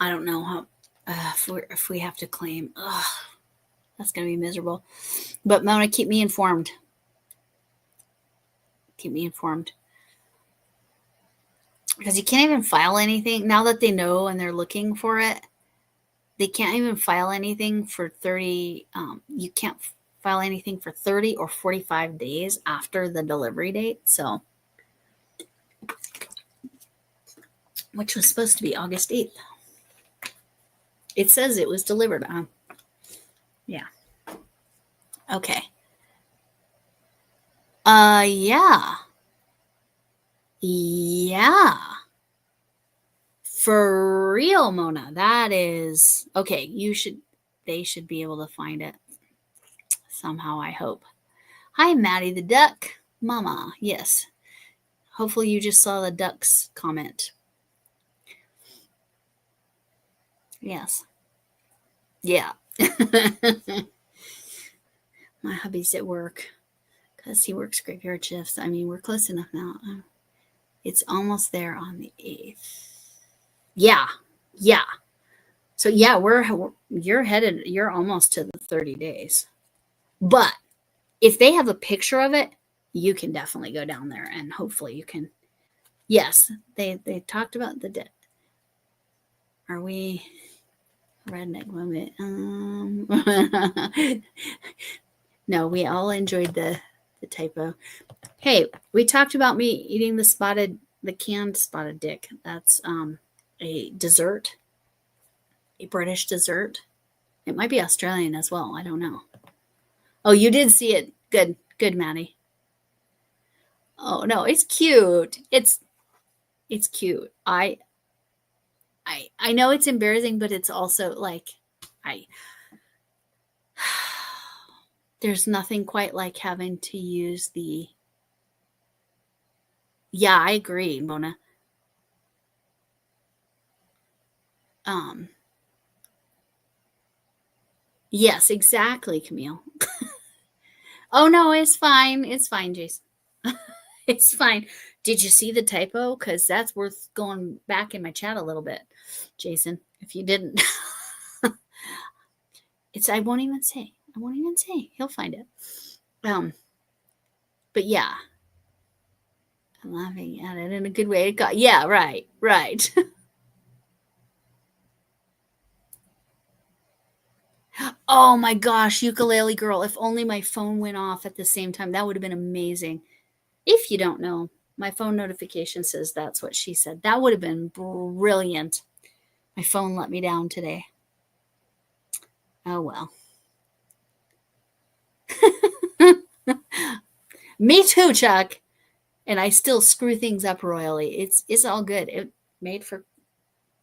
I don't know how if we have to claim. That's gonna be miserable. But Mona, keep me informed. Because you can't even file anything now that they know and they're looking for it. They can't even file anything for 30. You can't file anything for 30 or 45 days after the delivery date. So, which was supposed to be August 8th. It says it was delivered. Yeah. Okay. Yeah. For real, Mona. That is okay. They should be able to find it somehow, I hope. Hi, Maddie the duck. Mama. Yes. Hopefully you just saw the ducks comment. Yes. Yeah. My hubby's at work because he works graveyard shifts. I mean, we're close enough now. It's almost there on the 8th. Yeah. So yeah, you're almost to the 30 days. But if they have a picture of it, you can definitely go down there and hopefully you can. Yes, they talked about the debt. Are we redneck moment? No, we all enjoyed the typo. Hey, we talked about me eating the canned spotted dick. That's a dessert, a British dessert. It might be Australian as well. I don't know. Oh, you did see it. Good, good, Maddie. Oh no, it's cute. It's cute. I know it's embarrassing, but it's also like I there's nothing quite like having to use the yeah, I agree, Mona. Um yes, exactly, Camille. Oh no, it's fine. It's fine, Jason. It's fine. Did you see the typo? Because that's worth going back in my chat a little bit, Jason. If you didn't, it's I won't even say. I won't even say. He'll find it. But yeah, I'm laughing at it in a good way. It got yeah, right, right. Oh my gosh, ukulele girl! If only my phone went off at the same time, that would have been amazing. If you don't know, my phone notification says that's what she said. That would have been brilliant. My phone let me down today. Oh well. Me too, Chuck. And I still screw things up royally. It's all good. It made for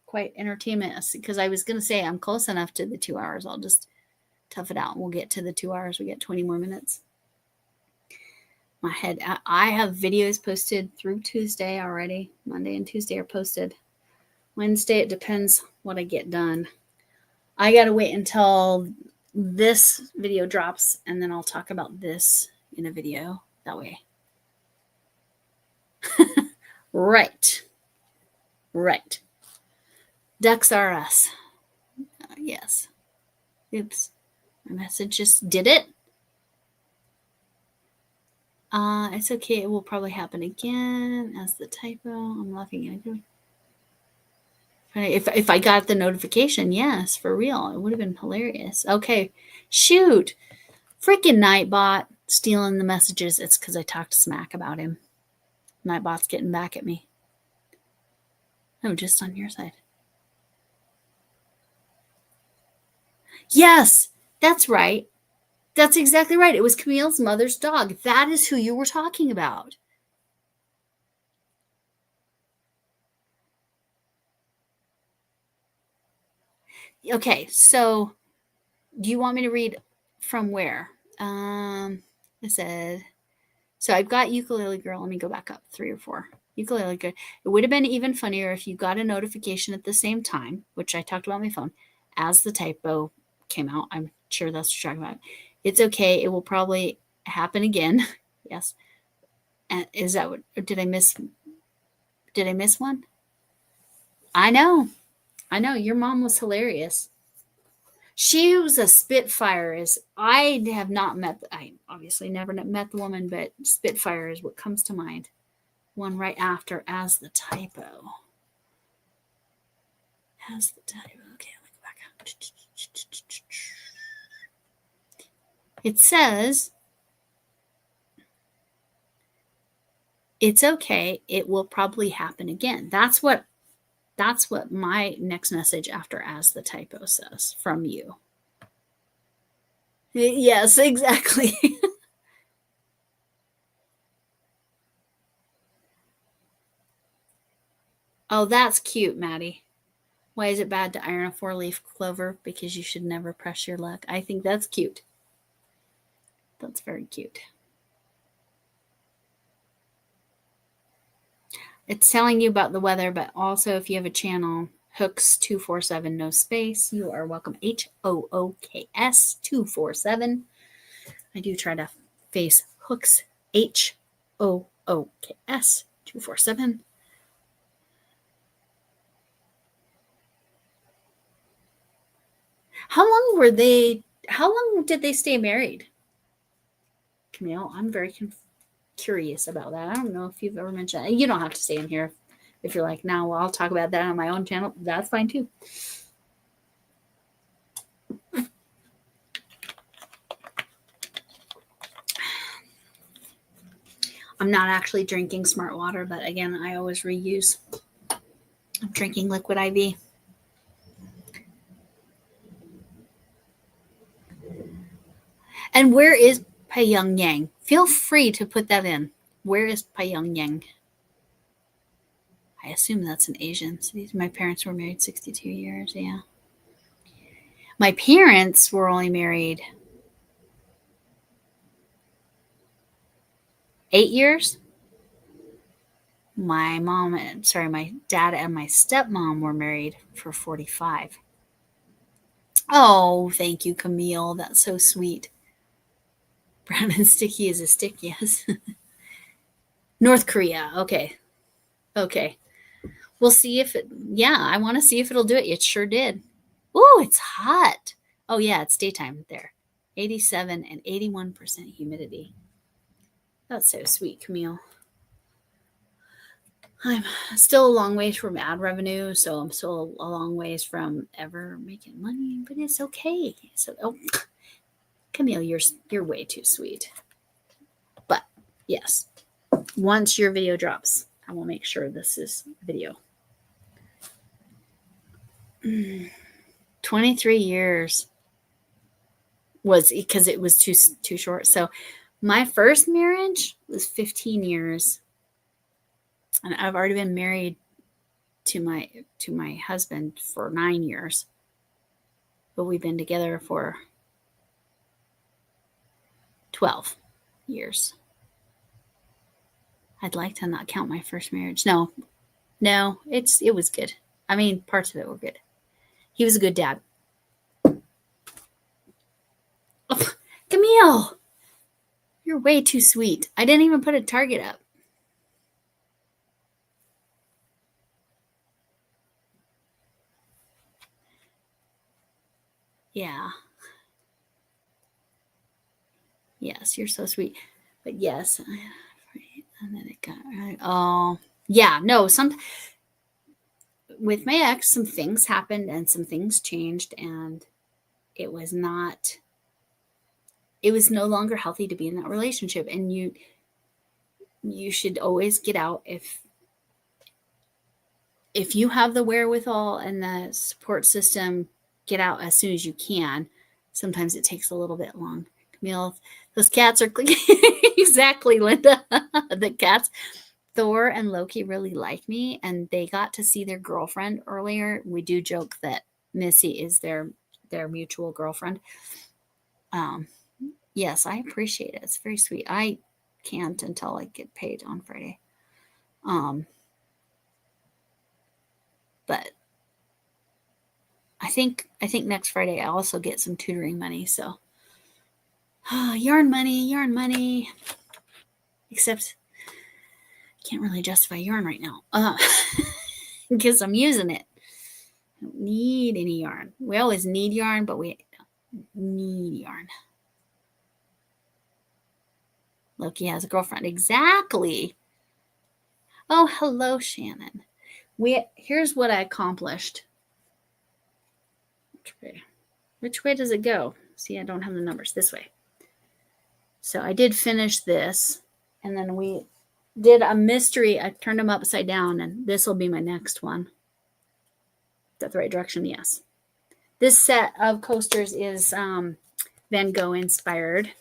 quite entertainment because I was gonna say I'm close enough to the 2 hours. I'll just tough it out. We'll get to the 2 hours. We get 20 more minutes. My head. I have videos posted through Tuesday already. Monday and Tuesday are posted. Wednesday it depends what I get done. I gotta wait until this video drops and then I'll talk about this in a video that way. Right. Right. Ducks are us. Yes. Oops. My message just did it. It's okay. It will probably happen again as the typo. I'm laughing at it. If I got the notification, yes, for real. It would have been hilarious. Okay. Shoot. Freaking Nightbot stealing the messages. It's because I talked smack about him. Nightbot's getting back at me. Oh, just on your side. Yes, that's right. That's exactly right. It was Camille's mother's dog. That is who you were talking about. Okay, so do you want me to read from where? I said, so I've got ukulele girl. Let me go back up 3 or 4. Ukulele girl. It would have been even funnier if you got a notification at the same time, which I talked about on my phone, as the typo came out. I'm sure that's what you're talking about. It's okay. It will probably happen again. Yes. And is that what? Did I miss? Did I miss one? I know. I know. Your mom was hilarious. She was a Spitfire. Is I have not met. I obviously never met the woman, but Spitfire is what comes to mind. One right after as the typo. As the typo. Okay, let me go back up. It says, "It's okay. It will probably happen again." That's what my next message after as the typo says from you. Yes, exactly. Oh, that's cute, Maddie. Why is it bad to iron a 4-leaf clover? Because you should never press your luck. I think that's cute. That's very cute. It's telling you about the weather, but also if you have a channel, Hooks 247, no space, you are welcome. HOOKS 247. I do try to face Hooks HOOKS 247. How long did they stay married? Camille, I'm very curious about that. I don't know if you've ever mentioned that. You don't have to stay in here if you're like, no, well, I'll talk about that on my own channel. That's fine too. I'm not actually drinking smart water, but again, I always reuse. I'm drinking liquid IV. And where is Pyongyang. Feel free to put that in. Where is Pyongyang? I assume that's an Asian city. My parents were married 62 years. Yeah. My parents were only married 8 years. My dad and my stepmom were married for 45. Oh, thank you, Camille. That's so sweet. Brown and sticky is a stick, yes. North Korea. Okay. We'll see if I want to see if it'll do it. It sure did. Ooh, it's hot. Oh, yeah, it's daytime there. 87 and 81% humidity. That's so sweet, Camille. I'm still a long ways from ad revenue, so I'm still a long ways from ever making money, but it's okay. So, Camille, you're way too sweet. But yes, once your video drops, I will make sure this is video. 23 years was because it was too short. So my first marriage was 15 years. And I've already been married to my husband for 9 years. But we've been together for 12 years. I'd like to not count my first marriage. No, it was good. I mean, parts of it were good. He was a good dad. Oh, Camille, you're way too sweet. I didn't even put a target up. Yeah. Yes, you're so sweet. But yes, and then it got no, with my ex, some things happened and some things changed, and it was no longer healthy to be in that relationship. And you should always get out if you have the wherewithal and the support system. Get out as soon as you can. Sometimes it takes a little bit long. Camille, those cats are clicking. Exactly, Linda. The cats, Thor and Loki, really like me, and they got to see their girlfriend earlier. We do joke that Missy is their mutual girlfriend. Yes, I appreciate it. It's very sweet. I can't until I get paid on Friday. But I think next Friday I also get some tutoring money. So yarn money. Except I can't really justify yarn right now because I'm using it. I don't need any yarn. We always need yarn, but we don't need yarn. Loki has a girlfriend. Exactly. Oh, hello, Shannon. Here's what I accomplished. Which way does it go? See, I don't have the numbers. This way. So I did finish this, and then we did a mystery. I turned them upside down, and this will be my next one. Is that the right direction? Yes. This set of coasters is Van Gogh inspired.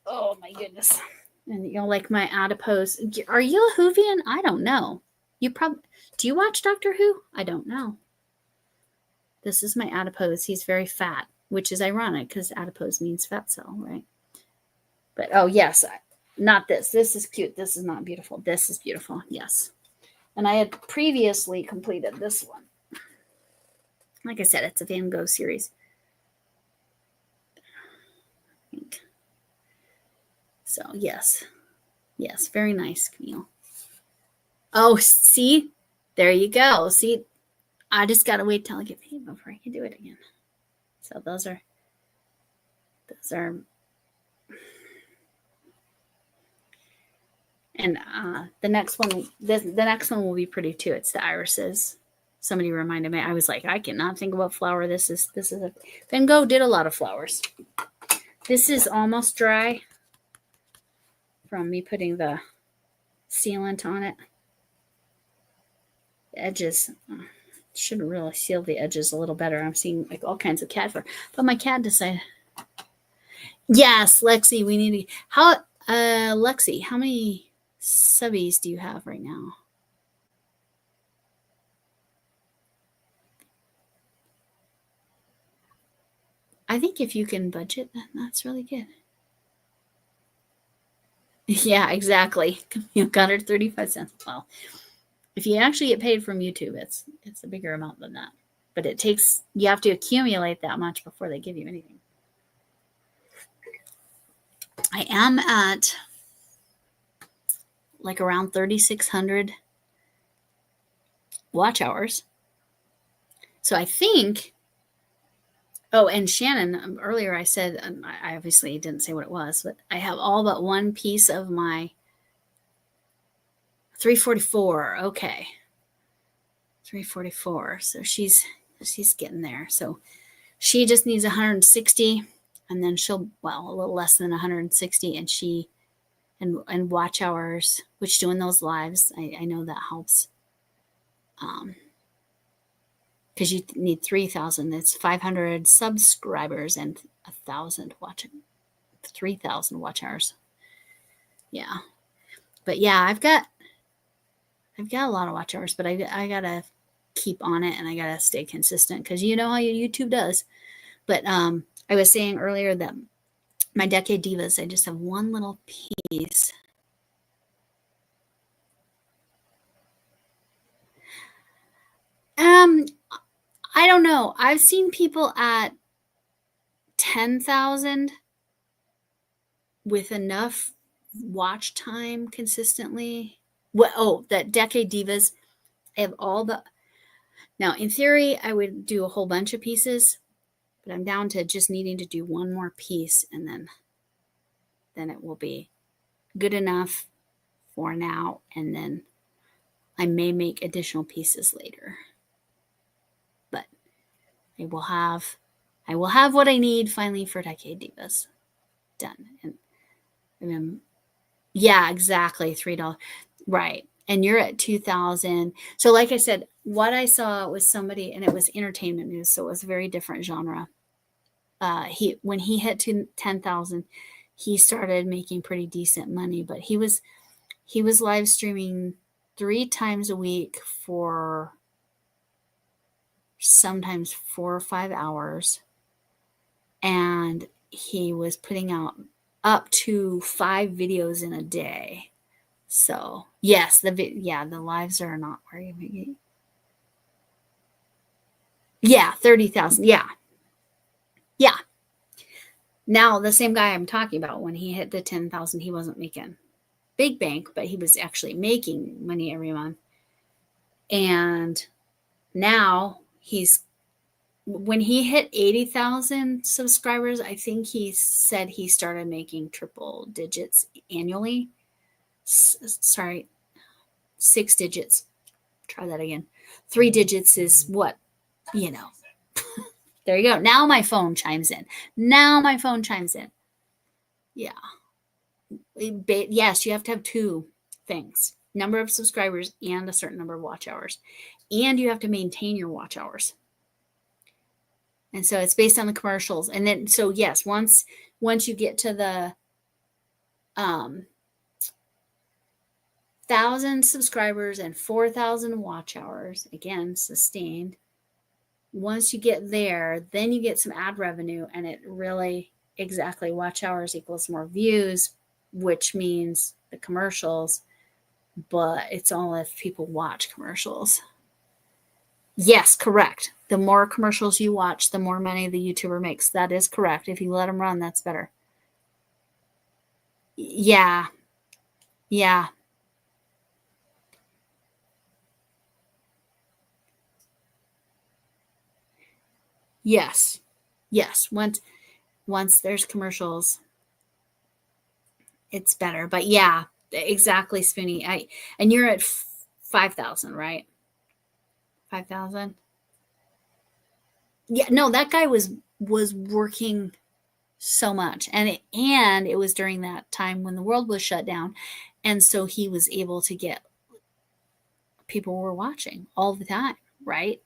Oh my goodness. And you'll like my adipose. Are you a Whovian? I don't know. Do you watch Doctor Who? I don't know. This is my adipose. He's very fat, which is ironic because adipose means fat cell, right? But oh yes, not this. This is cute. This is not beautiful. This is beautiful. Yes. And I had previously completed this one. Like I said, it's a Van Gogh series. I think. So yes, very nice, Camille. Oh, see, there you go. See, I just gotta wait till I get paid before I can do it again. So those are. And the next one will be pretty too. It's the irises. Somebody reminded me. I was like, I cannot think about flower. This is a Van Gogh did a lot of flowers. This is almost dry from me putting the sealant on it. The edges should really seal the edges a little better. I'm seeing like all kinds of cat fur, but my cat decided. Yes, Lexi, we need to. Lexi, how many subbies do you have right now? I think if you can budget, that's really good. Yeah, exactly. 135 cents. Well, if you actually get paid from YouTube, it's a bigger amount than that. But you have to accumulate that much before they give you anything. I am at like around 3,600 watch hours. So I think. Oh, and Shannon, earlier I said, I obviously didn't say what it was, but I have all but one piece of my 344. Okay. 344. So she's getting there. So she just needs 160, and then she'll, well, a little less than 160, and watch hours, which doing those lives, I know that helps. Because you need 3,000. It's 500 subscribers and 1,000 watching. 3,000 watch hours. Yeah. But yeah, I've got a lot of watch hours, but I gotta keep on it, and I gotta stay consistent, because you know how YouTube does. But I was saying earlier that my Decade Divas, I just have one little piece. I don't know. I've seen people at 10,000 with enough watch time consistently. That Decade Divas, I have all the. Now, in theory, I would do a whole bunch of pieces, but I'm down to just needing to do one more piece, and then it will be good enough for now, and then I may make additional pieces later. But I will have what I need finally for Decade Divas done. And yeah, exactly, $3. Right. And you're at 2,000. So like I said, what I saw was somebody, and it was entertainment news, so it was a very different genre. When he hit to 10,000, he started making pretty decent money, but he was live streaming 3 times a week for sometimes 4 or 5 hours, and he was putting out up to 5 videos in a day. So yes, the lives are not where you. Yeah, 30,000. Yeah. Now the same guy I'm talking about, when he hit the 10,000, he wasn't making big bank, but he was actually making money every month. And now when he hit 80,000 subscribers, I think he said he started making triple digits annually. Sorry, 6 digits. Try that again. 3 digits is what, There you go. Now my phone chimes in. Yeah. Yes, you have to have 2 things: number of subscribers and a certain number of watch hours. And you have to maintain your watch hours. And so it's based on the commercials. And then, so yes, once you get to the 1,000 subscribers and 4,000 watch hours, again, sustained. Once you get there, then you get some ad revenue, and it really, exactly, watch hours equals more views, which means the commercials, but it's all if people watch commercials. Yes, correct. The more commercials you watch, the more money the YouTuber makes. That is correct. If you let them run, that's better. Yeah. Yeah. Yes. Yes. Once there's commercials, it's better. But yeah, exactly, Spoonie. And you're at 5,000, right? 5,000. Yeah, no, that guy was working so much, and it was during that time when the world was shut down, and so he was able to get, people were watching all the time, right?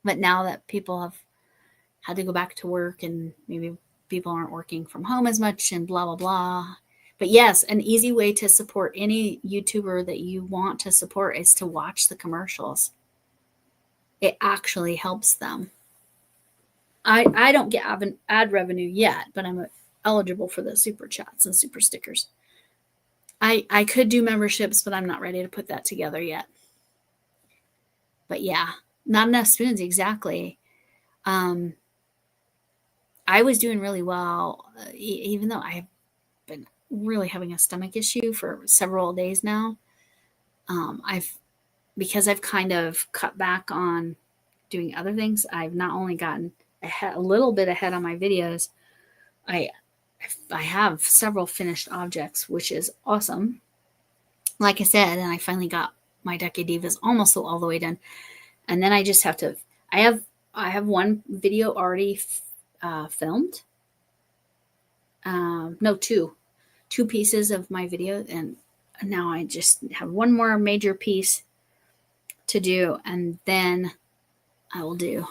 But now that people have had to go back to work and maybe people aren't working from home as much and blah, blah, blah. But yes, an easy way to support any YouTuber that you want to support is to watch the commercials. It actually helps them. I don't get ad revenue yet, but I'm eligible for the super chats and super stickers. I could do memberships, but I'm not ready to put that together yet. But yeah, not enough spoons, exactly. I was doing really well, even though I've been really having a stomach issue for several days now. Because I've kind of cut back on doing other things, I've not only gotten a little bit ahead on my videos, I have several finished objects, which is awesome. Like I said, and I finally got my Decade Divas almost all the way done. And then I just have to, I have one video already filmed. No, two pieces of my video. And now I just have one more major piece to do. And then I will do.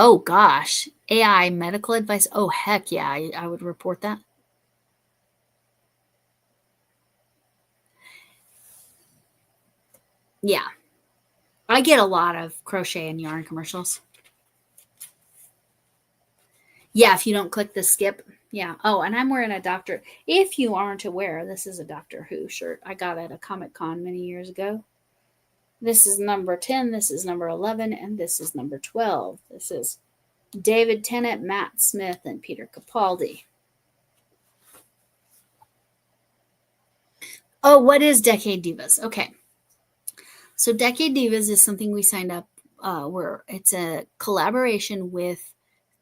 Oh gosh, AI medical advice. Oh heck yeah, I would report that. Yeah. I get a lot of crochet and yarn commercials. Yeah, if you don't click the skip. Yeah. Oh, and I'm wearing a Doctor. If you aren't aware, this is a Doctor Who shirt I got at a Comic-Con many years ago. This is number 10, this is number 11, and this is number 12. This is David Tennant, Matt Smith, and Peter Capaldi. Oh, what is Decade Divas? Okay. So Decade Divas is something we signed up where it's a collaboration with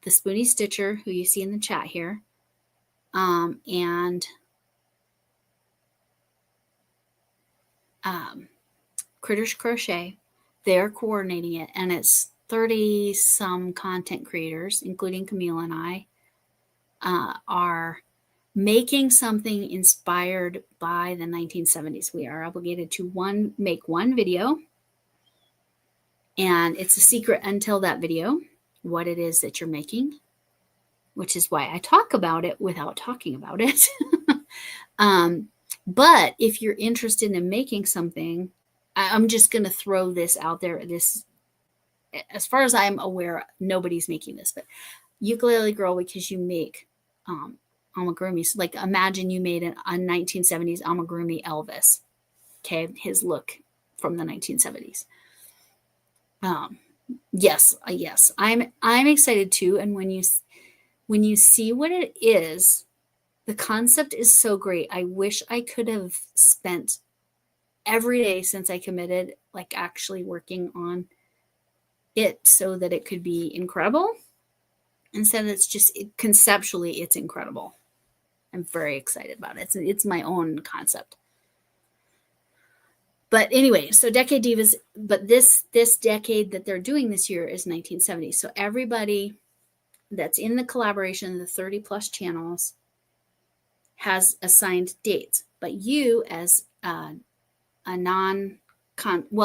the Spoonie Stitcher, who you see in the chat here, and Critters Crochet. They're coordinating it, and it's 30 some content creators, including Camille and I, are making something inspired by the 1970s. We are obligated to make one video, and it's a secret until that video what it is that you're making, which is why I talk about it without talking about it. But if you're interested in making something, I'm just going to throw this out there. This, as far as I'm aware, nobody's making this, but Ukulele Girl, because you make amigurumis. Like imagine you made a 1970s amigurumi Elvis. Okay, his look from the 1970s. Yes, I'm excited too. And when you see what it is, the concept is so great. I wish I could have spent every day since I committed, like actually working on it so that it could be incredible. Instead, it's just conceptually, it's incredible. I'm very excited about it. It's my own concept. But anyway, so Decade Divas, but this decade that they're doing this year is 1970. So everybody that's in the collaboration, the 30 plus channels, has assigned dates. But you, as a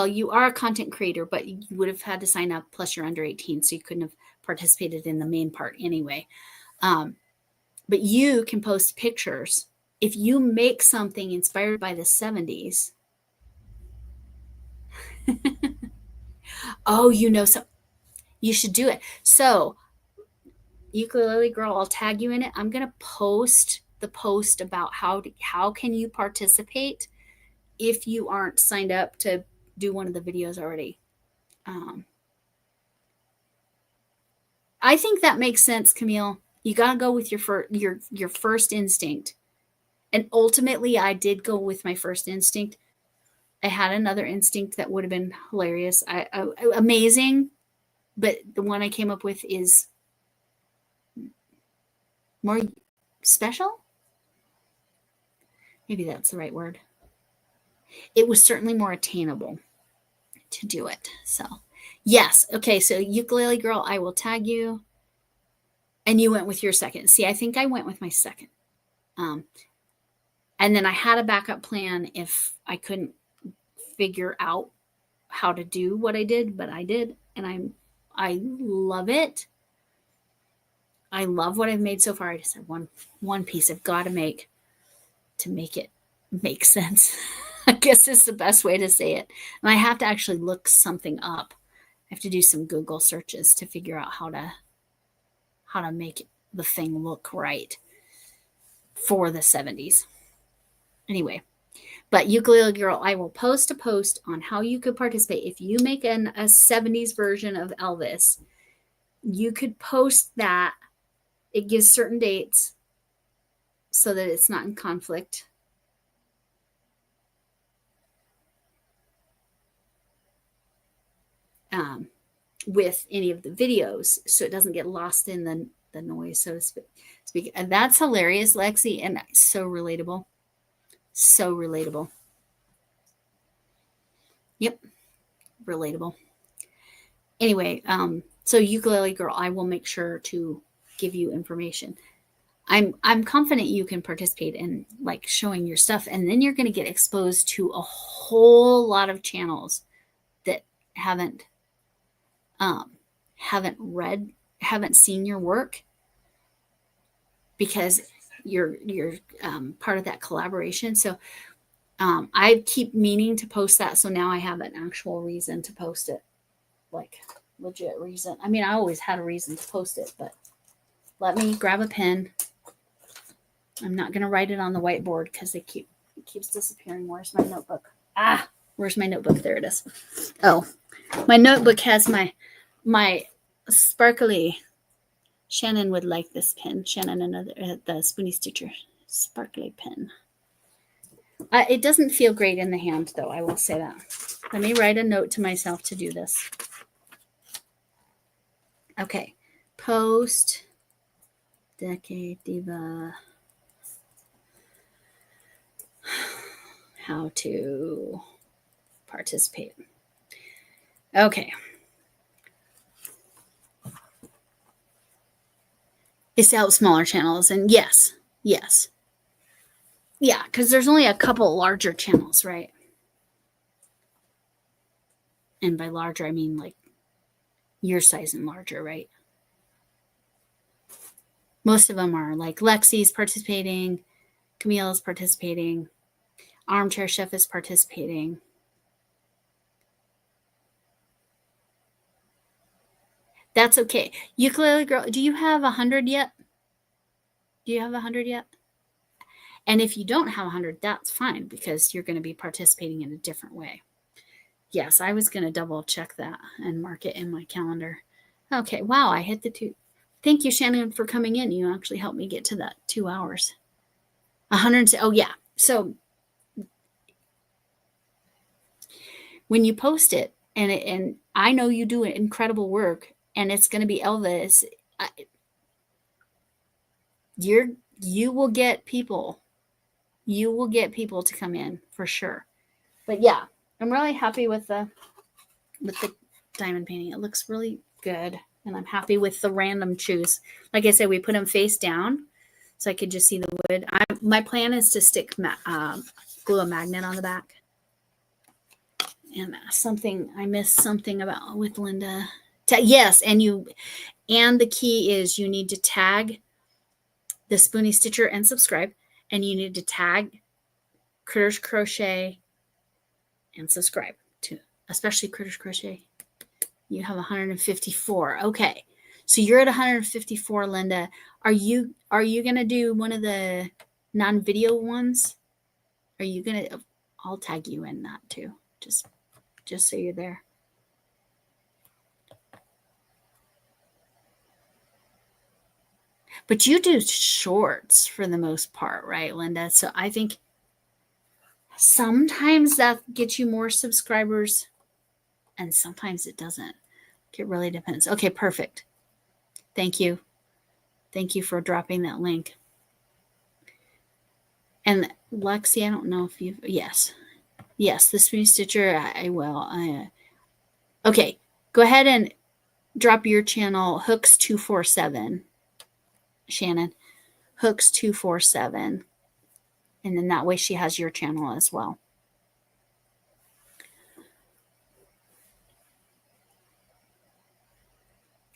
you are a content creator, but you would have had to sign up, plus you're under 18, so you couldn't have participated in the main part anyway. But you can post pictures. If you make something inspired by the 70s, oh, so you should do it. So Ukulele Girl, I'll tag you in it. I'm going to post the post about how can you participate if you aren't signed up to do one of the videos already. I think that makes sense, Camille. You got to go with your first instinct. And ultimately, I did go with my first instinct. I had another instinct that would have been hilarious, amazing, but the one I came up with is more special. Maybe that's the right word. It was certainly more attainable to do it. So, yes. Okay, so Ukulele Girl, I will tag you. And you went with your second. See, I think I went with my second. And then I had a backup plan if I couldn't figure out how to do what I did, but I did. And I'm I love it. I love what I've made so far. I just have one piece I've got to make it make sense. I guess is the best way to say it. And I have to actually look something up. I have to do some Google searches to figure out how to make the thing look right for the 70s. Anyway, but Ukulele Girl, I will post a post on how you could participate. If you make a 70s version of Elvis, you could post that. It gives certain dates so that it's not in conflict. With any of the videos, so it doesn't get lost in the noise, so to speak. And that's hilarious, Lexi, and so relatable. So relatable. Yep, relatable. Anyway, so Ukulele Girl, I will make sure to give you information. I'm confident you can participate in like showing your stuff, and then you're going to get exposed to a whole lot of channels that haven't seen your work, because you're part of that collaboration. So I keep meaning to post that, so now I have an actual reason to post it, like legit reason. I mean, I always had a reason to post it, but let me grab a pen. I'm not going to write it on the whiteboard because it keeps disappearing. Where's my notebook? Where's my notebook? There it is. Oh, my notebook has my sparkly. Shannon would like this pen. Shannon, the Spoony Stitcher sparkly pen. It doesn't feel great in the hand, though. I will say that. Let me write a note to myself to do this. Okay. Post Decade Diva. How to participate. Okay. It's to help smaller channels. And yes. Yeah, because there's only a couple larger channels, right? And by larger, I mean like your size and larger, right? Most of them are like Lexi's participating, Camille's participating, Armchair Chef is participating. That's okay. Ukulele Girl, do you have 100 yet? Do you have 100 yet? And if you don't have 100, that's fine, because you're going to be participating in a different way. Yes, I was going to double check that and mark it in my calendar. Okay, wow, I hit the 2. Thank you, Shannon, for coming in. You actually helped me get to that 2 hours. 100. Oh, yeah. So when you post it, and I know you do incredible work, and it's going to be Elvis, you will get people. You will get people to come in for sure. But yeah, I'm really happy with the diamond painting. It looks really good, and I'm happy with the random choose. Like I said, we put them face down so I could just see the wood. My plan is to stick glue a magnet on the back. And I missed something about with Linda. Yes, and the key is you need to tag the Spoony Stitcher and subscribe, and you need to tag Critters Crochet and subscribe to, especially Critters Crochet. You have 154. Okay, so you're at 154, Linda. Are you gonna do one of the non-video ones? Are you gonna? I'll tag you in that too. Just so you're there. But you do shorts for the most part, right, Linda? So I think sometimes that gets you more subscribers, and sometimes it doesn't. It really depends. Okay, perfect. Thank you. Thank you for dropping that link. And Lexi, I don't know if you've... Yes, the Spoony Stitcher, I will. Okay, go ahead and drop your channel, Hooks247. Shannon, Hooks247. And then that way she has your channel as well.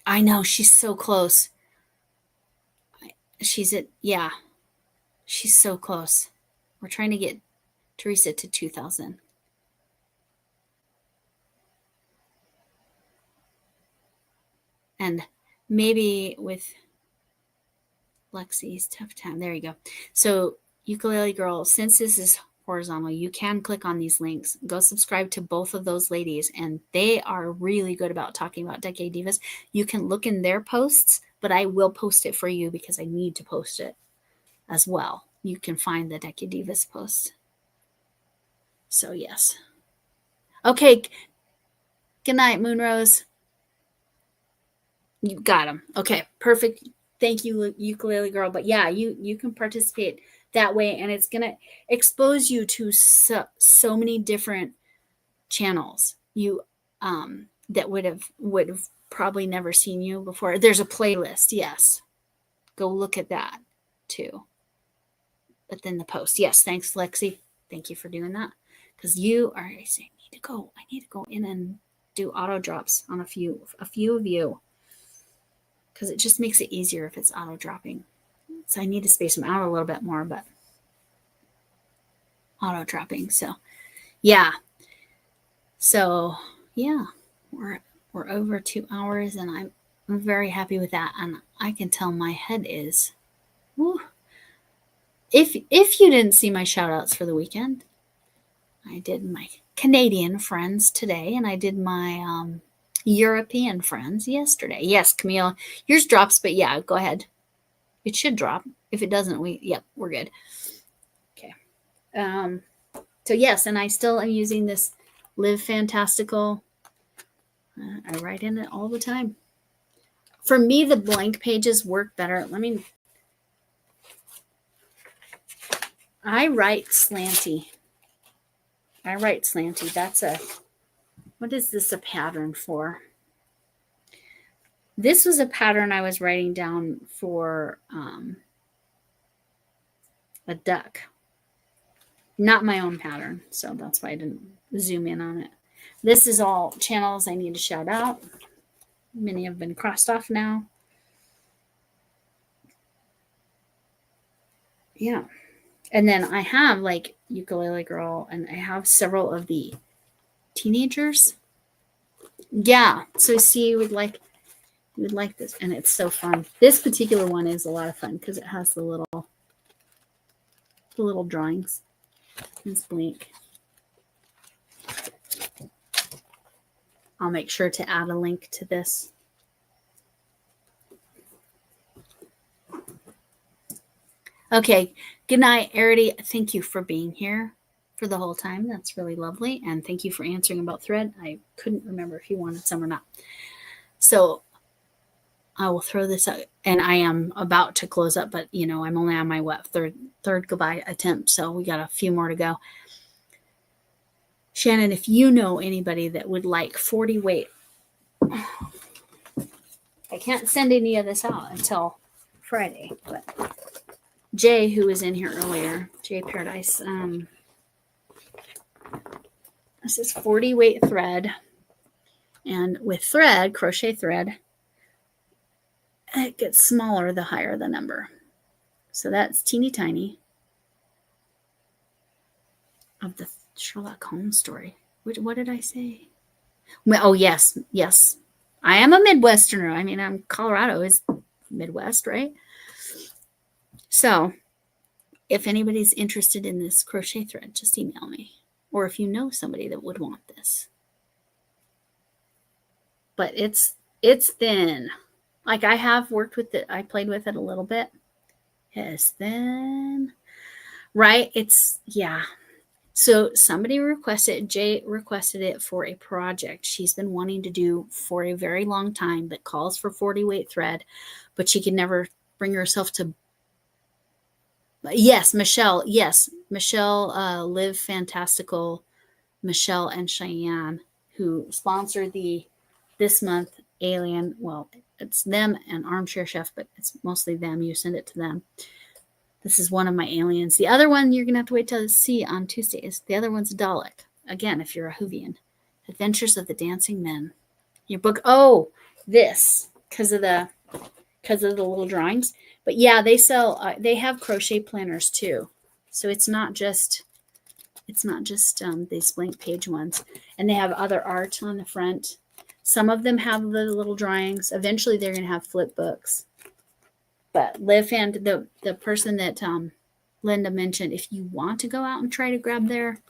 I know, she's so close. She's so close. We're trying to get Teresa to 2,000. And maybe with Lexi's tough time. There you go. So Ukulele Girl, since this is horizontal, you can click on these links. Go subscribe to both of those ladies, and they are really good about talking about Decade Divas. You can look in their posts, but I will post it for you because I need to post it as well. You can find the Decade Divas post. So yes. Okay. Good night, Moonrose. You got them. Okay, perfect. Thank you, Ukulele Girl. But yeah, you can participate that way, and it's gonna expose you to so many different channels you that would have probably never seen you before. There's a playlist. Yes, go look at that too. But then the post. Yes, thanks, Lexi. Thank you for doing that, because you are. I need to go in and do auto drops on a few of you, because it just makes it easier if it's auto dropping. So I need to space them out a little bit more, but auto dropping. So yeah. So yeah, we're over 2 hours, and I'm very happy with that. And I can tell my head is, woo. If you didn't see my shout outs for the weekend, I did my Canadian friends today, and I did my European friends yesterday. Yes, Camille, yours drops, but yeah, go ahead. It should drop. If it doesn't, we're good. Okay. So yes, and I still am using this Live Fantastical. I write in it all the time. For me, the blank pages work better. I write slanty. That's what is this a pattern for? This was a pattern I was writing down for a duck. Not my own pattern, so that's why I didn't zoom in on it. This is all channels I need to shout out. Many have been crossed off now. Yeah. And then I have like Ukulele Girl, and I have several of the teenagers. Yeah. So see, you would like this, and it's so fun. This particular one is a lot of fun because it has the little drawings. It's blank. I'll make sure to add a link to this. Okay. Good night, Arity. Thank you for being here for the whole time. That's really lovely. And thank you for answering about thread. I couldn't remember if you wanted some or not. So I will throw this out, and I am about to close up, but I'm only on my third goodbye attempt. So we got a few more to go. Shannon, if you know anybody that would like 40 weight, I can't send any of this out until Friday, but Jay, who was in here earlier, Jay Paradise, this is 40 weight thread, and with thread, crochet thread, it gets smaller the higher the number. So that's teeny tiny of the Sherlock Holmes story. What did I say? Oh, yes. I am a Midwesterner. I'm Colorado is Midwest, right? So if anybody's interested in this crochet thread, just email me. Or if you know somebody that would want this. But it's thin. Like I have worked with it. I played with it a little bit. It's thin. Right? Yeah. So somebody Jay requested it for a project she's been wanting to do for a very long time that calls for 40 weight thread, but she can never bring herself to. Yes, Michelle. Live Fantastical, Michelle and Cheyenne, who sponsored this month Alien. Well, it's them and Armchair Chef, but it's mostly them. You send it to them. This is one of my aliens. The other one you're going to have to wait to see on Tuesdays. The other one's Dalek. Again, if you're a Whovian. Adventures of the Dancing Men. Your book. Oh, this. because of the little drawings. But yeah, they sell. They have crochet planners too, so it's not just these blank page ones, and they have other art on the front. Some of them have the little drawings. Eventually, they're going to have flip books. But Liv and the person that Linda mentioned, if you want to go out and try to grab there,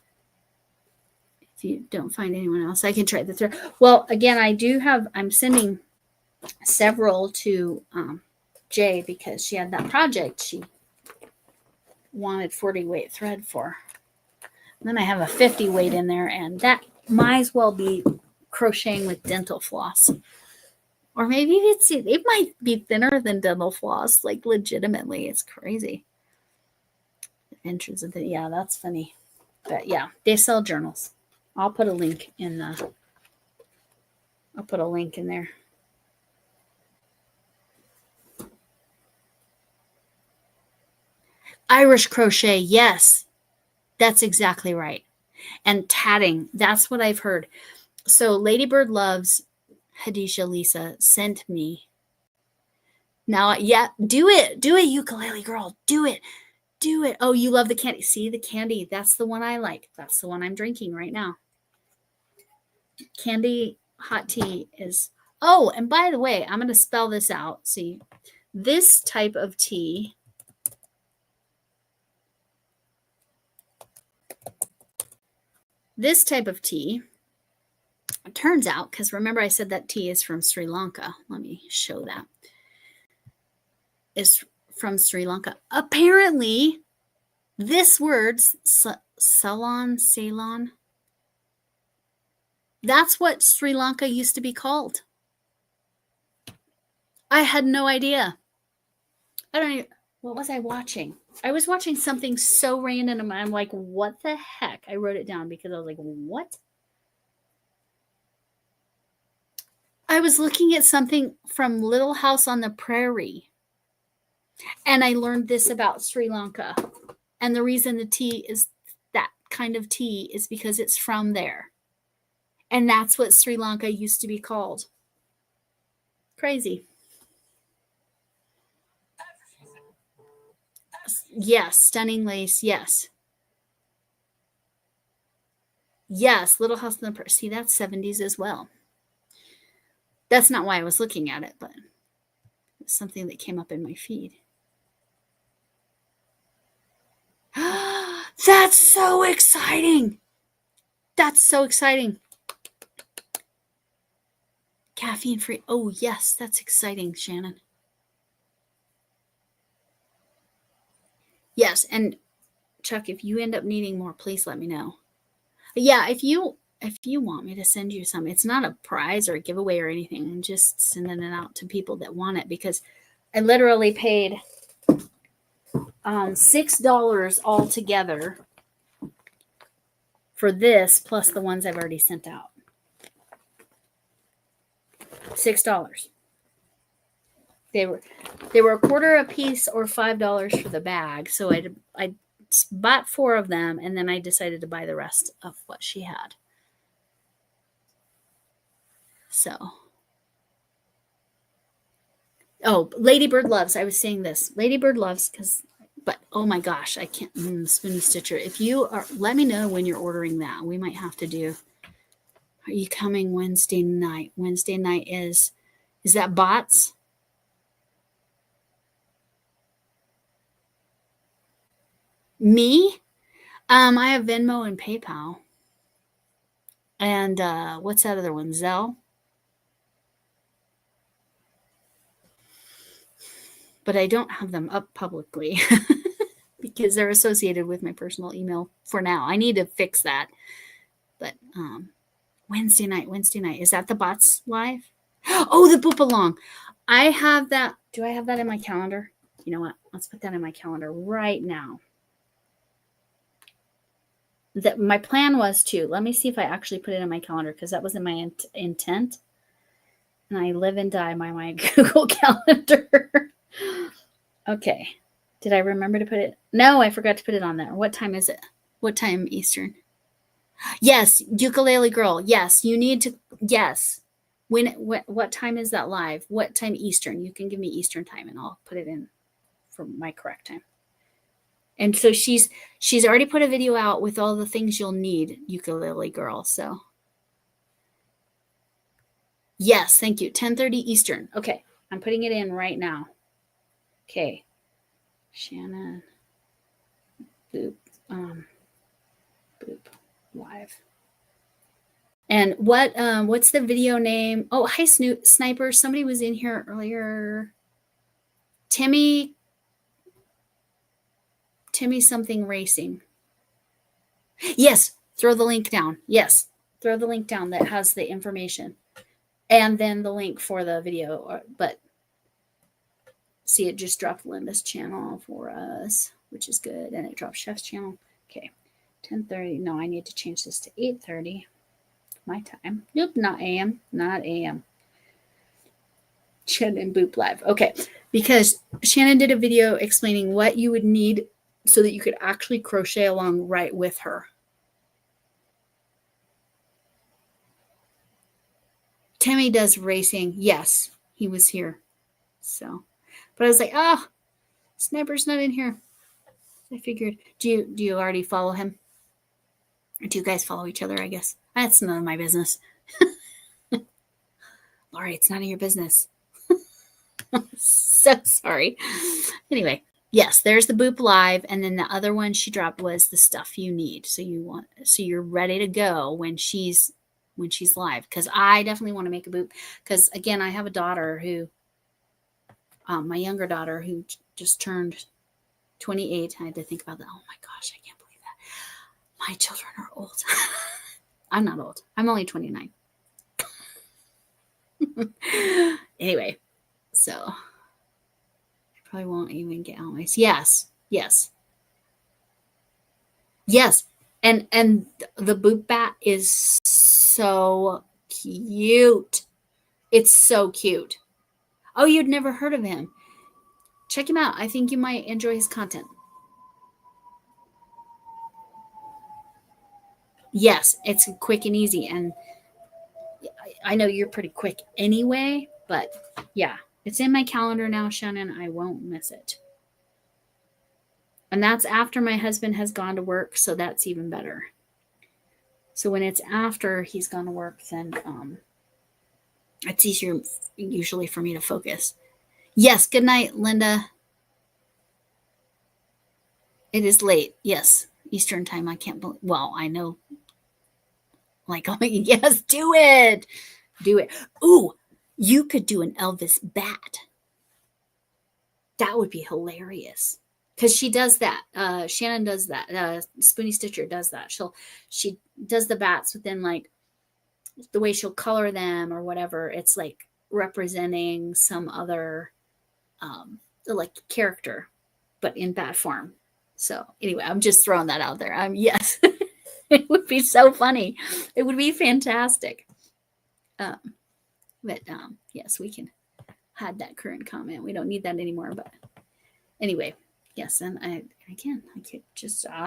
if you don't find anyone else, I can try the thread. Well, again, I'm sending several to Jay because she had that project she wanted 40 weight thread for. And then I have a 50 weight in there, and that might as well be crocheting with dental floss. Or maybe it might be thinner than dental floss, like legitimately. It's crazy. Adventures of yeah, that's funny. But yeah, they sell journals. I'll put a link in there. Irish crochet, yes. That's exactly right. And tatting, that's what I've heard. So Ladybird Loves, Hadisha Lisa sent me. Now, yeah, do it, ukulele girl, do it. Oh, you love the candy. See the candy, that's the one I like. That's the one I'm drinking right now. Candy hot tea is, oh, and by the way, I'm going to spell this out. See, this type of tea it turns out, because remember I said that tea is from Sri Lanka. Let me show that. It's from Sri Lanka. Apparently, this word, Ceylon, that's what Sri Lanka used to be called. I had no idea. What was I watching? I was watching something so random, and I'm like, what the heck? I wrote it down because I was like, what? I was looking at something from Little House on the Prairie, and I learned this about Sri Lanka. And the reason the tea is that kind of tea is because it's from there. And that's what Sri Lanka used to be called. Crazy. Yes, stunning lace, yes. Yes, Little House on the Prairie. See, that's 70s as well. That's not why I was looking at it, but it's something that came up in my feed. That's so exciting. Caffeine free. Oh, yes, that's exciting, Shannon. Yes, and Chuck, if you end up needing more, please let me know. Yeah, if you want me to send you some, it's not a prize or a giveaway or anything. I'm just sending it out to people that want it because I literally paid $6 altogether for this plus the ones I've already sent out. $6. They were a quarter a piece or $5 for the bag. So I bought 4 of them, and then I decided to buy the rest of what she had. So, oh, Ladybird Loves. I was saying this. Ladybird Loves but oh my gosh, I can't. Spoonie Stitcher. If you are, let me know when you're ordering that. We might have to do. Are you coming Wednesday night? Wednesday night is that bots? Me? I have Venmo and PayPal. And what's that other one? Zelle? But I don't have them up publicly because they're associated with my personal email for now. I need to fix that. But Wednesday night. Is that the bots live? Oh, the Boop Along. I have that. Do I have that in my calendar? You know what? Let's put that in my calendar right now. That my plan was to, let me see if I actually put it in my calendar because that wasn't my intent. And I live and die by my Google Calendar. Okay. Did I remember to put it? No, I forgot to put it on there. What time is it? What time Eastern? Yes, ukulele girl. Yes, you need to. Yes. What time is that live? What time Eastern? You can give me Eastern time and I'll put it in for my correct time. And so she's already put a video out with all the things you'll need, ukulele girl. So yes, thank you. 10:30 Eastern. Okay, I'm putting it in right now. Okay, Shannon, boop, boop, live. And what's the video name? Oh, hi, Sniper. Somebody was in here earlier. Timmy something racing. Yes, throw the link down. Yes, throw the link down that has the information. And then the link for the video. But see, it just dropped Linda's channel for us, which is good. And it dropped Chef's channel. Okay, 10:30. No, I need to change this to 8:30. My time. Nope, not AM. Not AM. Shannon Boop Live. Okay, because Shannon did a video explaining what you would need so that you could actually crochet along right with her. Timmy does racing. Yes, he was here. So, but I was like, oh, Sniper's not in here. I figured. Do you already follow him? Or do you guys follow each other, I guess? That's none of my business. Laurie, it's none of your business. So sorry. Anyway, yes, there's the Boop Live, and then the other one she dropped was the stuff you need. So you're ready to go when she's live. Because I definitely want to make a Boop. Because again, I have a daughter who, my younger daughter who just turned 28. I had to think about that. Oh my gosh, I can't believe that. My children are old. I'm not old. I'm only 29. Anyway, so I probably won't even get out my. Yes. And the Boop Bat is so cute. It's so cute. Oh, you'd never heard of him. Check him out. I think you might enjoy his content. Yes, it's quick and easy. And I know you're pretty quick anyway, but yeah, it's in my calendar now, Shannon. I won't miss it. And that's after my husband has gone to work, so that's even better. So when it's after he's gone to work, then it's easier usually for me to focus. Yes, good night, Linda. It is late. Yes, Eastern time. I can't believe. Well, I know. Like, oh, yes, do it. Ooh, you could do an Elvis bat. That would be hilarious. Because she does that. Shannon does that. Spoony Stitcher does that. She does the bats within like the way she'll color them or whatever. It's like representing some other like character, but in bat form. So anyway, I'm just throwing that out there. Yes, it would be so funny. It would be fantastic. But yes, we can hide that current comment. We don't need that anymore. But anyway. Yes, and I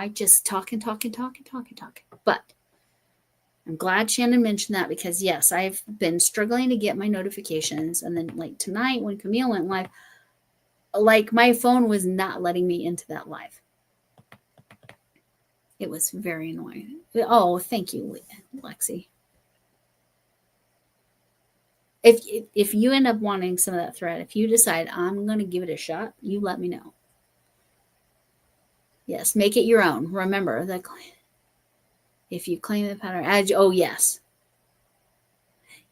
just talk. But I'm glad Shannon mentioned that because yes, I've been struggling to get my notifications, and then like tonight when Camille went live, like my phone was not letting me into that live. It was very annoying. Oh, thank you, Lexi. If you end up wanting some of that thread, if you decide I'm going to give it a shot, you let me know. Yes, make it your own. Remember that if you claim the pattern, yes.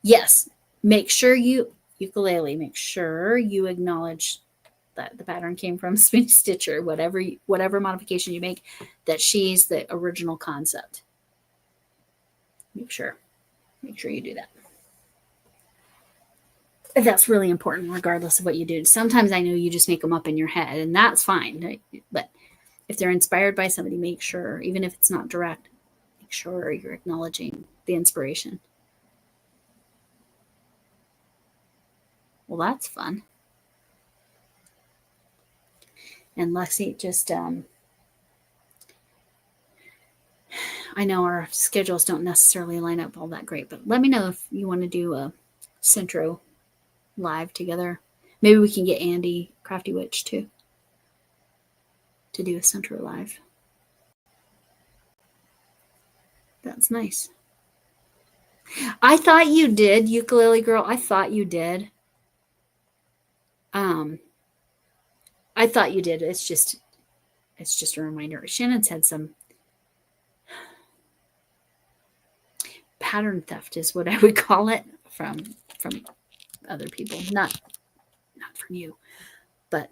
Yes, make sure ukulele, make sure you acknowledge that the pattern came from Spoony Stitcher, whatever modification you make, that she's the original concept. Make sure you do that. That's really important, regardless of what you do. Sometimes I know you just make them up in your head, and that's fine. Right? But if they're inspired by somebody, make sure, even if it's not direct, make sure you're acknowledging the inspiration. Well, that's fun. And Lexi, just, I know our schedules don't necessarily line up all that great, but let me know if you want to do a Centro live together. Maybe we can get Andy Crafty Witch too to do a Centro live. That's nice. I thought you did, Ukulele Girl. I thought you did. I thought you did. It's just a reminder. Shannon's had some pattern theft is what I would call it from other people. Not from you. But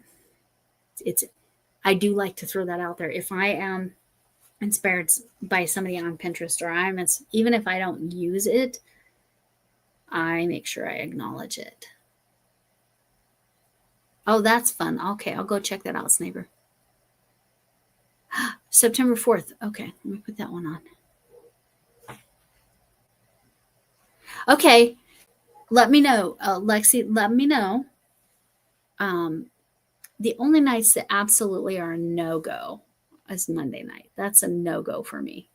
I do like to throw that out there. If I am inspired by somebody on Pinterest, or even if I don't use it, I make sure I acknowledge it. Oh, that's fun. Okay, I'll go check that out, Sniper. September 4th. Okay, let me put that one on. Okay, let me know, Lexi. Let me know. The only nights that absolutely are a no-go is Monday night. That's a no-go for me.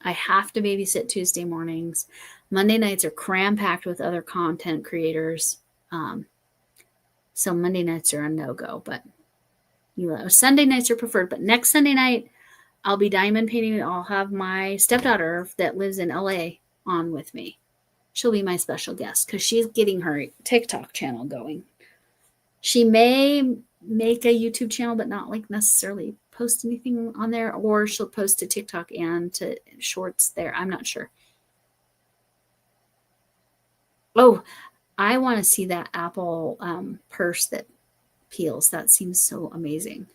I have to babysit Tuesday mornings. Monday nights are cram-packed with other content creators. So Monday nights are a no-go, but Sunday nights are preferred. But next Sunday night, I'll be diamond painting. I'll have my stepdaughter that lives in LA on with me. She'll be my special guest because she's getting her TikTok channel going. She may make a YouTube channel, but not like necessarily post anything on there, or she'll post to TikTok and to shorts there. I'm not sure. Oh, I want to see that apple purse that peels. That seems so amazing.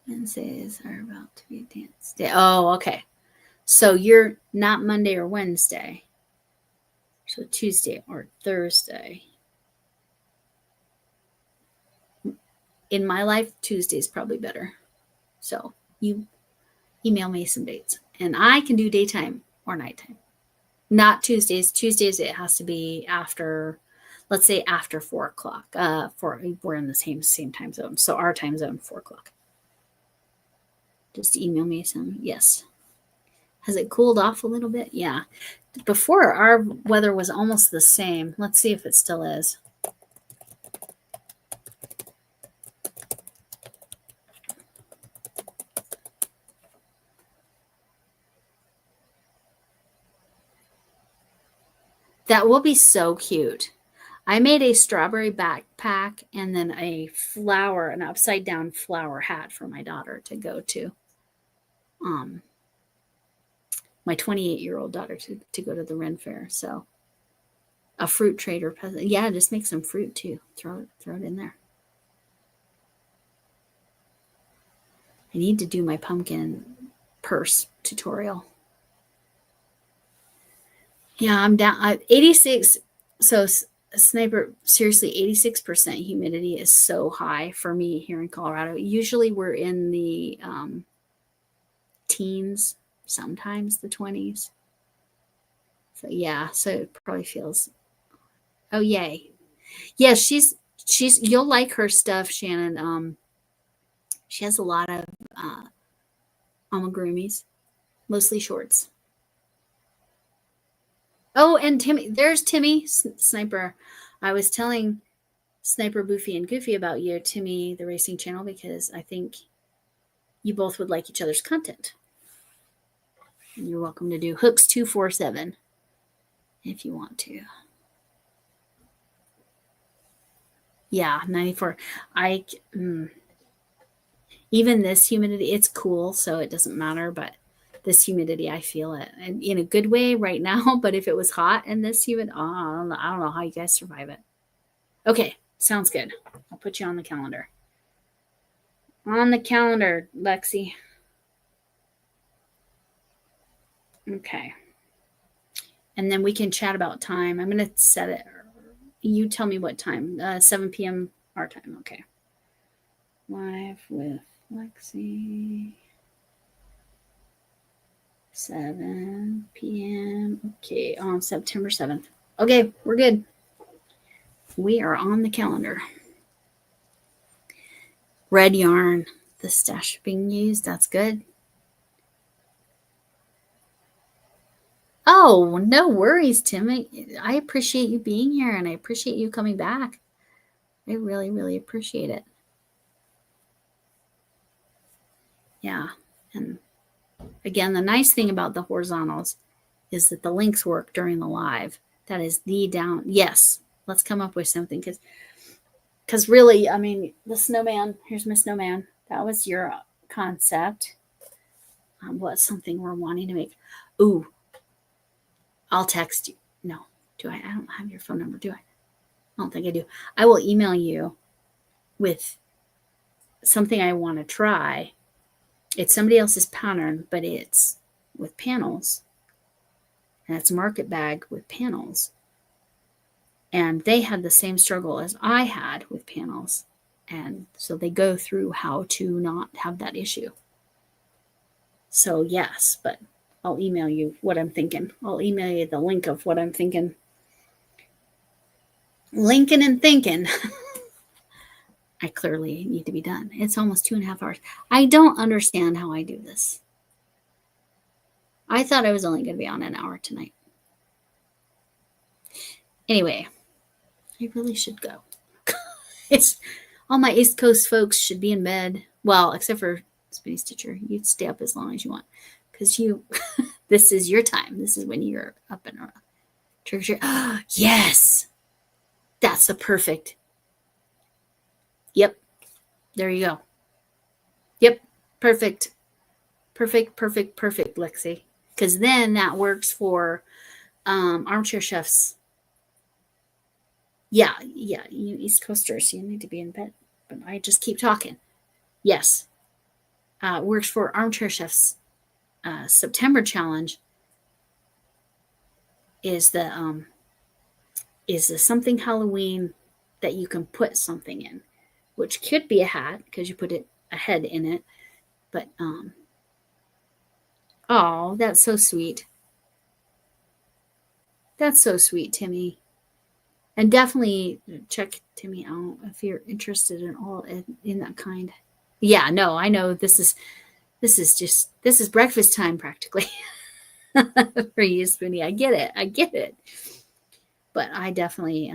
Wednesdays are about to be a dance day. Oh, okay. So you're not Monday or Wednesday. So Tuesday or Thursday. In my life, Tuesday's probably better. So you email me some dates. And I can do daytime or nighttime. Not Tuesdays. Tuesdays, it has to be after, let's say after 4 o'clock. We're in the same time zone. So our time zone, 4 o'clock. Just email me some. Yes. Has it cooled off a little bit? Yeah. Before, our weather was almost the same. Let's see if it still is. That will be so cute. I made a strawberry backpack and then an upside down flower hat for my daughter to go to. My 28-year-old daughter to go to the Ren Fair. So a fruit trader present. Yeah, just make some fruit too. Throw it in there. I need to do my pumpkin purse tutorial. Yeah, I'm down. 86. So Sniper, seriously, 86% humidity is so high for me here in Colorado. Usually we're in the teens, sometimes the 20s. So yeah, so it probably feels. Oh yay. Yeah, she's you'll like her stuff, Shannon. She has a lot of amigurumis, mostly shorts. Oh, and Timmy, there's Timmy Sniper. I was telling Sniper, Boofy, and Goofy about you, Timmy, the racing channel, because I think you both would like each other's content. And you're welcome to do Hooks 247 if you want to. Yeah, 94. Even this humidity, it's cool, so it doesn't matter, but this humidity, I feel it and in a good way right now. But if it was hot and this humid, I don't know how you guys survive it. Okay, sounds good. I'll put you on the calendar. On the calendar, Lexi. Okay. And then we can chat about time. I'm going to set it. You tell me what time. 7 p.m. our time. Okay. Live with Lexi. 7 p.m. Okay, on September 7th. Okay, we're good. We are on the calendar. Red yarn, the stash being used. That's good. Oh, no worries, Tim. I appreciate you being here and I appreciate you coming back. I really, really appreciate it. Yeah. And again, the nice thing about the horizontals is that the links work during the live. That is the down. Yes. Let's come up with something because really, I mean, the snowman, here's my snowman. That was your concept. What's something we're wanting to make? Ooh, I'll text you. No, do I? I don't have your phone number, do I? I don't think I do. I will email you with something I want to try. It's somebody else's pattern, but it's with panels. And it's a market bag with panels. And they had the same struggle as I had with panels. And so they go through how to not have that issue. So, yes, but I'll email you what I'm thinking. I'll email you the link of what I'm thinking. Linking and thinking. I clearly need to be done. It's almost 2.5 hours. I don't understand how I do this. I thought I was only going to be on an hour tonight. Anyway, I really should go. It's all my East Coast folks should be in bed. Well, except for Spinny Stitcher. You'd stay up as long as you want. Because this is your time. This is when you're up and around. Trick or treat. Yes! That's the perfect. Yep. There you go. Yep. Perfect. Perfect, perfect, perfect, Lexi. Because then that works for armchair chefs. Yeah, you East Coasters, you need to be in bed. But I just keep talking. Yes. Works for armchair chefs. September challenge is the something Halloween that you can put something in, which could be a hat because you put a head in it. But oh, that's so sweet. That's so sweet, Timmy. And definitely check Timmy out if you're interested in all in that kind. Yeah, no, I know this is breakfast time practically for you, Spinny. I get it. But I definitely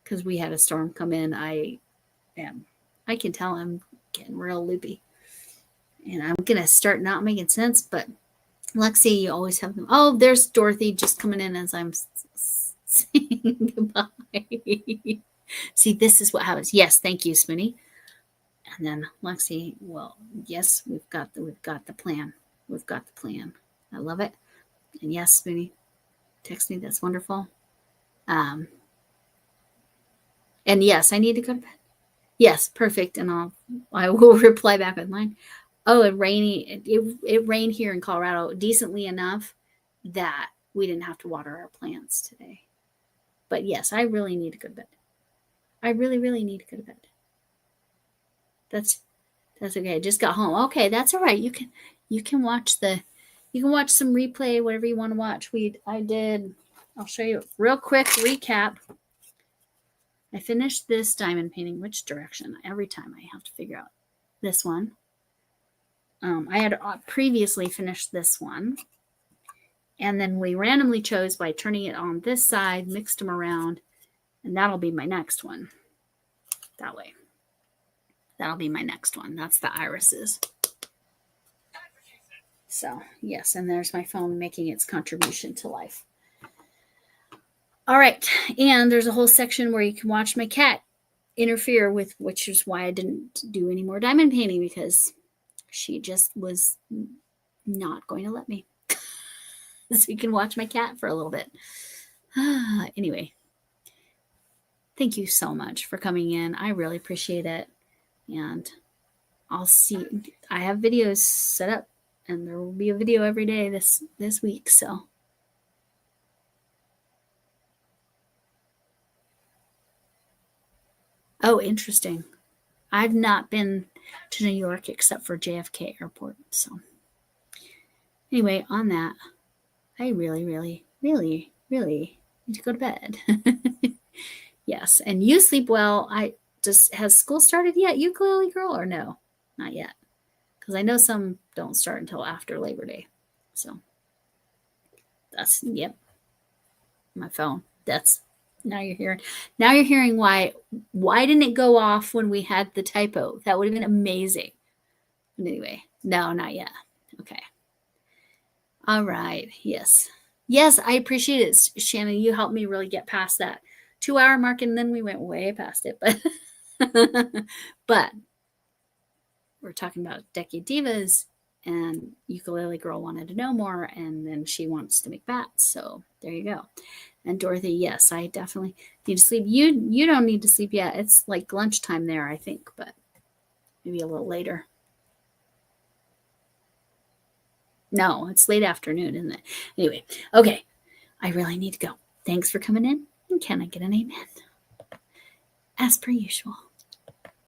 because we had a storm come in, I can tell I'm getting real loopy. And I'm gonna start not making sense, but Lexi, you always have them. Oh, there's Dorothy just coming in as I'm saying goodbye. See, this is what happens. Yes, thank you, Spinny. And then Lexi, well, yes, we've got the plan. We've got the plan. I love it. And yes, Spinny, text me. That's wonderful. And yes, I need to go to bed. Yes, perfect. And I will reply back with mine. Oh, it rained here in Colorado decently enough that we didn't have to water our plants today. But yes, I really need to go to bed. I really, really need to go to bed. That's okay. I just got home. Okay, that's all right. You can watch some replay, whatever you want to watch. I'll show you a real quick recap. I finished this diamond painting. Which direction? Every time I have to figure out this one. I had previously finished this one. And then we randomly chose by turning it on this side, mixed them around, and that'll be my next one. That way. That'll be my next one. That's the irises. So, yes, and there's my phone making its contribution to life. All right, and there's a whole section where you can watch my cat interfere with, which is why I didn't do any more diamond painting, because she just was not going to let me. So you can watch my cat for a little bit. Anyway, thank you so much for coming in. I really appreciate it. And I'll see. I have videos set up, and there will be a video every day this week. So. Oh, interesting. I've not been to New York except for JFK Airport. So, anyway, on that, I really, really, really, really need to go to bed. Yes, and you sleep well. Has school started yet, ukulele girl, or no? Not yet, because I know some don't start until after Labor Day. So, That's, yep, my phone. That's, now you're hearing why didn't it go off when we had the typo? That would have been amazing. But anyway, no, not yet. Okay. All right. Yes. Yes, I appreciate it, Shannon. You helped me really get past that 2-hour mark, and then we went way past it. But but we're talking about Decade Divas, and Ukulele Girl wanted to know more, and then she wants to make bats. So there you go. And Dorothy, yes, I definitely need to sleep. You don't need to sleep yet. It's like lunchtime there, I think, but maybe a little later. No, it's late afternoon, isn't it? Anyway, okay. I really need to go. Thanks for coming in. And can I get an amen? As per usual.